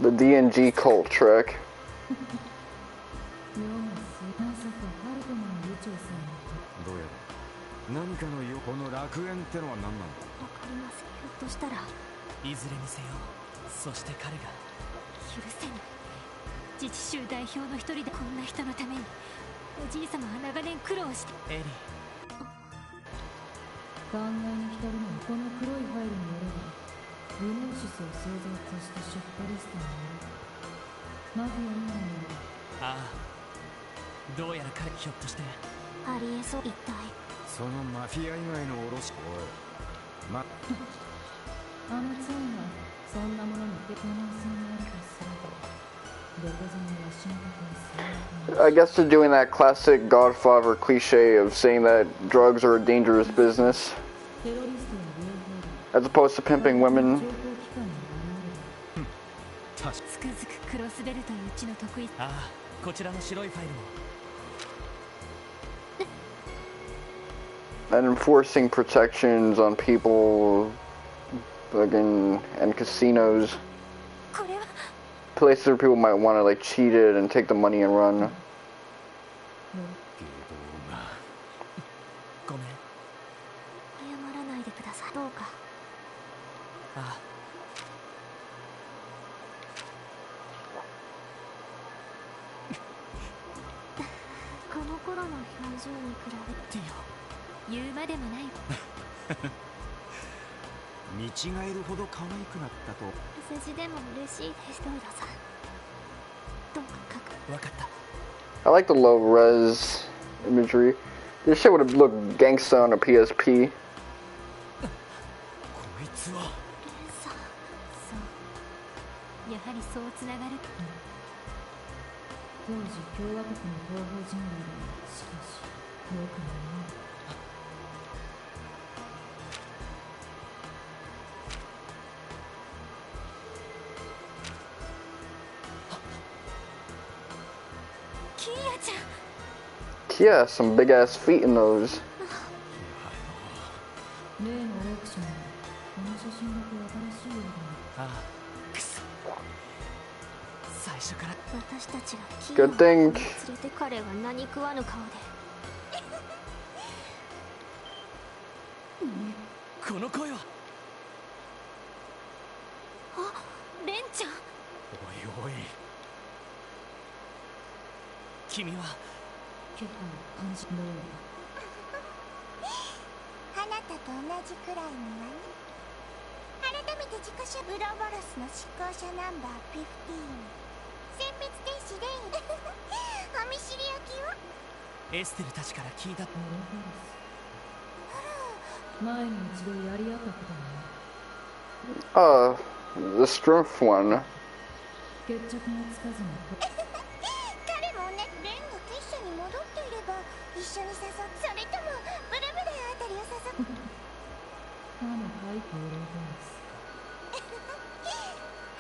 The DNG cult track. どうやら何かのよ、この楽園ってのは何なんだ。わかりません。ひょっとしたらいずれにせよ、そして彼が許せない。自治州代表の一人でこんな人のためにおじい様は長年苦労して。エリー、考えに浸るのにこの黒いファイルによればルノーシスを製造とした出荷リストによるマフィア以外にも。ああ、どうやら彼ひょっとしてありえそう。一体そのマフィア以外の卸。おい、まあのツアーがそんなものに可能性があるとすればどこぞにわしのことにする。 I guess they're doing that classic Godfather cliche of saying that drugs are a dangerous business, as opposed to pimping women. つくづくクロスベルといううちの得意。ああ、こちらの白いファイルも。And enforcing protections on people, fucking, and casinos. これは Places where people might want to like cheat it and take the money and run. ごめん。謝らないでください。どうか。ああ。この頃の表情に比べてよ。言うまでもない。見違えるほど可愛くなったと。お世辞でも嬉しいです。どうぞさん。どうか書く。わかった。I like the low res imagery. This shit would have looked gangsta on a PSP. やはりそうつながる。当時共和国の東方人類でしかしよくもない。キーヤちゃん。Yeah, some big ass feet in those. 例のオークションでこの写真だけ新しいようだ。ああ、くそ。最初から私たちがキーヤを Good thing. 連れて彼が何食わぬ顔で。この声は。あ、レンちゃん。おいおい。君は気配を感じるようあなたと同じくらいにはね。改めて自己紹介。ウロボロスの執行者ナンバー15。選別天使レイン。お見知りおきを。エステルたちから聞いた。前に一度やり合ったことがね。The strength one. 決着がつかずに。彼もね、レンが結社に戻っていれば一緒に誘う。それともブルブルあたりを誘う。歯の入った喜んです。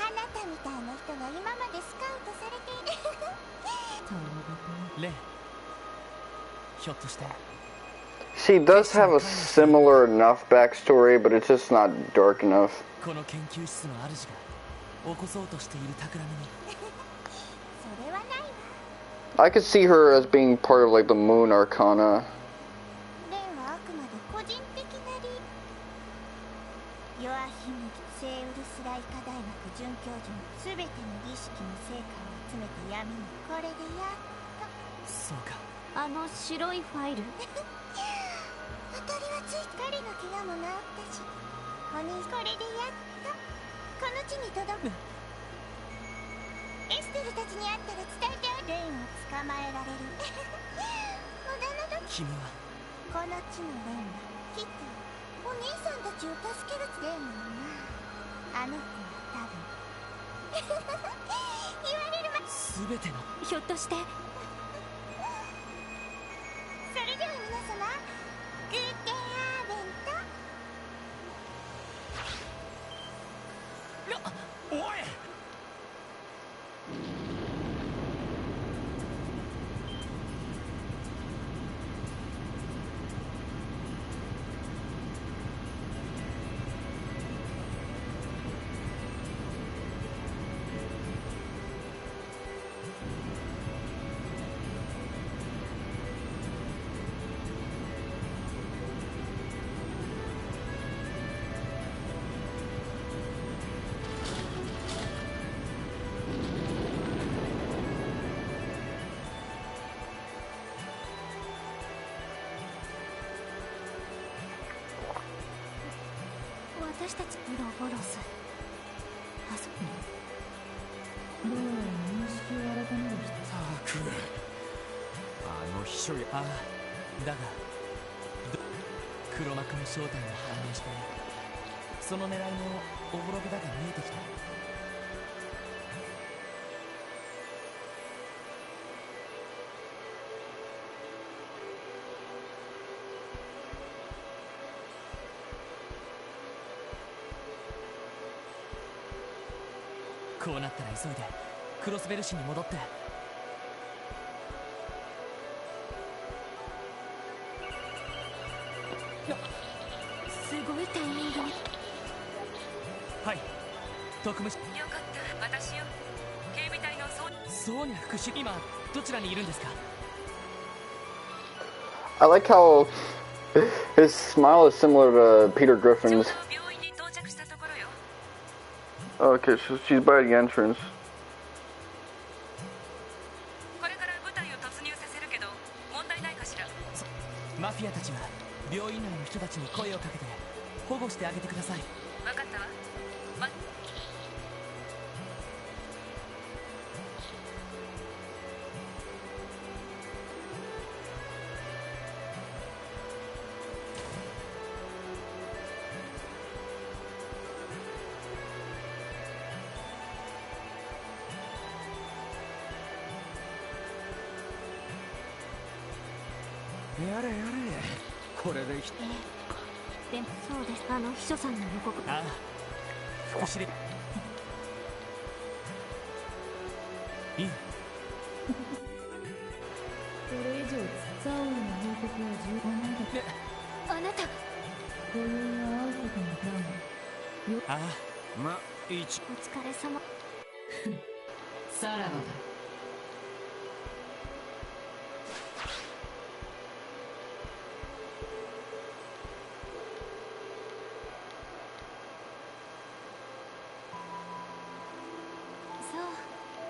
あなたみたいな人が今までスカウトされている。レン、ひょっとして。She does have a similar enough backstory, but it's just not dark enough. この研究室の主が起こそうとしている企みに。それはないわ。I could see her as being part of like the Moon Arcana. レンはあくまで個人的な理由。ヨアヒム聖ウルスライ科大学准教授のすべての儀式の成果を集めて闇にこれでやっと。そうか。あの白いファイル。当たりはついて彼の怪我も治ったし、お兄これでやっとこの地に届く。エステルたちに会ったら伝えてレインを捕まえられる。無駄など。君はこの地のレインはキティ、お兄さんたちを助けるレインはな、あの子は多分言われるま。全てのひょっとして。それでは皆様、グーテンアーベント。おい。私たちウロボロス。あそこ。どうやら認識を改める人。たく。あの秘書や。ああ、だが黒幕の正体が判明して、その狙いもおぼろげだが見えてきた。こうなったら急いでクロスベル市に戻って。すごいタイミングに。はい、特務。よかった、私よ。警備隊のソーニャ副主。今どちらにいるんですか？ I like how his smile is similar to Peter Griffin's. Okay, so she's by the entrance. これから部隊を突入させるけど問題ないかしら。マフィアたちは病院内の人たちに声をかけて保護してあげてください。分かったわ。やれやれ、これできて。でもそうです、秘書さんの予告。ああ、福祉でいい。それ以上サウナの報告は重要なんだ。あなた今宵は会うことになるよ。ああ、ま、お疲れ様。さらばだ。そう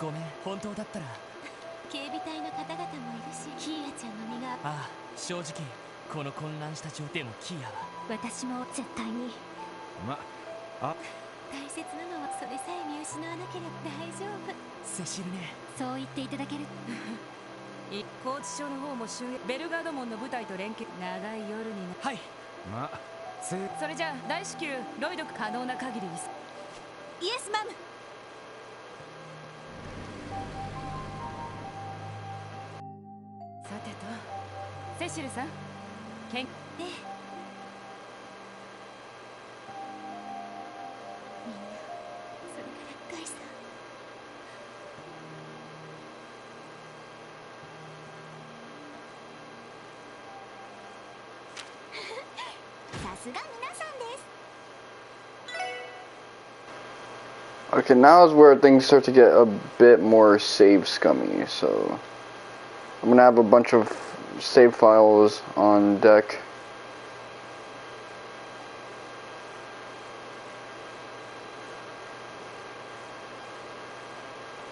ごめん、本当だったら。警備隊の方々もいるし、キーヤちゃんの身が。ああ、正直この混乱した状態もキーヤは。私も絶対に。あ、大切なのはそれさえ見失わなければ大丈夫。セシルね。そう言っていただける。拘置所の方も襲撃、ベルガード門の部隊と連携。長い夜にな。はい。それじゃあ大至急ロイド可能な限りイエスマム。さてとセシルさん、けん。ええ、みんな、それからガイさん。さすが皆さんです。 Okay, now is where things start to get a bit more save scummy, so I'm gonna have a bunch of save files on deck.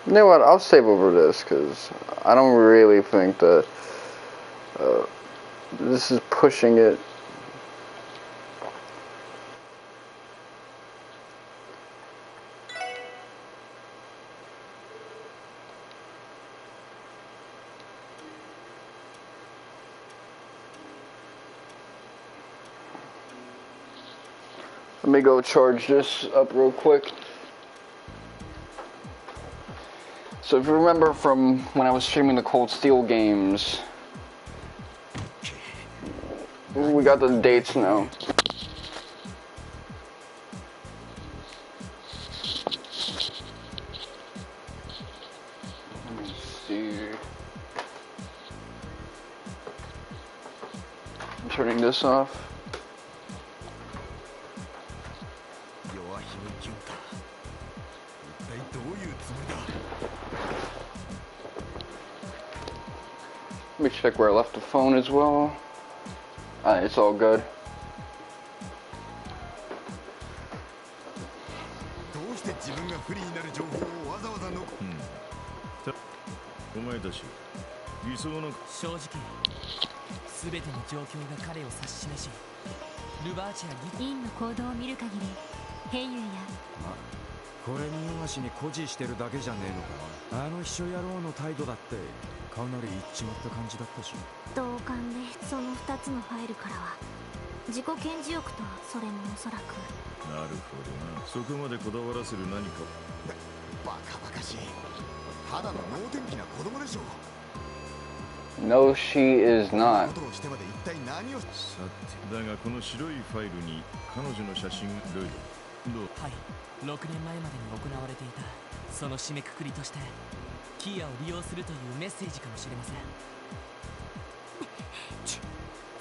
You know what, I'll save over this, because I don't really think that this is pushing it. Let me go charge this up real quick. So if you remember from when I was streaming the Cold Steel games, we got the dates now. Let me see. I'm turning this off. Let me check where I left the phone as well. It's all good. どうして自分が不利になる情報をわざわざ残お前たち理想の正直全ての状況が彼を指し示し、ルバーチやインの行動を見る限りヘイユやこれ見よがしに誇示してるだけじゃねえのか。あの秘書野郎の態度だってかなり言っちまった感じだったし。同感で、その2つのファイルからは自己顕示欲とそれもおそらく。なるほどな。そこまでこだわらせる何か。バカバカしい。ただの能天気な子供でしょ。 No, she is not. ことをしてまで一体何を。さて、だがこの白いファイルに彼女の写真ロイド。どう？はい、6年前までに行われていたその締めくくりとしてキーヤを利用するというメッセージかもしれません。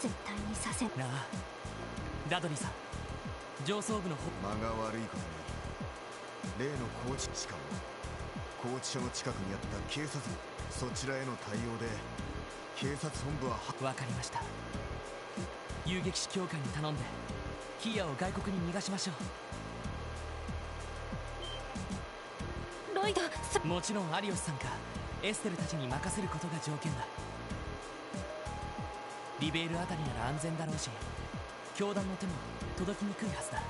絶対にさせ。なあ、ダドリーさん、上層部の間が悪いことに例のコーチ、しかも拘置所の近くにあった警察部、そちらへの対応で警察本部はわかりました。遊撃士教官に頼んでキーヤを外国に逃がしましょう。ロイド、もちろんアリオスさんかエステルたちに任せることが条件だ。リベールあたりなら安全だろうし、教団の手も届きにくいはずだ。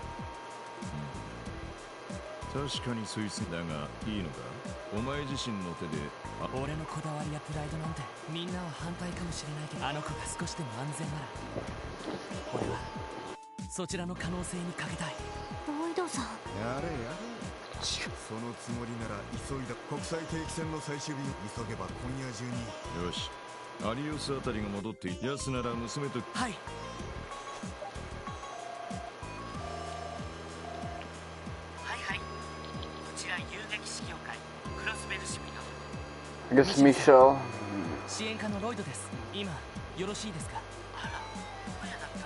確かにそいつだがいいのか。お前自身の手で。俺のこだわりやプライドなんてみんなは反対かもしれないけど、あの子が少しでも安全なら俺はそちらの可能性にかけたい。ロイドさん、やれやれ。そのつもりなら急いだ。国際定期船の最終便急げば今夜中に。よし、アリオスあたりが戻ってヤスなら娘と。はい。はいはい。こちら遊撃士協会クロスベルシムよ。I guess Michelle. 支援課のロイドです。今よろしいですか？あら、親だった。ど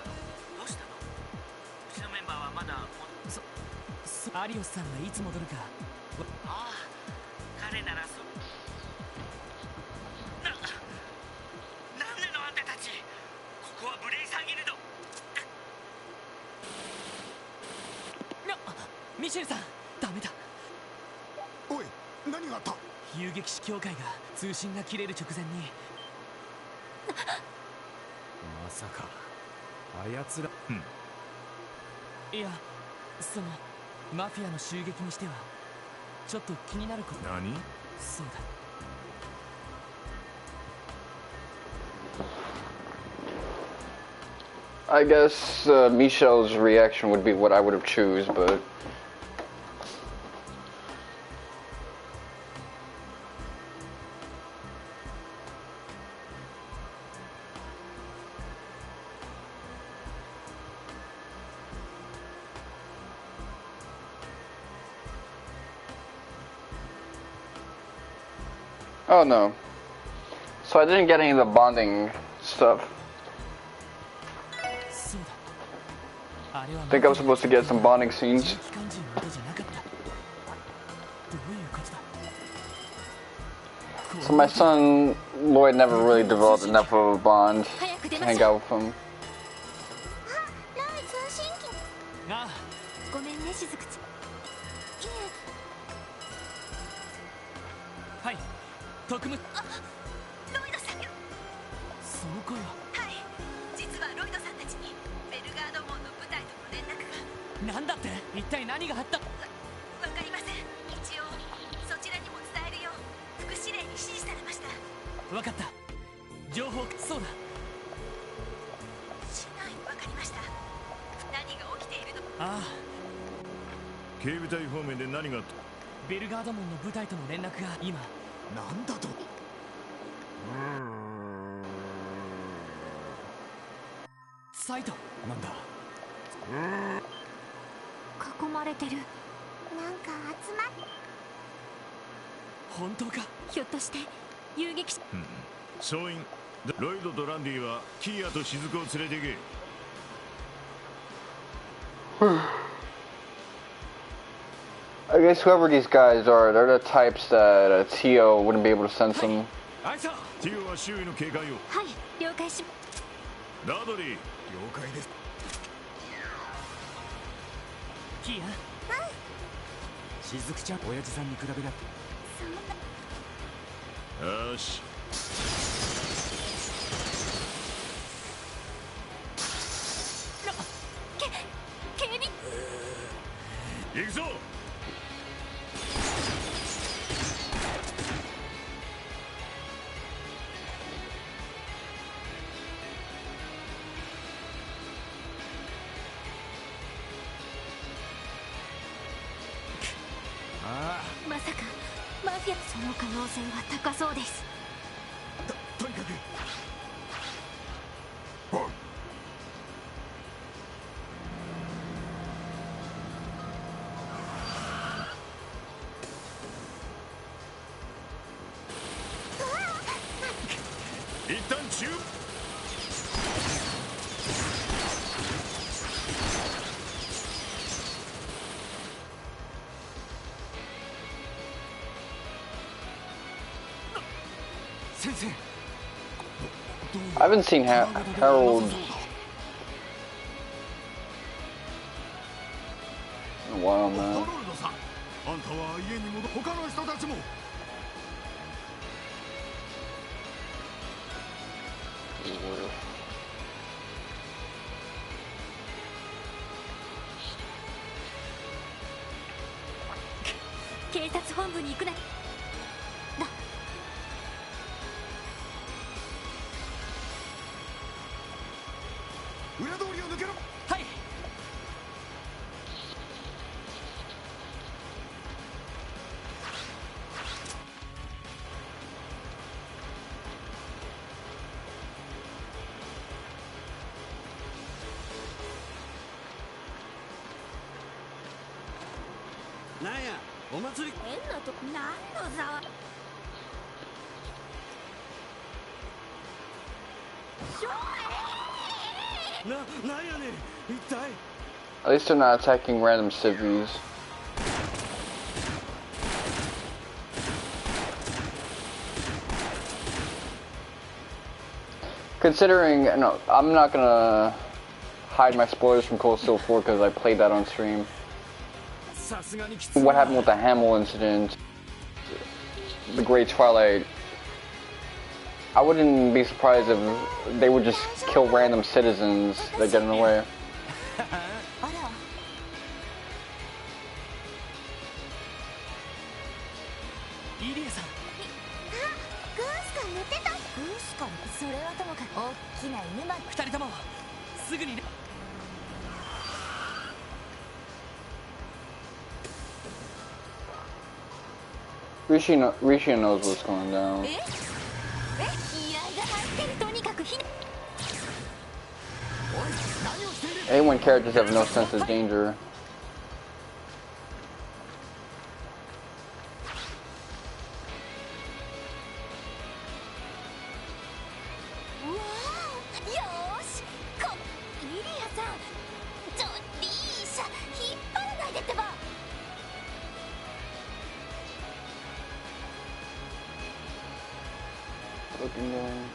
うしたの？うちのメンバーはまだアリオスさんがいつ戻るか。ああ、彼ならなんでのあんたたち。ここはブレイサーギルド。ミシェルさん、ダメだ。おい、何があった？遊撃士協会が通信が切れる直前に。まさかあやつら。いや、そのマフィアの襲撃にしてはちょっと気になること。何？そうだ。I guess Michelle's reaction would be what I would have choose, but oh no. So I didn't get any of the bonding stuff. I think I was supposed to get some bonding scenes. So my son Lloyd never really developed enough of a bond to hang out with him. ごめんね、しずくち。いえ。はい、特務。ロイドさんよ。その声は。はい、実はロイドさんたちにベルガード門の部隊との連絡が。なんだって？一体何があった？わかりません。一応そちらにも伝えるよう副司令に指示されました。わかった。情報、そうだ。はい、わかりました。何が起きているの？ああ。警備隊方面で何があった？ベルガード門の部隊との連絡が今。なんだと？サイト。なんだ？囲まれてる。なんか集まっ。本当か？ひょっとして遊撃士。総員ロイドとランディはキーヤと雫を連れて行け。I guess whoever these guys are, they're the types that Tio wouldn't be able to sense them. ティオは周囲の警戒を。はい、了解し。ダドリー。了解です。キーヤ。しずくちゃん、親父さんに比べな。よし。警備。行くぞ。まさかマフィア。その可能性は高そうです。とにかく。一旦中。I haven't seen Harold in a while now. あんたは家に戻る。他の人たちも。警察本部に行くな。裏通りを抜けろ。はい。なんやお祭り変なと何のざわなんやねん一体 At least they're not attacking random civvies. Considering, no, I'm not gonna hide my spoilers from Cold Steel 4 because I played that on stream. What happened with the Hamill incident, the Great Twilight, I wouldn't be surprised if they would just kill random citizens that get in the way. Rishi knows what's going down. I hate when characters have no sense of danger. Looking down.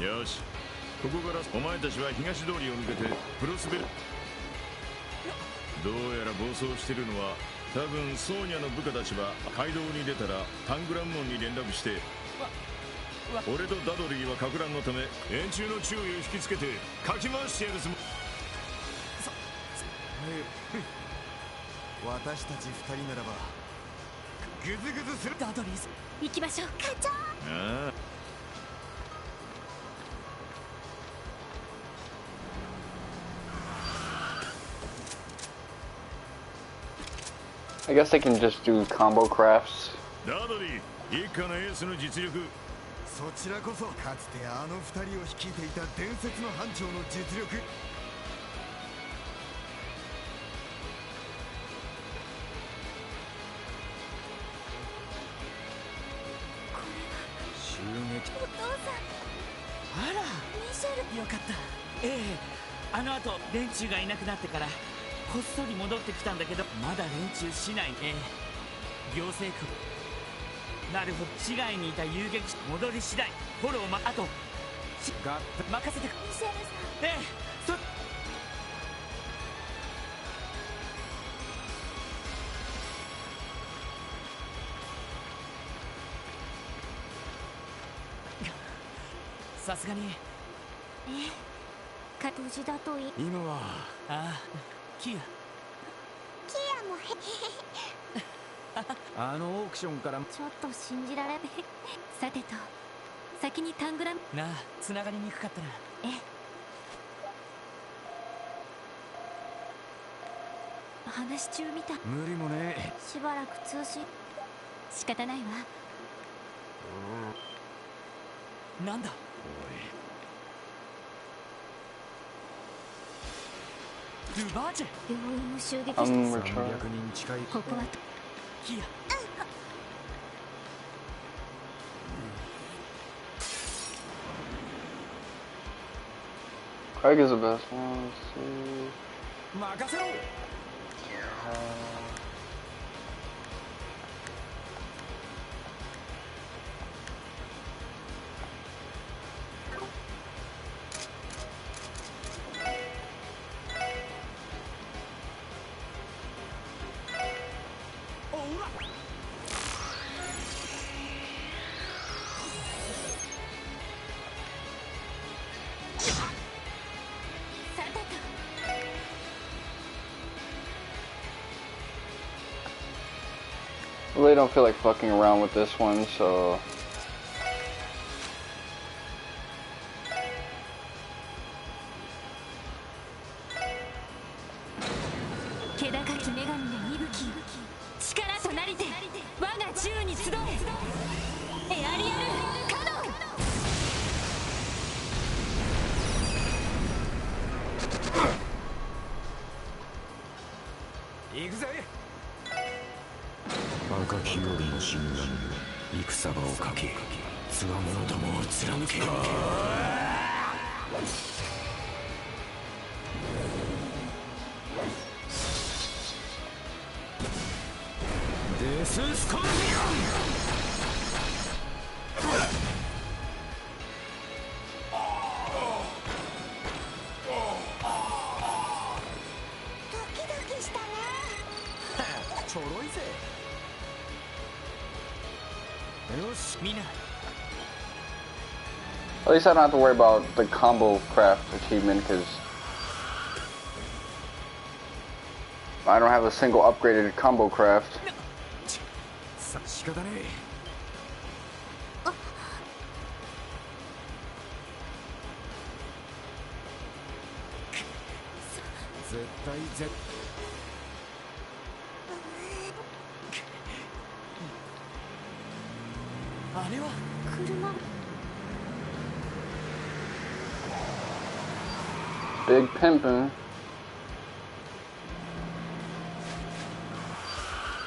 よし、ここからお前たちは東通りを抜けてプロスベル。どうやら暴走してるのは多分ソーニャの部下たちは街道に出たらタングラン門に連絡して、俺とダドリーはかく乱のため円柱の注意を引きつけてかき回してやるつもり。私たち二人ならばグズグズする。ダドリーズ行きましょう課長。ああ、I guess they can just do combo crafts. ダドリー、一家のエースの実力。そちらこそかつてあの二人を率いていた伝説の班長の実力。襲撃。お父さん。あら、ミシェル。よかった。ええ、あの後連中がいなくなってからこっそり戻ってきたんだけど、まだ連中しないね。行政区。なるほど。市外にいた遊撃士戻り次第フォローあと任せて。ミシェルさん。ええ、さすがに。無事だといい。今はああ、キアもあのオークションからちょっと信じられさてと先にタングラムなあ、繋がりにくかったな。話し中みたい。無理もね。しばらく通信。仕方ないわ。なんだルバーチェ。病院を襲撃して300人近い。ここはキア。Craig is the best one. Let's see. 任せろ。I really don't feel like fucking around with this one, so...赤き夜の神々よ、戦場をかけ、つわものどもを貫け。デススコーピオン。ちょろいぜ。よし、みんな。 At least I don't have to worry about the combo craft achievement because I don't have a single upgraded combo craft. 仕方ねえ。絶対絶対。 あれは車。 Big pimpin'.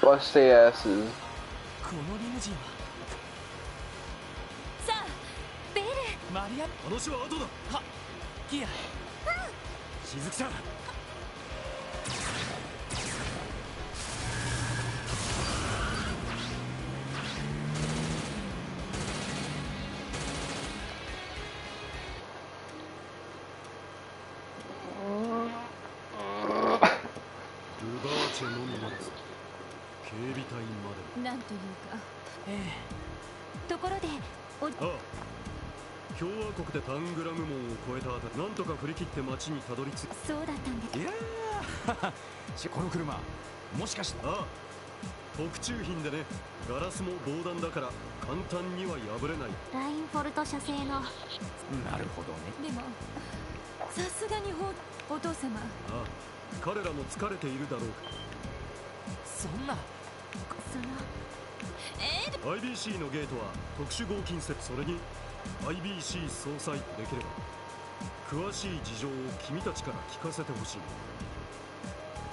Bust their asses. このリムジンはさあベルマリア。話は後だ。はギア。しずきさん。 なんというか、ところで共和国でタングラム門を越えた後、なんとか振り切って町にたどり着いた。そうだったんです。いやーこの車もしかして。ああ、特注品でね。ガラスも防弾だから簡単には破れない。ラインフォルト社製の。なるほどね。でもさすがにお父様。ああ、彼らも疲れているだろうか。そんな。 IBC のゲートは特殊合金設。それに IBC 総裁できれば詳しい事情を君たちから聞かせてほしい。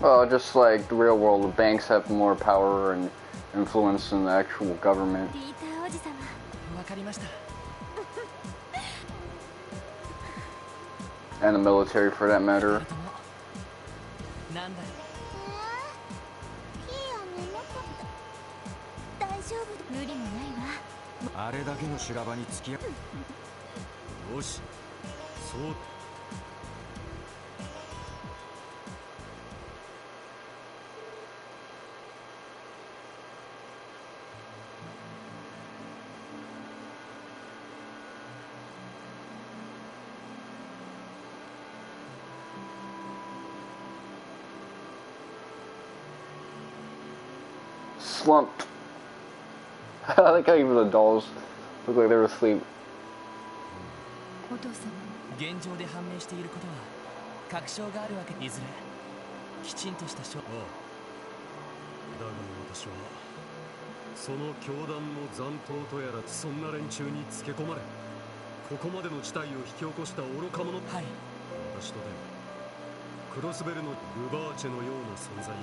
Well, just like the real world, the banks have more power and influence than the actual government. ピーターおじさま。わかりました。 And the military for that matter. なんだ。 無理もないわ。あれだけの修羅場に付き合う。よし、そう。Slumped. I like how even the dolls look like they were asleep. お父様。現状で判明していることは確証があるわけ。いずれきちんとした証。だが私はその教団の残党とやらそんな連中につけ込まれ、ここまでの事態を引き起こした愚か者。はい。私とでクロスベルのルバーチェのような存在や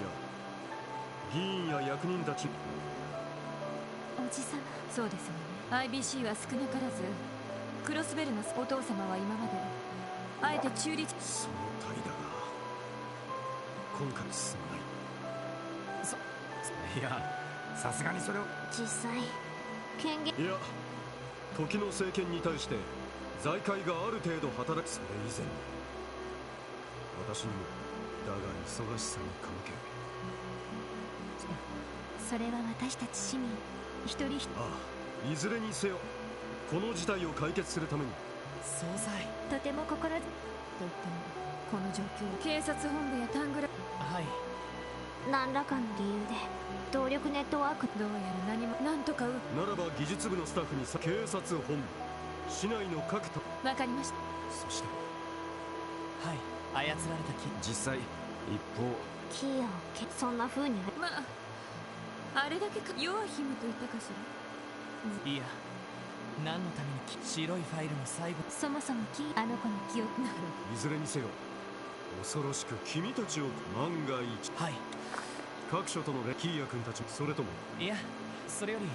議員や役人たち。 おじさま。そうですわね。IBC は少なからずクロスベルのお父様は今まであえて中立。その体だが今回進まない。いや、さすがにそれを。実際権限。いや、時の政権に対して財界がある程度働く。それ以前に私にもだが忙しさに関係。それは私たち市民一人一人。ああ、いずれにせよこの事態を解決するために。総裁、とても心強い。と言ってもこの状況、警察本部やタングラ。はい。何らかの理由で動力ネットワーク。どうやら何もなんとかならば技術部のスタッフに警察本部、市内の各都。わかりました。そしてはい、操られた木。実際一方キーをそんな風に。まああれだけか。ヨアヒムと言ったかしら。いや、何のために白いファイルの最後。そもそもキー、あの子の記憶。なる。いずれにせよ恐ろしく君たちを。万が一。はい。各所とのキーヤ君たち。それとも。いや、それより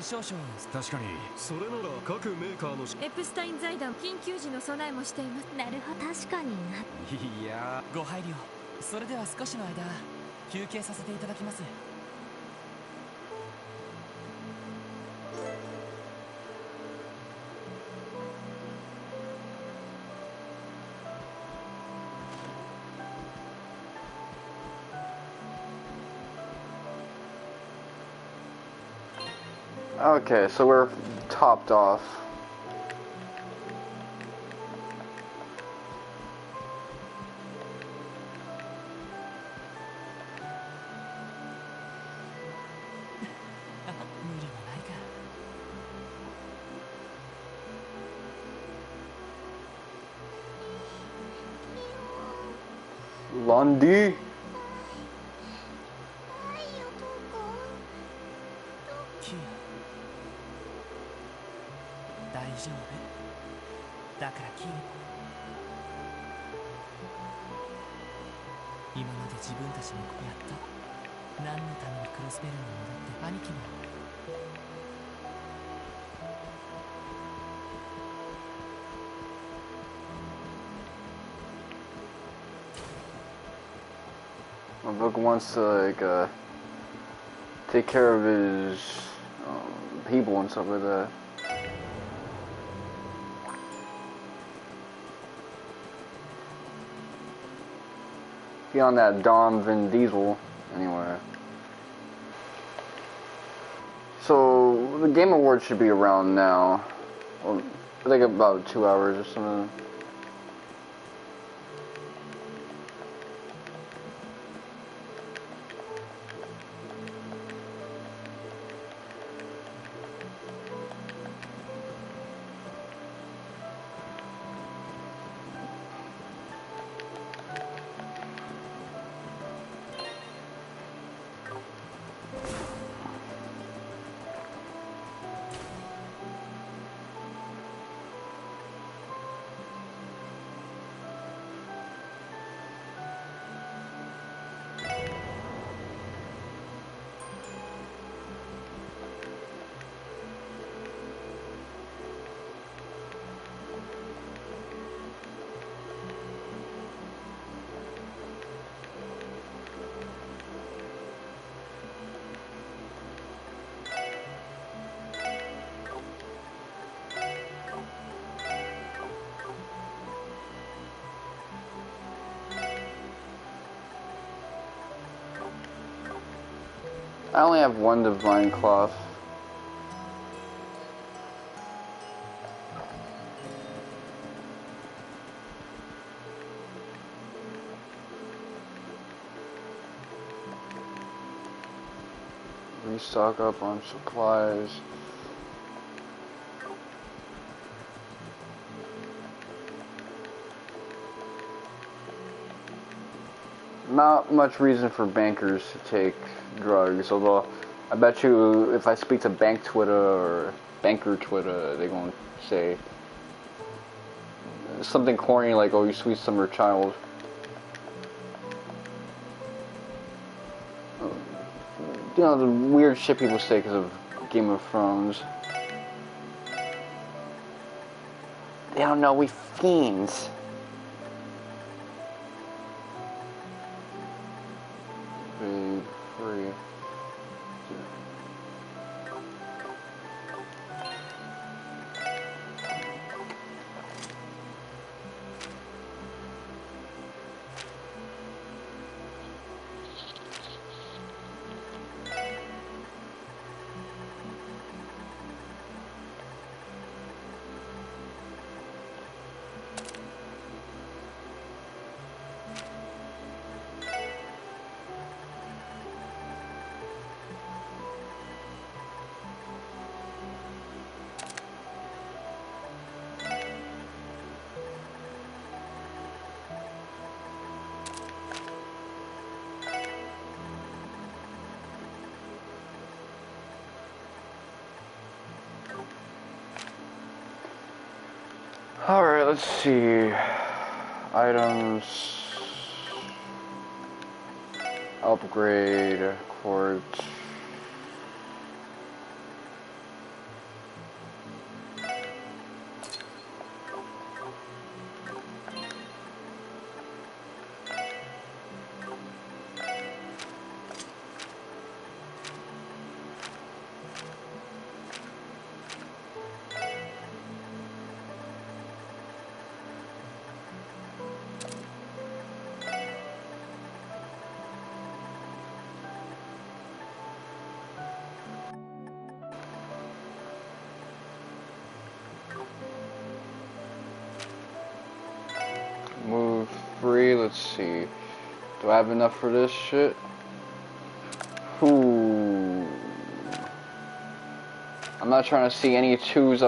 少々。確かに。それなら各メーカーの。エプスタイン財団緊急時の備えもしています。なるほど、確かにな。いや、ご配慮。それでは少しの間休憩させていただきます。Okay, so we're topped off. Lundy? 大丈夫だからキー、今まで自分たちの子やった。何のためにクロスベルに戻って兄貴も。My book wants to like take care of his people and stuff like that. He on that Dom Vin Diesel anyway. So the Game Awards should be around now. Well, I think about 2 hours or something. I only have one divine cloth. Restock up on supplies. Not much reason for bankers to take drugs, although I bet you if I speak to Bank Twitter or Banker Twitter, they're going to say something corny like, "Oh, you sweet summer child." You know, the weird shit people say because of Game of Thrones. They don't know we fiends. Alright, let's see. Items. Upgrade. Quartz. Move 3, let's see. Do I have enough for this shit? Ooh. I'm not trying to see any 2s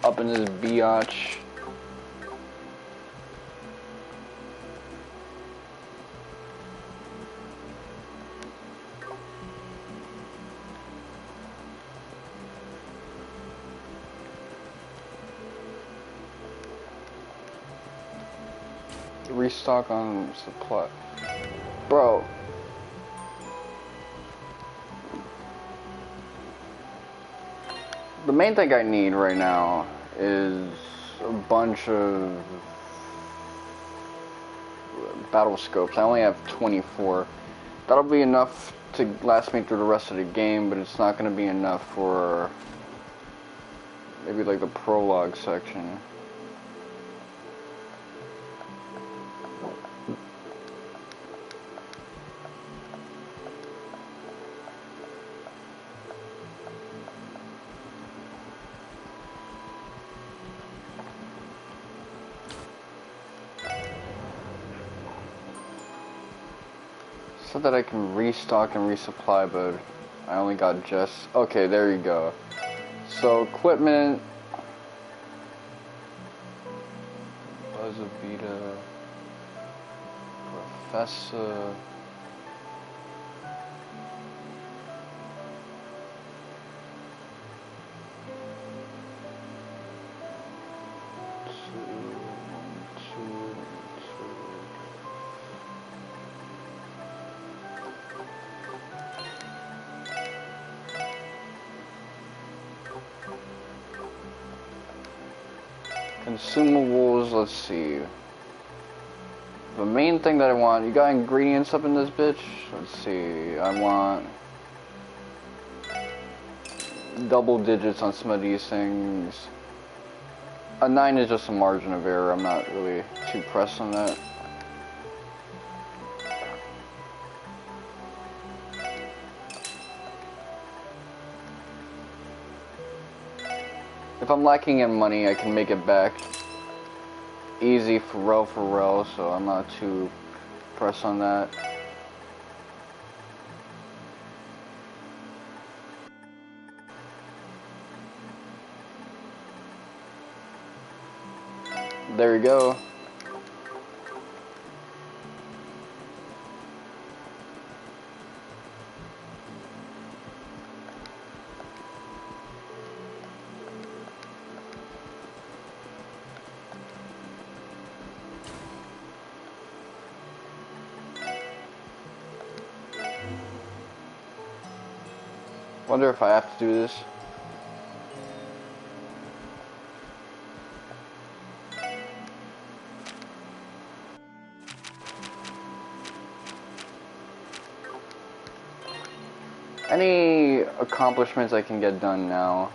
up in this biatch. Restock on supply. Bro. The main thing I need right now is a bunch of battle scopes. I only have 24. That'll be enough to last me through the rest of the game, but it's not going to be enough for maybe like the prologue section. So that I can restock and resupply, but I only got just... Okay, there you go. So, equipment... Buzzavita... Professor... Consumables, let's see. The main thing that I want, you got ingredients up in this bitch? Let's see, I want double digits on some of these things. A 9 is just a margin of error, I'm not really too pressed on that. If I'm lacking in money, I can make it back easy for real, so I'm not too pressed on that. There you go. Wonder if I have to do this. Any accomplishments I can get done now?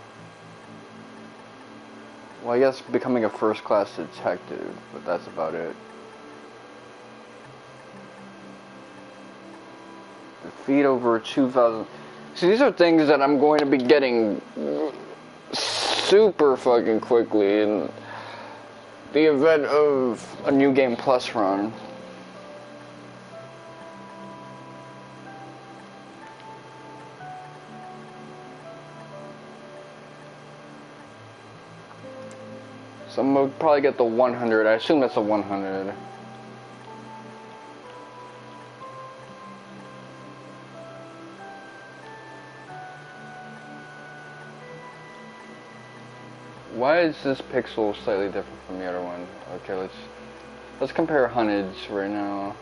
Well, I guess becoming a first-class detective, but that's about it. Defeat over 2,000... See, these are things that I'm going to be getting super fucking quickly in the event of a New Game Plus run. So I'm gonna probably get the 100. I assume that's a 100. Why is this pixel slightly different from the other one? Okay, let's compare hundreds right now.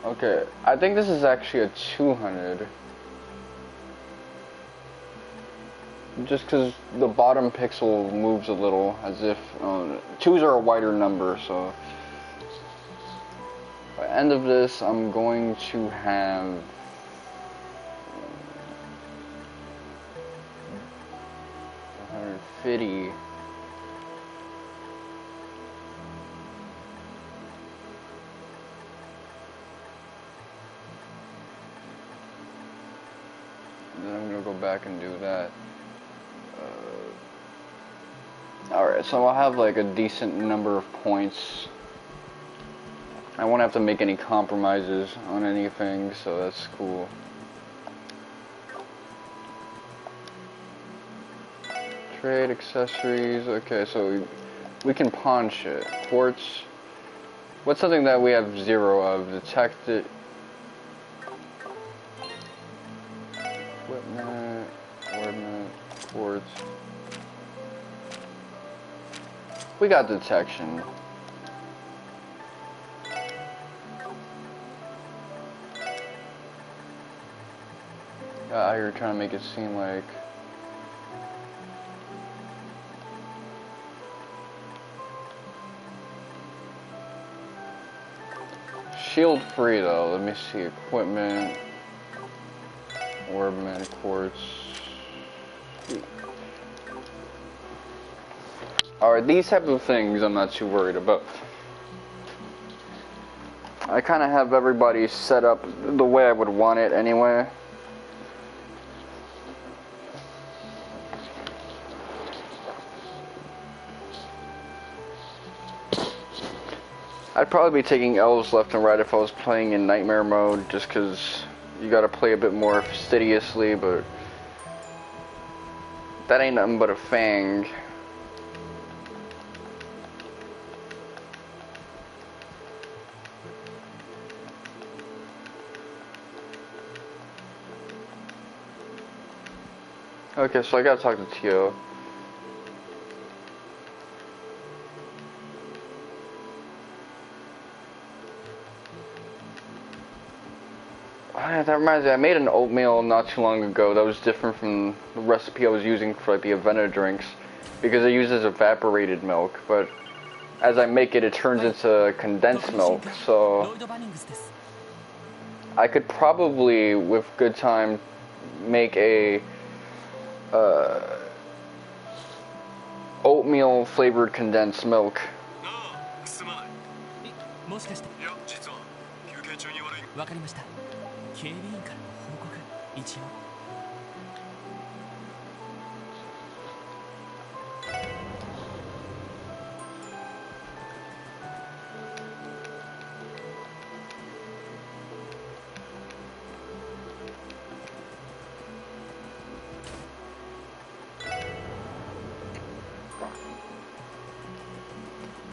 Okay, I think this is actually a 200. Just because the bottom pixel moves a little, as if 2s are a wider number, so by the end of this I'm going to have 150. Then I'm gonna go back and do that. Alright, so I'll have like a decent number of points. I won't have to make any compromises on anything, so that's cool. Trade accessories. Okay, so we can pawn shit. Quartz. What's something that we have 0 of? Detect it. Equipment. Ordnance. Quartz. We got detection. Out here trying to make it seem like shield free though. Let me see. Equipment. Orbman, quartz. Alright, these type of things I'm not too worried about. I kind of have everybody set up the way I would want it anyway. I'd probably be taking elves left and right if I was playing in nightmare mode, just because you gotta play a bit more fastidiously, but that ain't nothing but a fang. Okay, so I gotta talk to Tio. That reminds me, I made an oatmeal not too long ago that was different from the recipe I was using for like the Avena drinks, because it uses evaporated milk, but as I make it, it turns into condensed milk, so I could probably, with good time, make a oatmeal flavored condensed milk.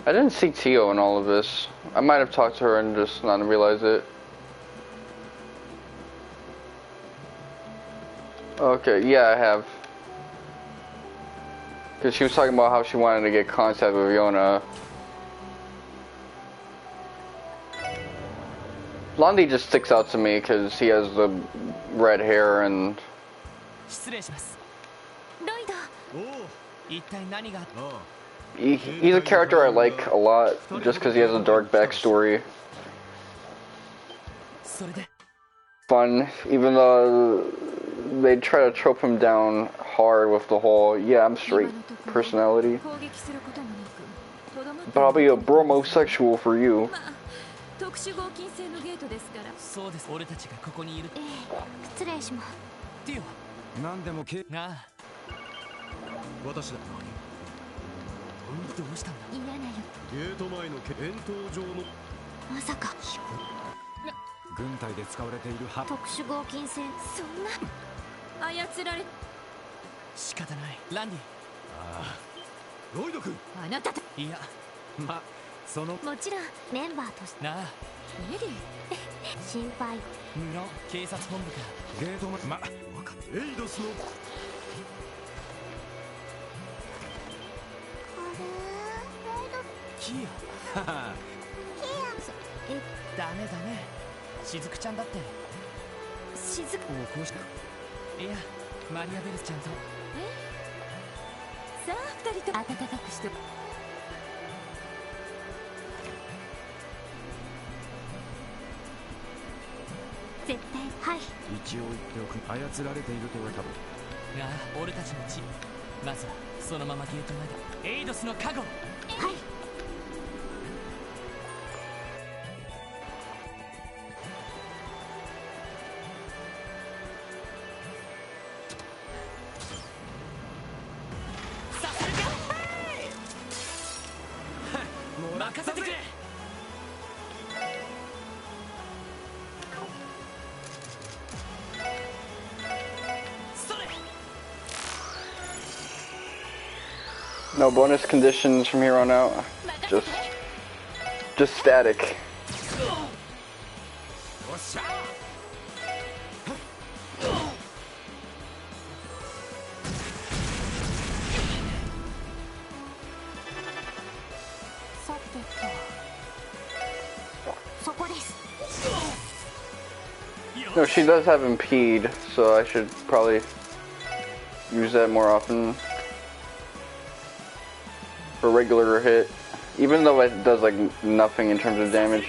I didn't see Tio in all of this. I might have talked to her and just not realized it. Okay, yeah, I have. Because she was talking about how she wanted to get contact with Yona. Blondie just sticks out to me because he has the red hair and... He's a character I like a lot, just because he has a dark backstory. Fun, even though they try to trope him down hard with the whole, yeah, I'm straight personality. But I'll be a bromosexual for you. キアダメダメ、しずくちゃんだって。しずくもうこうした。いや、マリアベルスちゃんと。さあ二人と暖かくして。絶対。はい。一応言っておく。操られているとは多分。ああ、俺たちの血。まずはそのままゲートまで。エイドスの加護。はい。任せてくれ。No bonus conditions from here on out. Just static. No, she does have impede, so I should probably use that more often for regular hit, even though it does like nothing in terms of damage.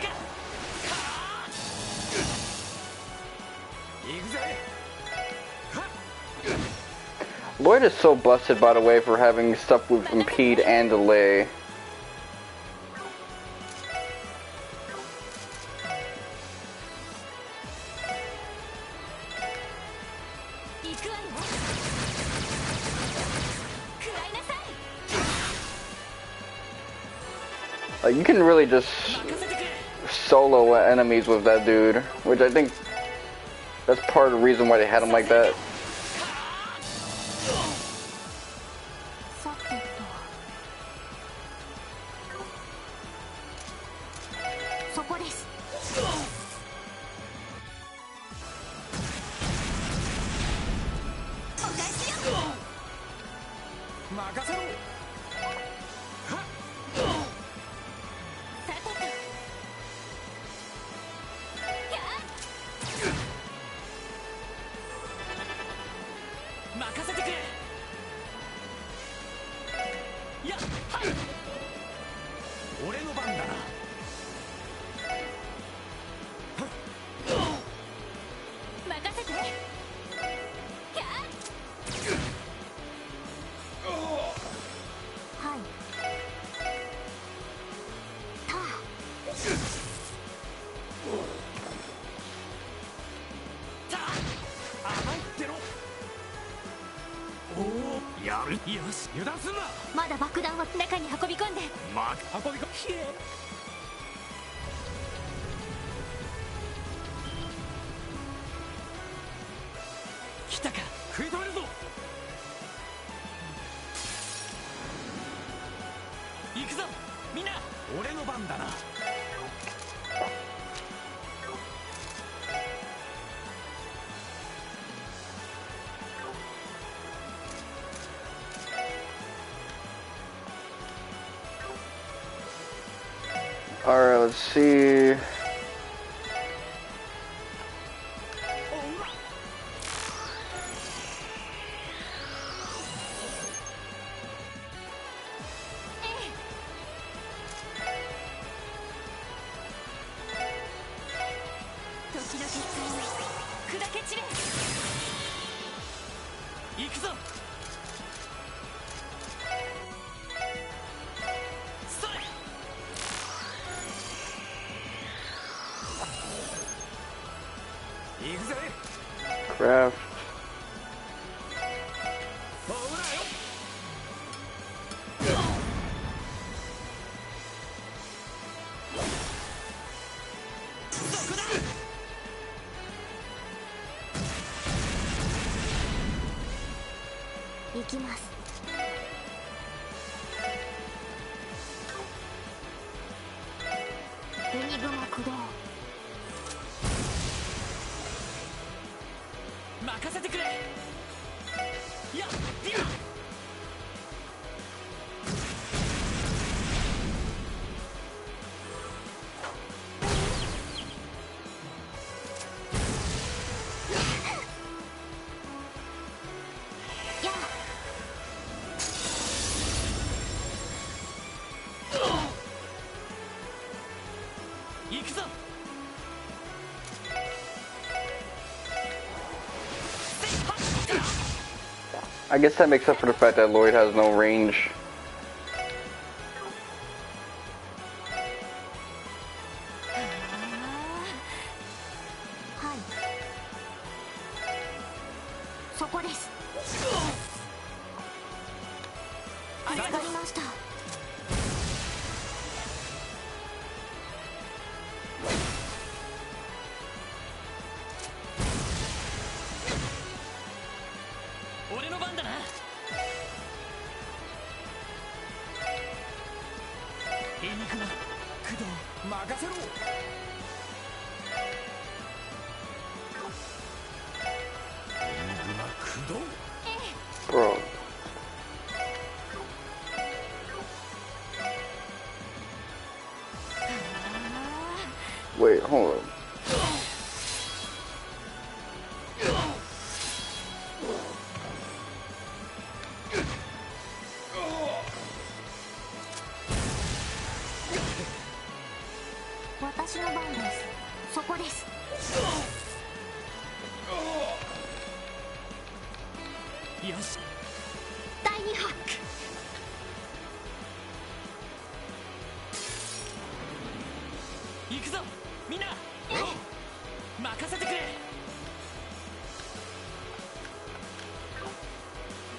Lloyd is so busted, by the way, for having stuff with impede and delay. Like, you can really just solo enemies with that dude, which I think that's part of the reason why they had him like that. Alright, let's see. Craft. I guess that makes up for the fact that Lloyd has no range. Bro. Wait, hold on.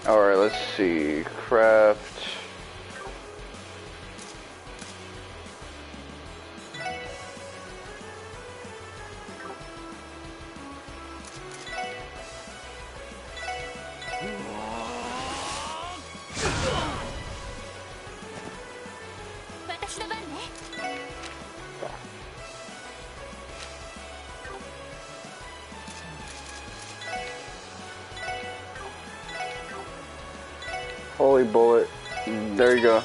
Alright, let's see. Craft. Holy bullet. There you go.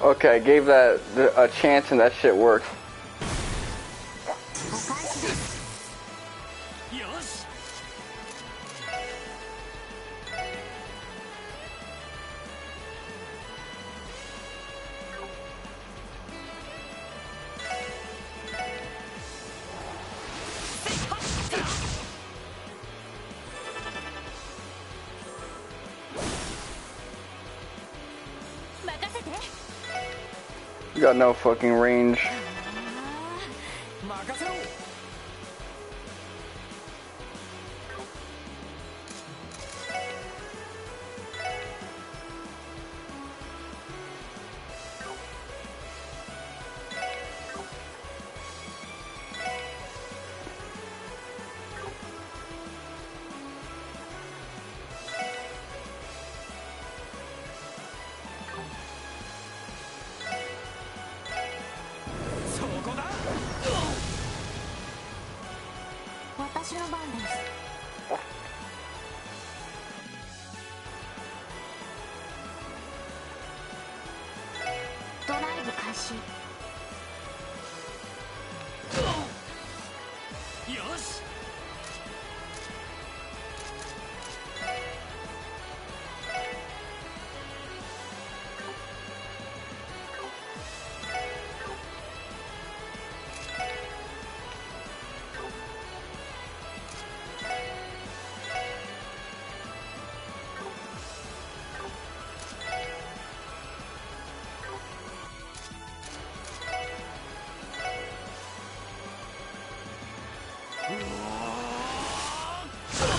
Okay, I gave that a chance and that shit worked. You got no fucking range.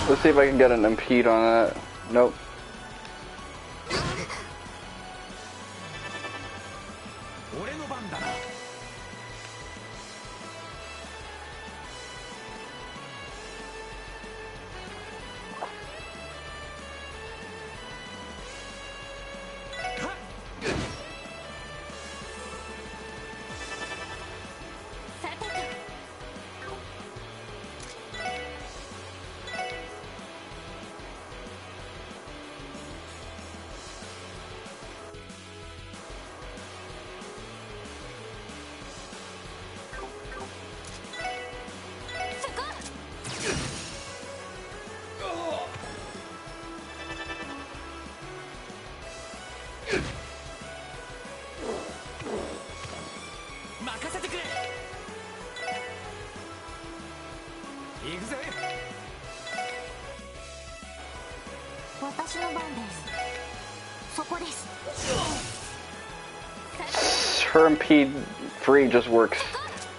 Let's see if I can get an impede on that. Nope. Her impede free just works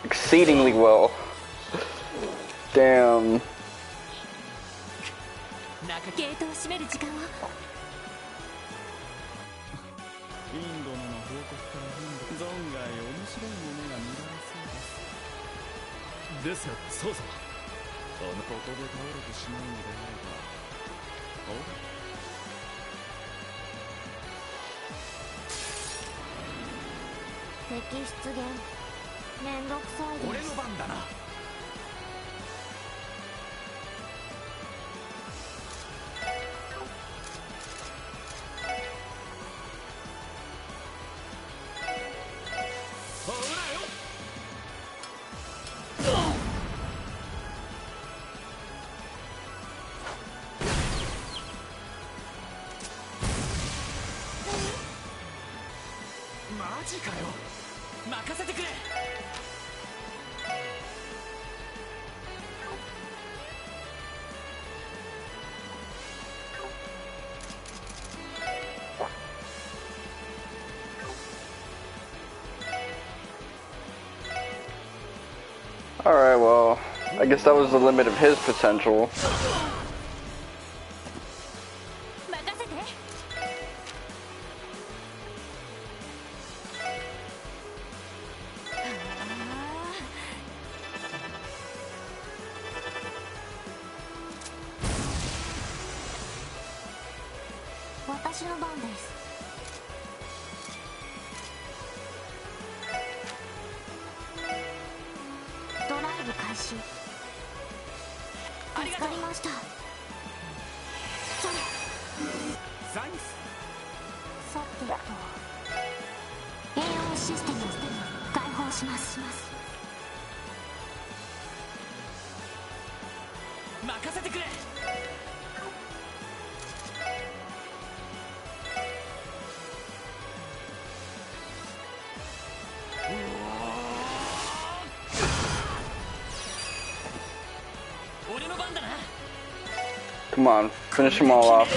exceedingly well. Damn. ゲートを閉める時間を。インドの報告から存外面白いものが見られそうです。ですが、そうさま。ここで倒れてしまうのであれば。敵出現。めんどくさいです。俺の番だな。マジかよ。任せてくれ。Alright, well, I guess that was the limit of his potential. Come on, finish them all off.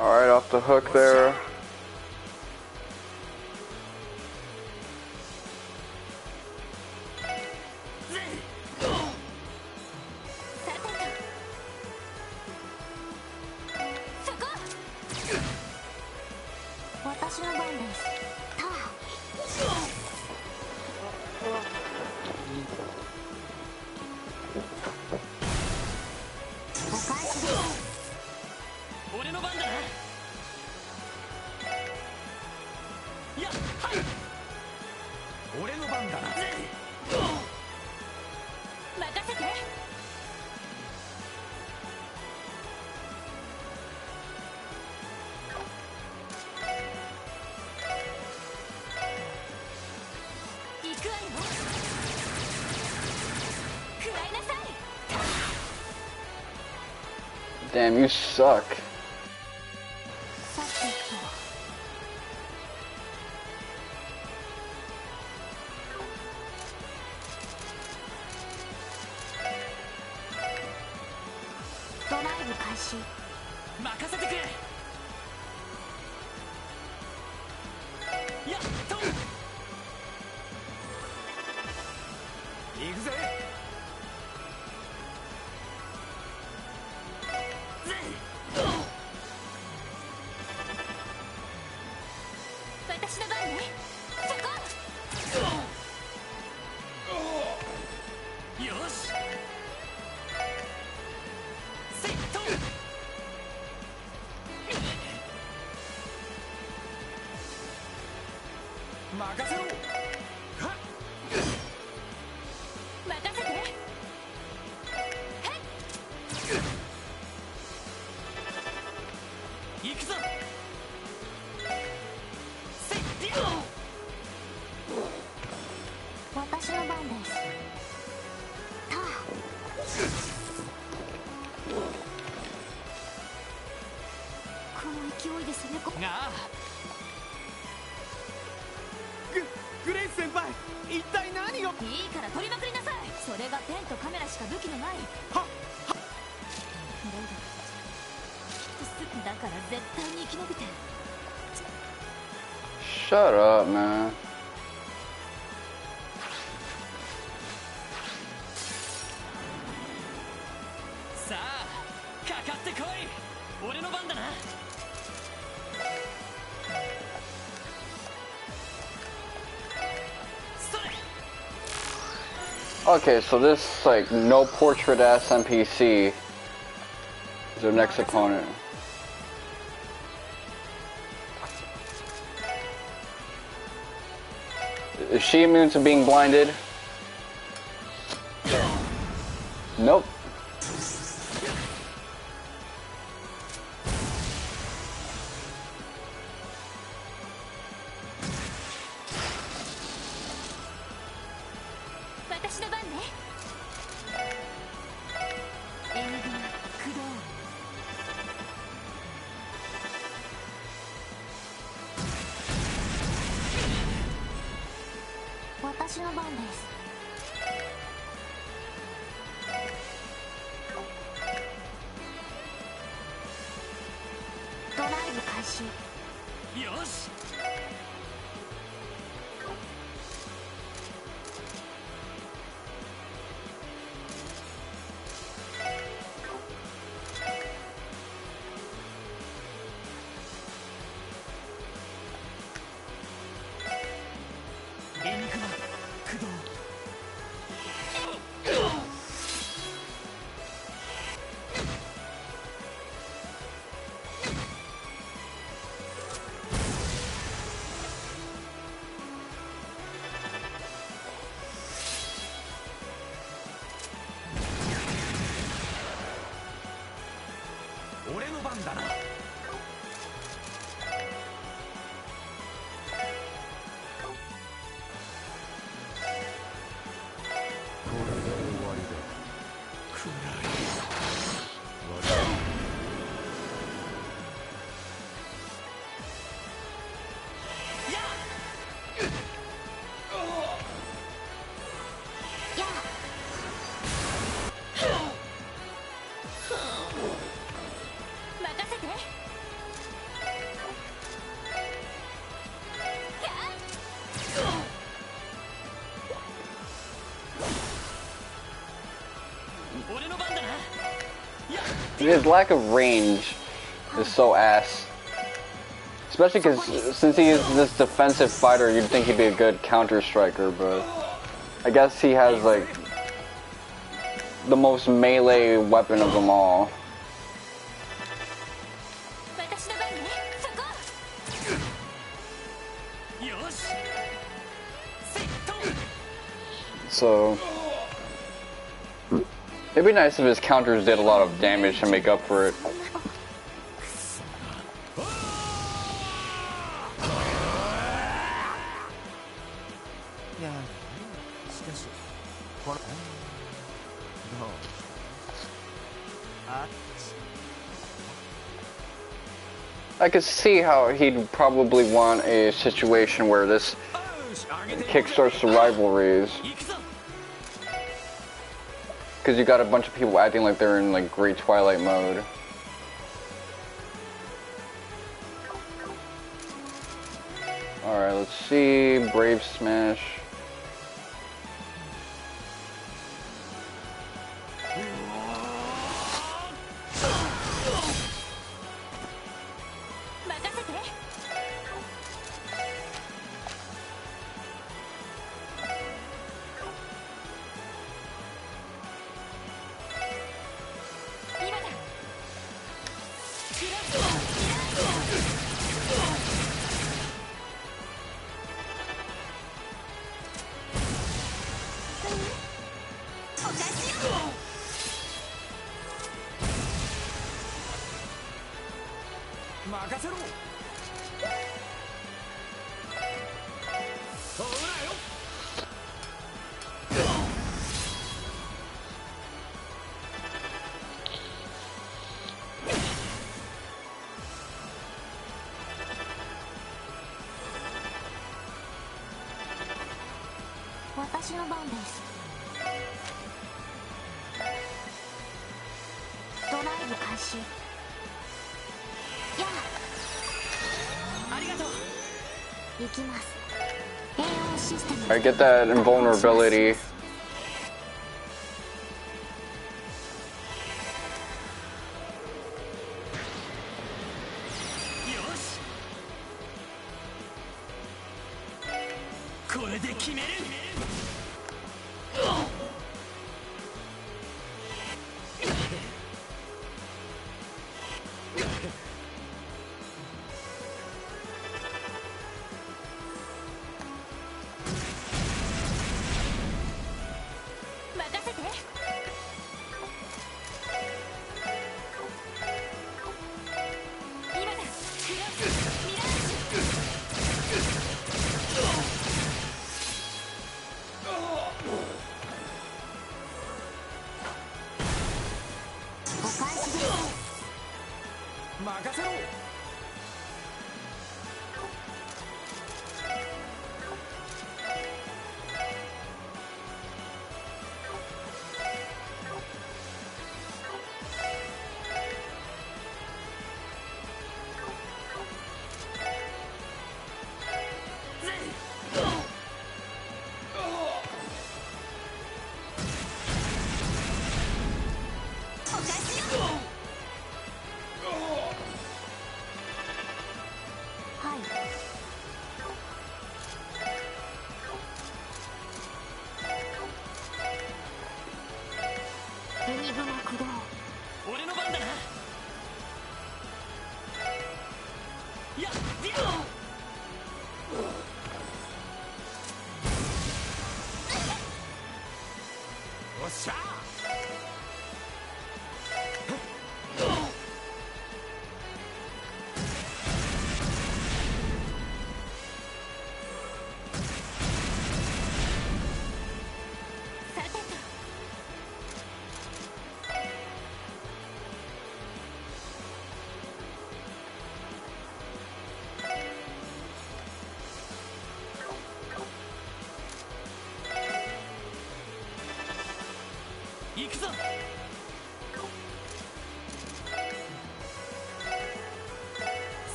Alright, off the hook there. Damn, you suck.グレイス先輩、一体何を。いいから撮りまくりなさい。それがペンとカメラしか武器のない。はっだから絶対に生き延びて。 Shut up, man. さあ、かかってこい。俺の番だな。 Okay, so this like no portrait ass NPC is their next opponent. Is she immune to being blinded? Nope. His lack of range is so ass. Especially because since he is this defensive fighter, you'd think he'd be a good counter striker, but I guess he has like the most melee weapon of them all. So it'd be nice if his counters did a lot of damage to make up for it. I could see how he'd probably want a situation where this kickstarts the rivalries. Because you got a bunch of people acting like they're in like Great Twilight mode. Alright, let's see. Brave Smash.私の番です。ドライブ開始。やあ、ありがとう。行きます。栄養システム。I get that invulnerability.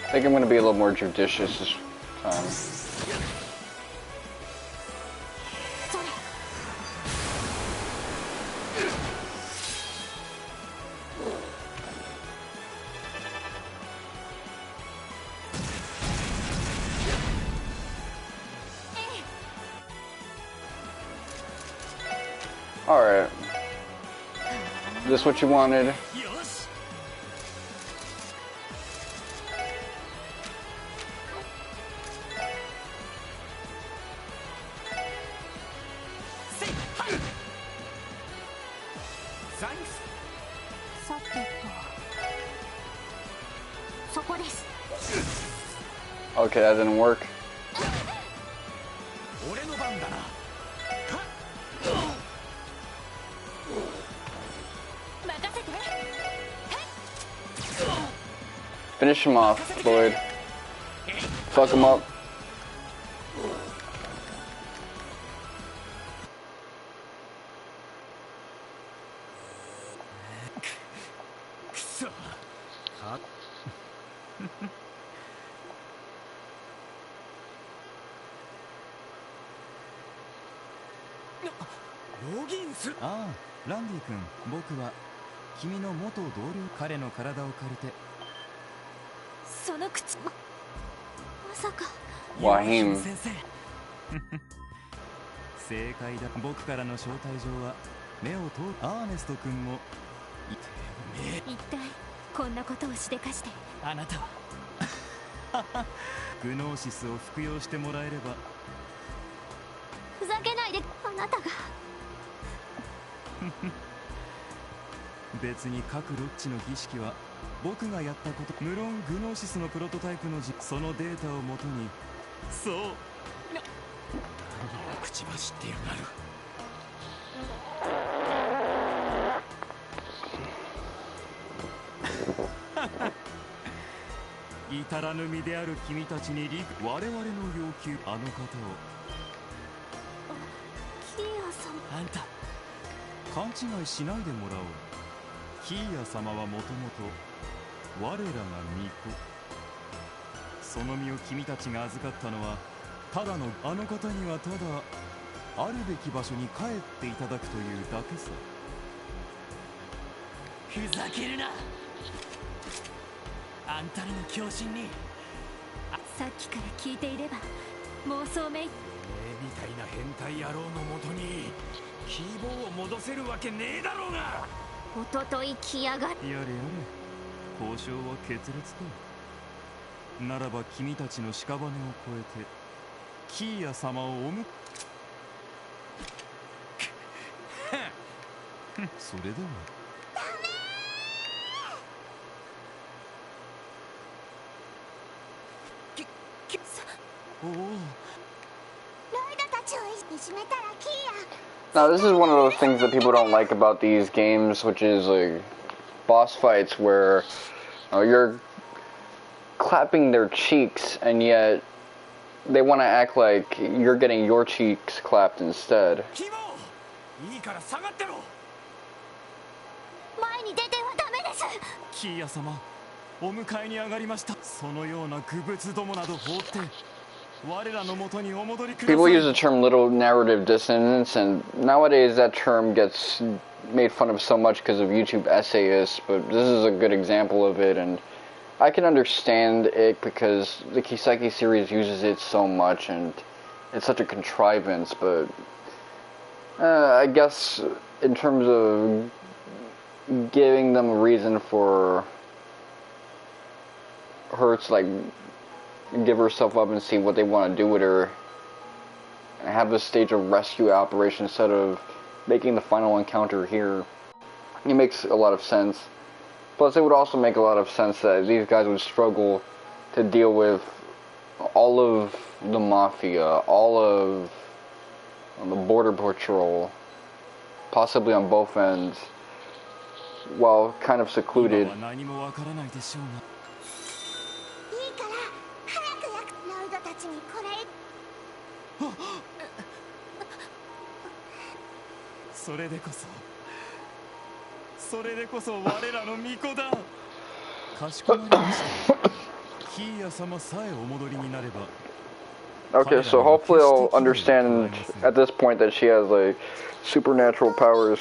I think I'm going to be a little more judicious this time. Alright. Is this what you wanted? Okay, that didn't work. 俺の番だな。 Finish him off, Lloyd. Fuck him up.ああ、ランディ君、僕は君の元同僚。彼の体を借りて。その口、まさか。Joachim。正解だ。僕からの招待状は目を通る。アーネスト君も一体こんなことをしでかしてあなたはグノーシスを服用してもらえれば。ふざけないで、あなたが。別に各ロッチの儀式は僕がやったこと。無論グノーシスのプロトタイプのそのデータをもとに。そう、何を口走ってやがる。至らぬ身である君たちに我々の要求。あの方を。キーヤさん。あんた勘違いしないでもらおう。キーヤ様はもともと我らが巫女。その身を君たちが預かったのはただの。あの方にはただあるべき場所に帰っていただくというだけさ。ふざけるな。あんたらの狂信に。さっきから聞いていれば妄想めい。みたいな変態野郎のもとに希望を戻せるわけねえだろうが。おととい来やがっ。やれやれ、交渉は決裂だ。ならば君たちの屍を越えてキーヤ様をおむそれでは。おお。Now, this is one of those things that people don't like about these games, which is like boss fights where you're clapping their cheeks and yet they want to act like you're getting your cheeks clapped instead. いいから下がってろ。前に出てはダメです。キーヤ様、お迎えに上がりました。そのような愚物どもなど放って我らの元にお戻りください。 People use the term little narrative dissonance, and nowadays that term gets made fun of so much because of YouTube essayists, but this is a good example of it, and I can understand it because the Kiseki series uses it so much, and it's such a contrivance, but I guess in terms of giving them a reason for her to like give herself up and see what they want to do with her and have a stage of rescue operation instead of making the final encounter here, it makes a lot of sense. Plus it would also make a lot of sense that these guys would struggle to deal with all of the mafia, all of the border patrol, possibly on both ends, while kind of secluded. Okay, so hopefully I'll understand at this point that she has like supernatural powers.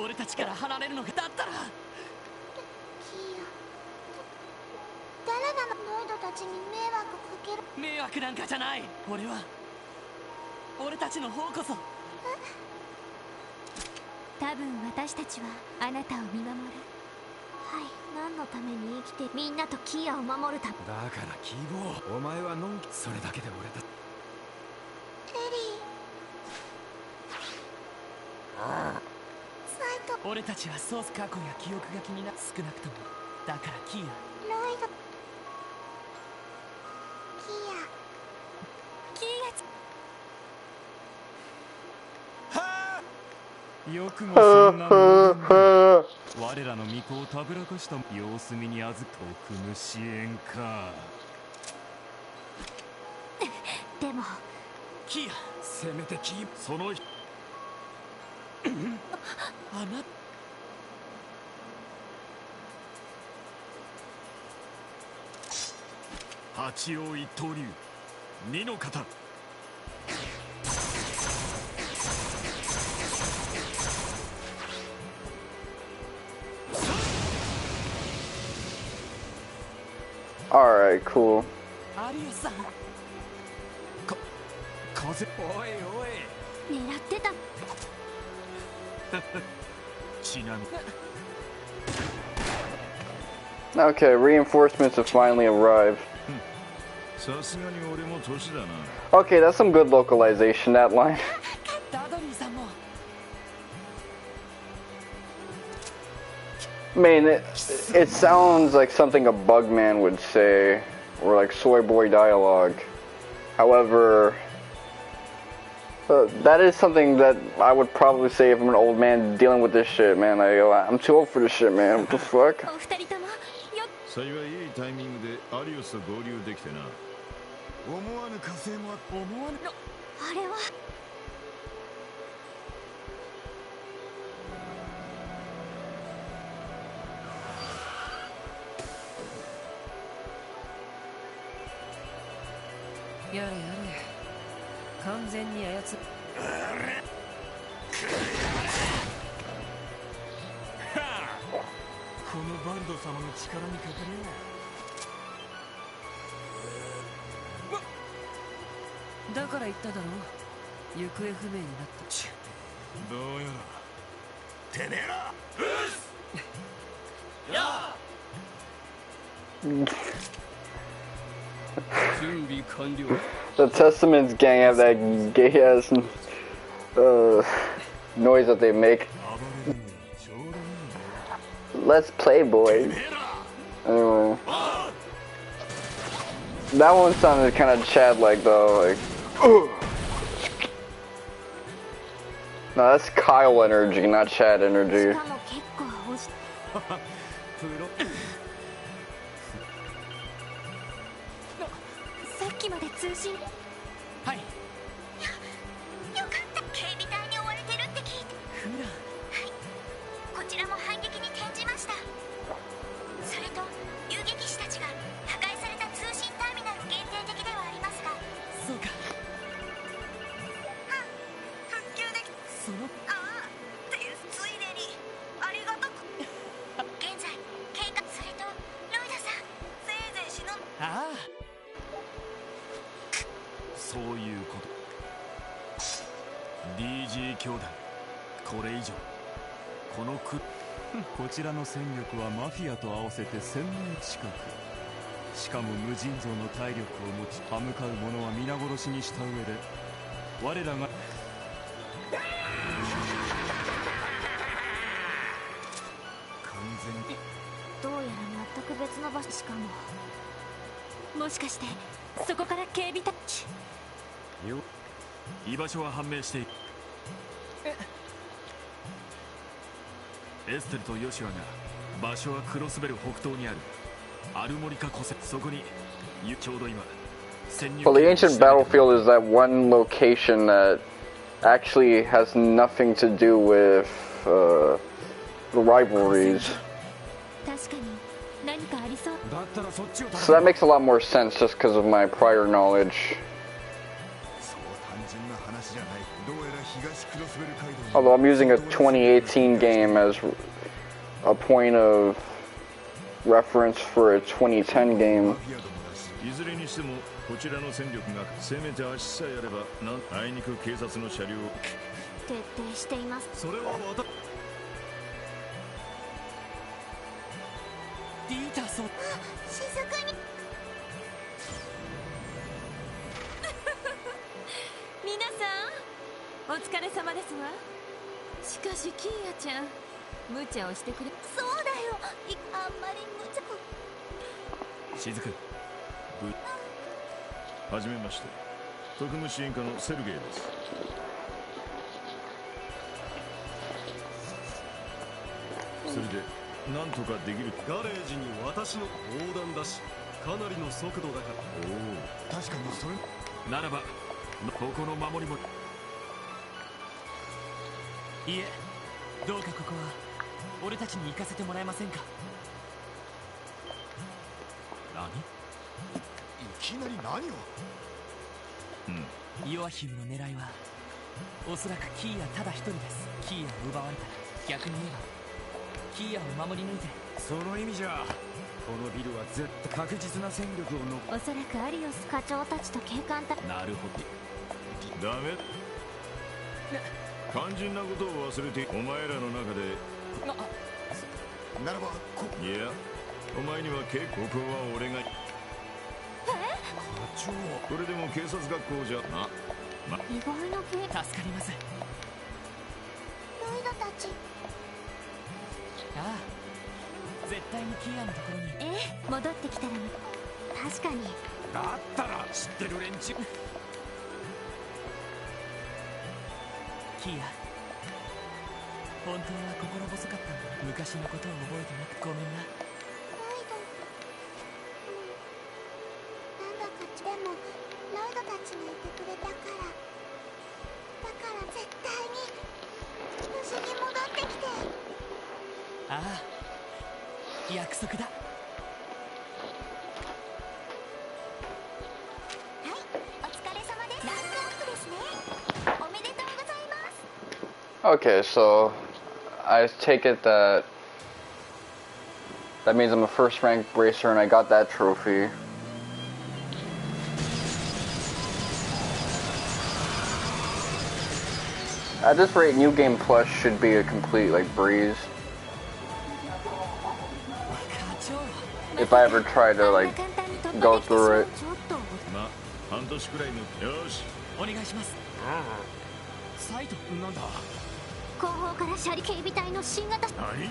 俺たちから離れるのがだったら。誰なの？ノイドたちに迷惑かける。迷惑なんかじゃない。俺たちの方こそ。多分私たちはあなたを見守る。はい、何のために生きてみんなとキーヤを守るため。だから希望、お前はのんき。それだけで俺たち。エリー。俺たちはソース過去や記憶が気にな。少なくともだからキーヤ、ロイド、キーヤ、よくもそんなの我らの巫女をたぶらかした様子見に預く特務支援か。でもキーヤ、せめてキーそのあな八王一刀流二の型。Alright, cool. アリオさん、風、おいおい、狙ってた。ちなみ。 Okay, reinforcements have finally arrived. さすがに俺も年だな。 Okay, that's some good localization, that line. ダドリーさんも。 I mean, it sounds like something a Bugman would say, or like soy boy dialogue. However, that is something that I would probably say if I'm an old man dealing with this shit, man. I'm too old for this shit, man. What the fuck? 幸いいいタイミングでアリオスと合流できてな。思わぬ火星も思わぬ。あれは。やれやれ、完全に操る。このバルド様の力にかかれ。だから言っただろ、行方不明になった。どうやらてめえら準備完了。 The Testaments gang have that gay ass noise that they make. Let's play, boys. Anyway, that one sounded kind of Chad-like though. Like, no, that's Kyle energy, not Chad energy. さっきまで通信。はい。よかった。警備隊に追われてるって聞いて。フラン。はい。こちらも反撃に転じました。それと遊撃士たちが破壊された通信ターミナル限定的ではありますが。そうか。復旧でき。その。ああ。ついでにありがたく。現在計画。それとロイドさん。せいぜい死ぬ。ああ。 そういうこと。 DG 兄弟、これ以上このこちらの戦力はマフィアと合わせて1000名近く。しかも無尽蔵の体力を持ち、歯向かう者は皆殺しにした上で我らが完全に。どうやら全く別の場所。しかももしかしてそこから警備隊。よ、居場所は判明している。エステルとヨシュアが場所はクロスベル北東にあるアルモリカ湖線。そこにちょうど今潜入。 Well, the ancient battlefield is that one location that actually has nothing to do with the rivalries. 確かに何かありそう。 So that makes a lot more sense just because of my prior knowledge. Although I'm using a 2018 game as a point of reference for a 2010 game. いずれにしてもこちらの戦力がせめて足さえあればあいにく警察の車両を徹底しています。それは私。ディータソ。静かに。皆さんお疲れ様ですわ。しかしキーヤちゃん無茶をしてくれ。そうだよ。あんまり無茶。雫。はじめまして。特務支援課のセルゲイです。それでなんとかできる。ガレージに私の砲弾だし、かなりの速度だから。おお、確かにそれならばここの守りも。いえ、どうかここは俺たちに行かせてもらえませんか。何？いきなり何を。ヨアヒムの狙いはおそらくキーヤただ一人です。キーヤを奪われたら、逆に言えばキーヤを守り抜いて。その意味じゃこのビルは絶対確実な戦力を残。おそらくアリオス課長たちと警官た。なるほど。ダメ。肝心なことを忘れて、お前らの中で。ならばいや、お前にはここは俺が。課長、これでも警察学校じゃな。意外な助かります。ロイドたち。ああ、絶対にキーヤのところに。戻ってきたら。確かに。だったら知ってる連中。キーヤ、本当は心細かったんだ。昔のことを覚えてなくごめんな。でもロイドたちがいてくれたから。だから絶対に無事に戻ってきて。ああ、約束だ。はい、お疲れ様です。ランクアップですね。おめでとうございます。Okay, so I take it that means I'm a first rank bracer and I got that trophy. At this rate, New Game Plus should be a complete, like, breeze. If I ever try to, like, go through it. 半年くらいの。よし。お願いします。サイト、なんだ。後方からシャリ警備隊の新型。何？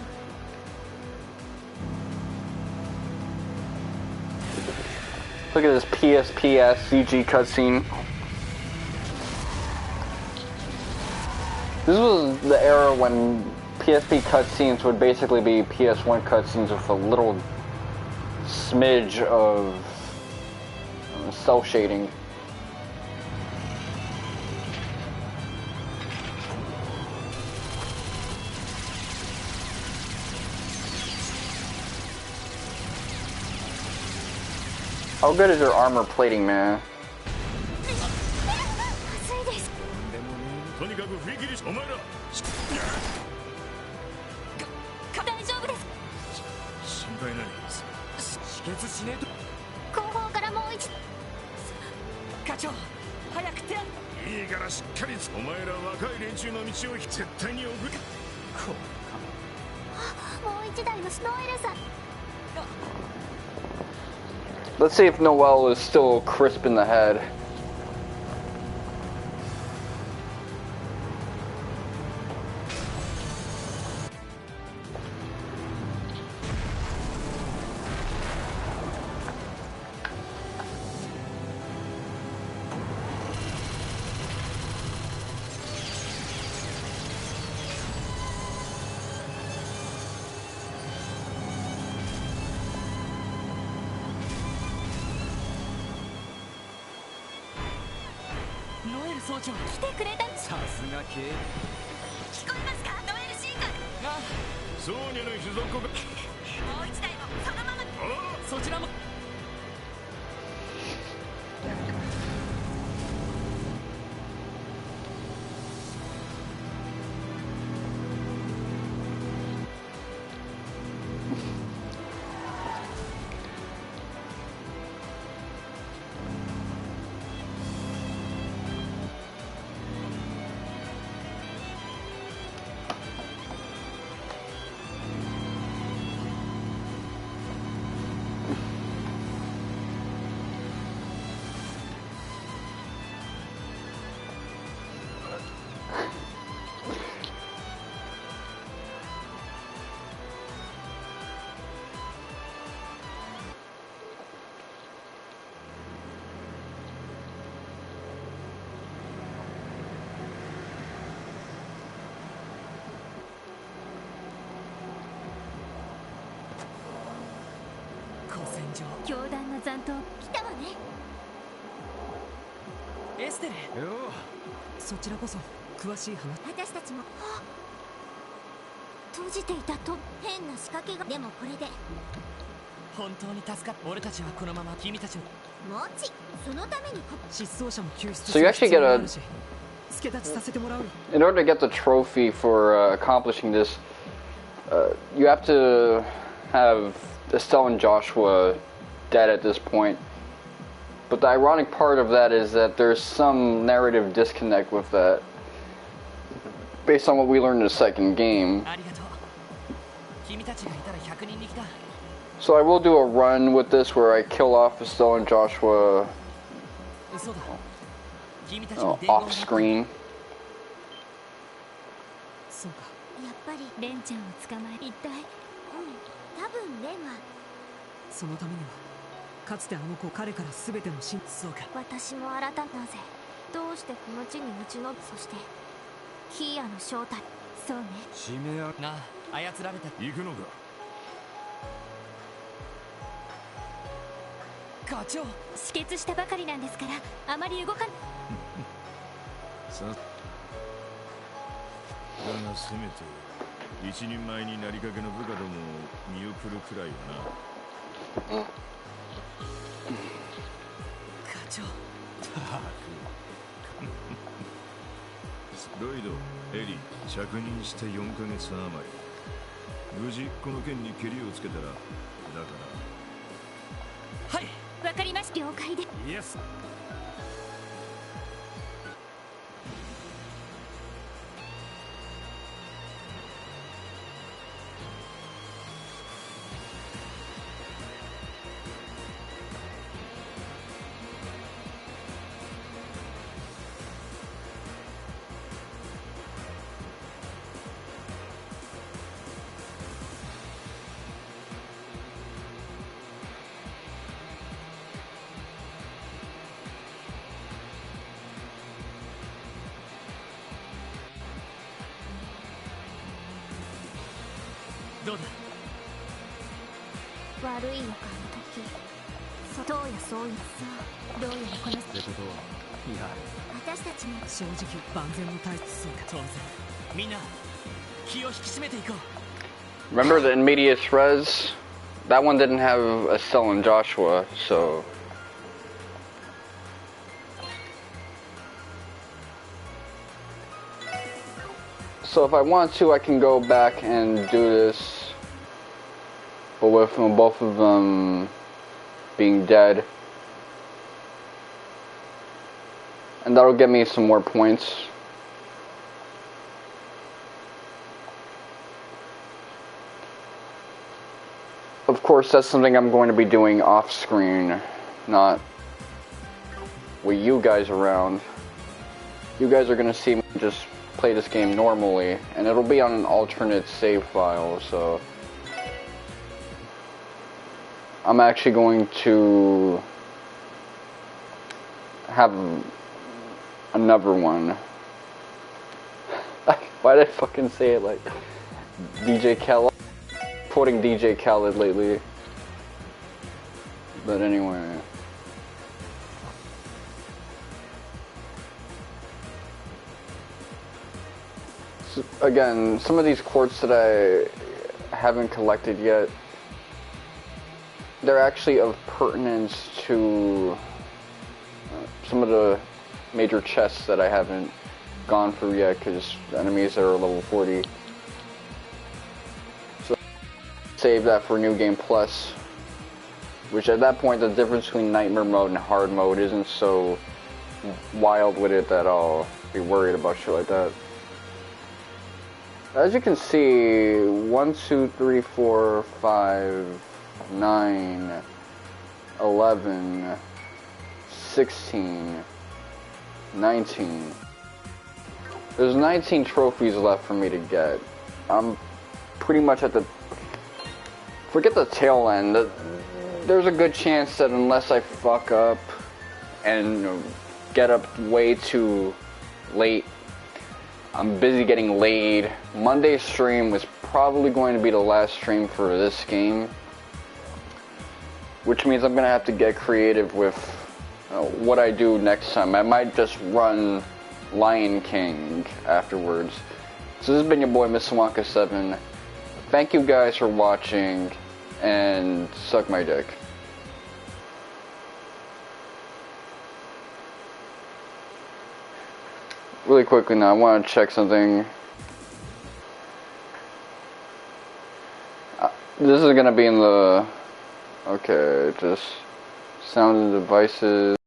Look at this PSPS CG cutscene. This was the era when PSP cutscenes would basically be PS1 cutscenes with a little smidge of cell shading. How good is your armor plating, man? とにかく振り切りし、お前ら。大丈夫です。心配ない。止血しねえと。後方からもう一。課長、早く手。いいからしっかり。お前ら若い連中の道を絶対に送る。もう一台のスノーエルさん。Let's see if Noelle is still crisp in the head.総長、来てくれた。さすが系。聞こえますか、ノエルシンガル。ああ、ソーニャの秘蔵庫が。もう一台もそのまま。そちらも。教団の残党来たわね。エステレそちらこそ詳しい話。私たちも閉じていたと変な仕掛けが。でもこれで本当に助かった。俺たちはこのまま君たちをもちそのために失踪者も救出 So you actually get a... 助立ちさせてもらう。 In order to get the trophy for accomplishing this, you have to have Estelle and Joshua dead at this point. But the ironic part of that is that there's some narrative disconnect with that, based on what we learned in the second game. So I will do a run with this where I kill off Estelle and Joshua off screen. やっぱりレンちゃんを捕まえ一体多分レンはそのためにはかつてあの子彼から全ての真相か。私も改めなぜどうしてこの地に打ちのそしてヒーヤの正体。そうね締めあなあ操られた。行くのか課長。止血したばかりなんですからあまり動かんさだがせめて一人前になりかけの部下どもを見送るくらいはな。課長ロイド、エリー、着任して4ヶ月余り。無事この件にケリをつけたらだから。はいわかりました。了解で。イエス。どうだ。悪いのかあの時。どうやそういうそうどうやらこのってことは。いや私たちも正直万全の体質そうか。当然みんな気を引き締めていこう。 Remember the immediate res? That one didn't have Estelle and Joshua, so... So if I want to, I can go back and do this, but with both of them being dead. And that'll get me some more points. Of course, that's something I'm going to be doing off screen, not with you guys around. You guys are going to see me just play this game normally, and it'll be on an alternate save file, so I'm actually going to have another one. Why did I fucking say it like DJ Khaled? Quoting DJ Khaled lately. But anyway. So again, some of these quartz that I haven't collected yet, they're actually of pertinence to some of the major chests that I haven't gone through yet because the enemies are level 40. So save that for New Game Plus, which at that point the difference between Nightmare mode and hard mode isn't so wild with it that I'll be worried about shit like that. As you can see, 1, 2, 3, 4, 5, 9, 11, 16, 19. There's 19 trophies left for me to get. I'm pretty much at the... Forget the tail end. There's a good chance that unless I fuck up and get up way too late, I'm busy getting laid. Monday's stream was probably going to be the last stream for this game. which means I'm gonna have to get creative with what I do next time. I might just run Lion King afterwards. So this has been your boy, Mr. Wonka 7. Thank you guys for watching, and suck my dick. Really quickly now, I want to check something. This is gonna be in the... Okay, just sound and devices,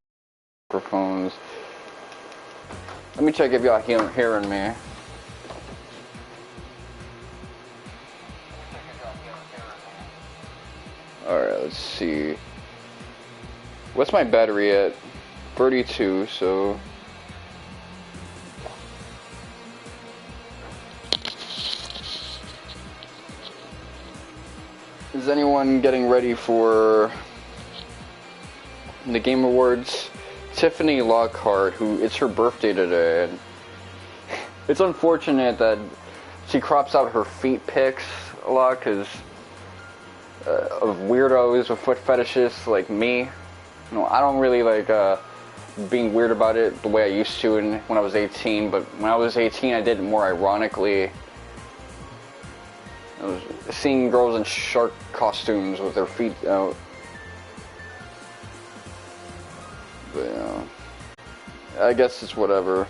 microphones. Let me check if y'all hearing me. Alright, let's see. What's my battery at? 32, so... Is anyone getting ready for the Game Awards? Tiffany Lockhart, it's her birthday today, and it's unfortunate that she crops out her feet pics a lot because of weirdos with foot fetishes like me. You know, I don't really like being weird about it the way I used to when I was 18, but when I was 18 I did it more ironically. I was seeing girls in shark costumes with their feet out. But, I guess it's whatever.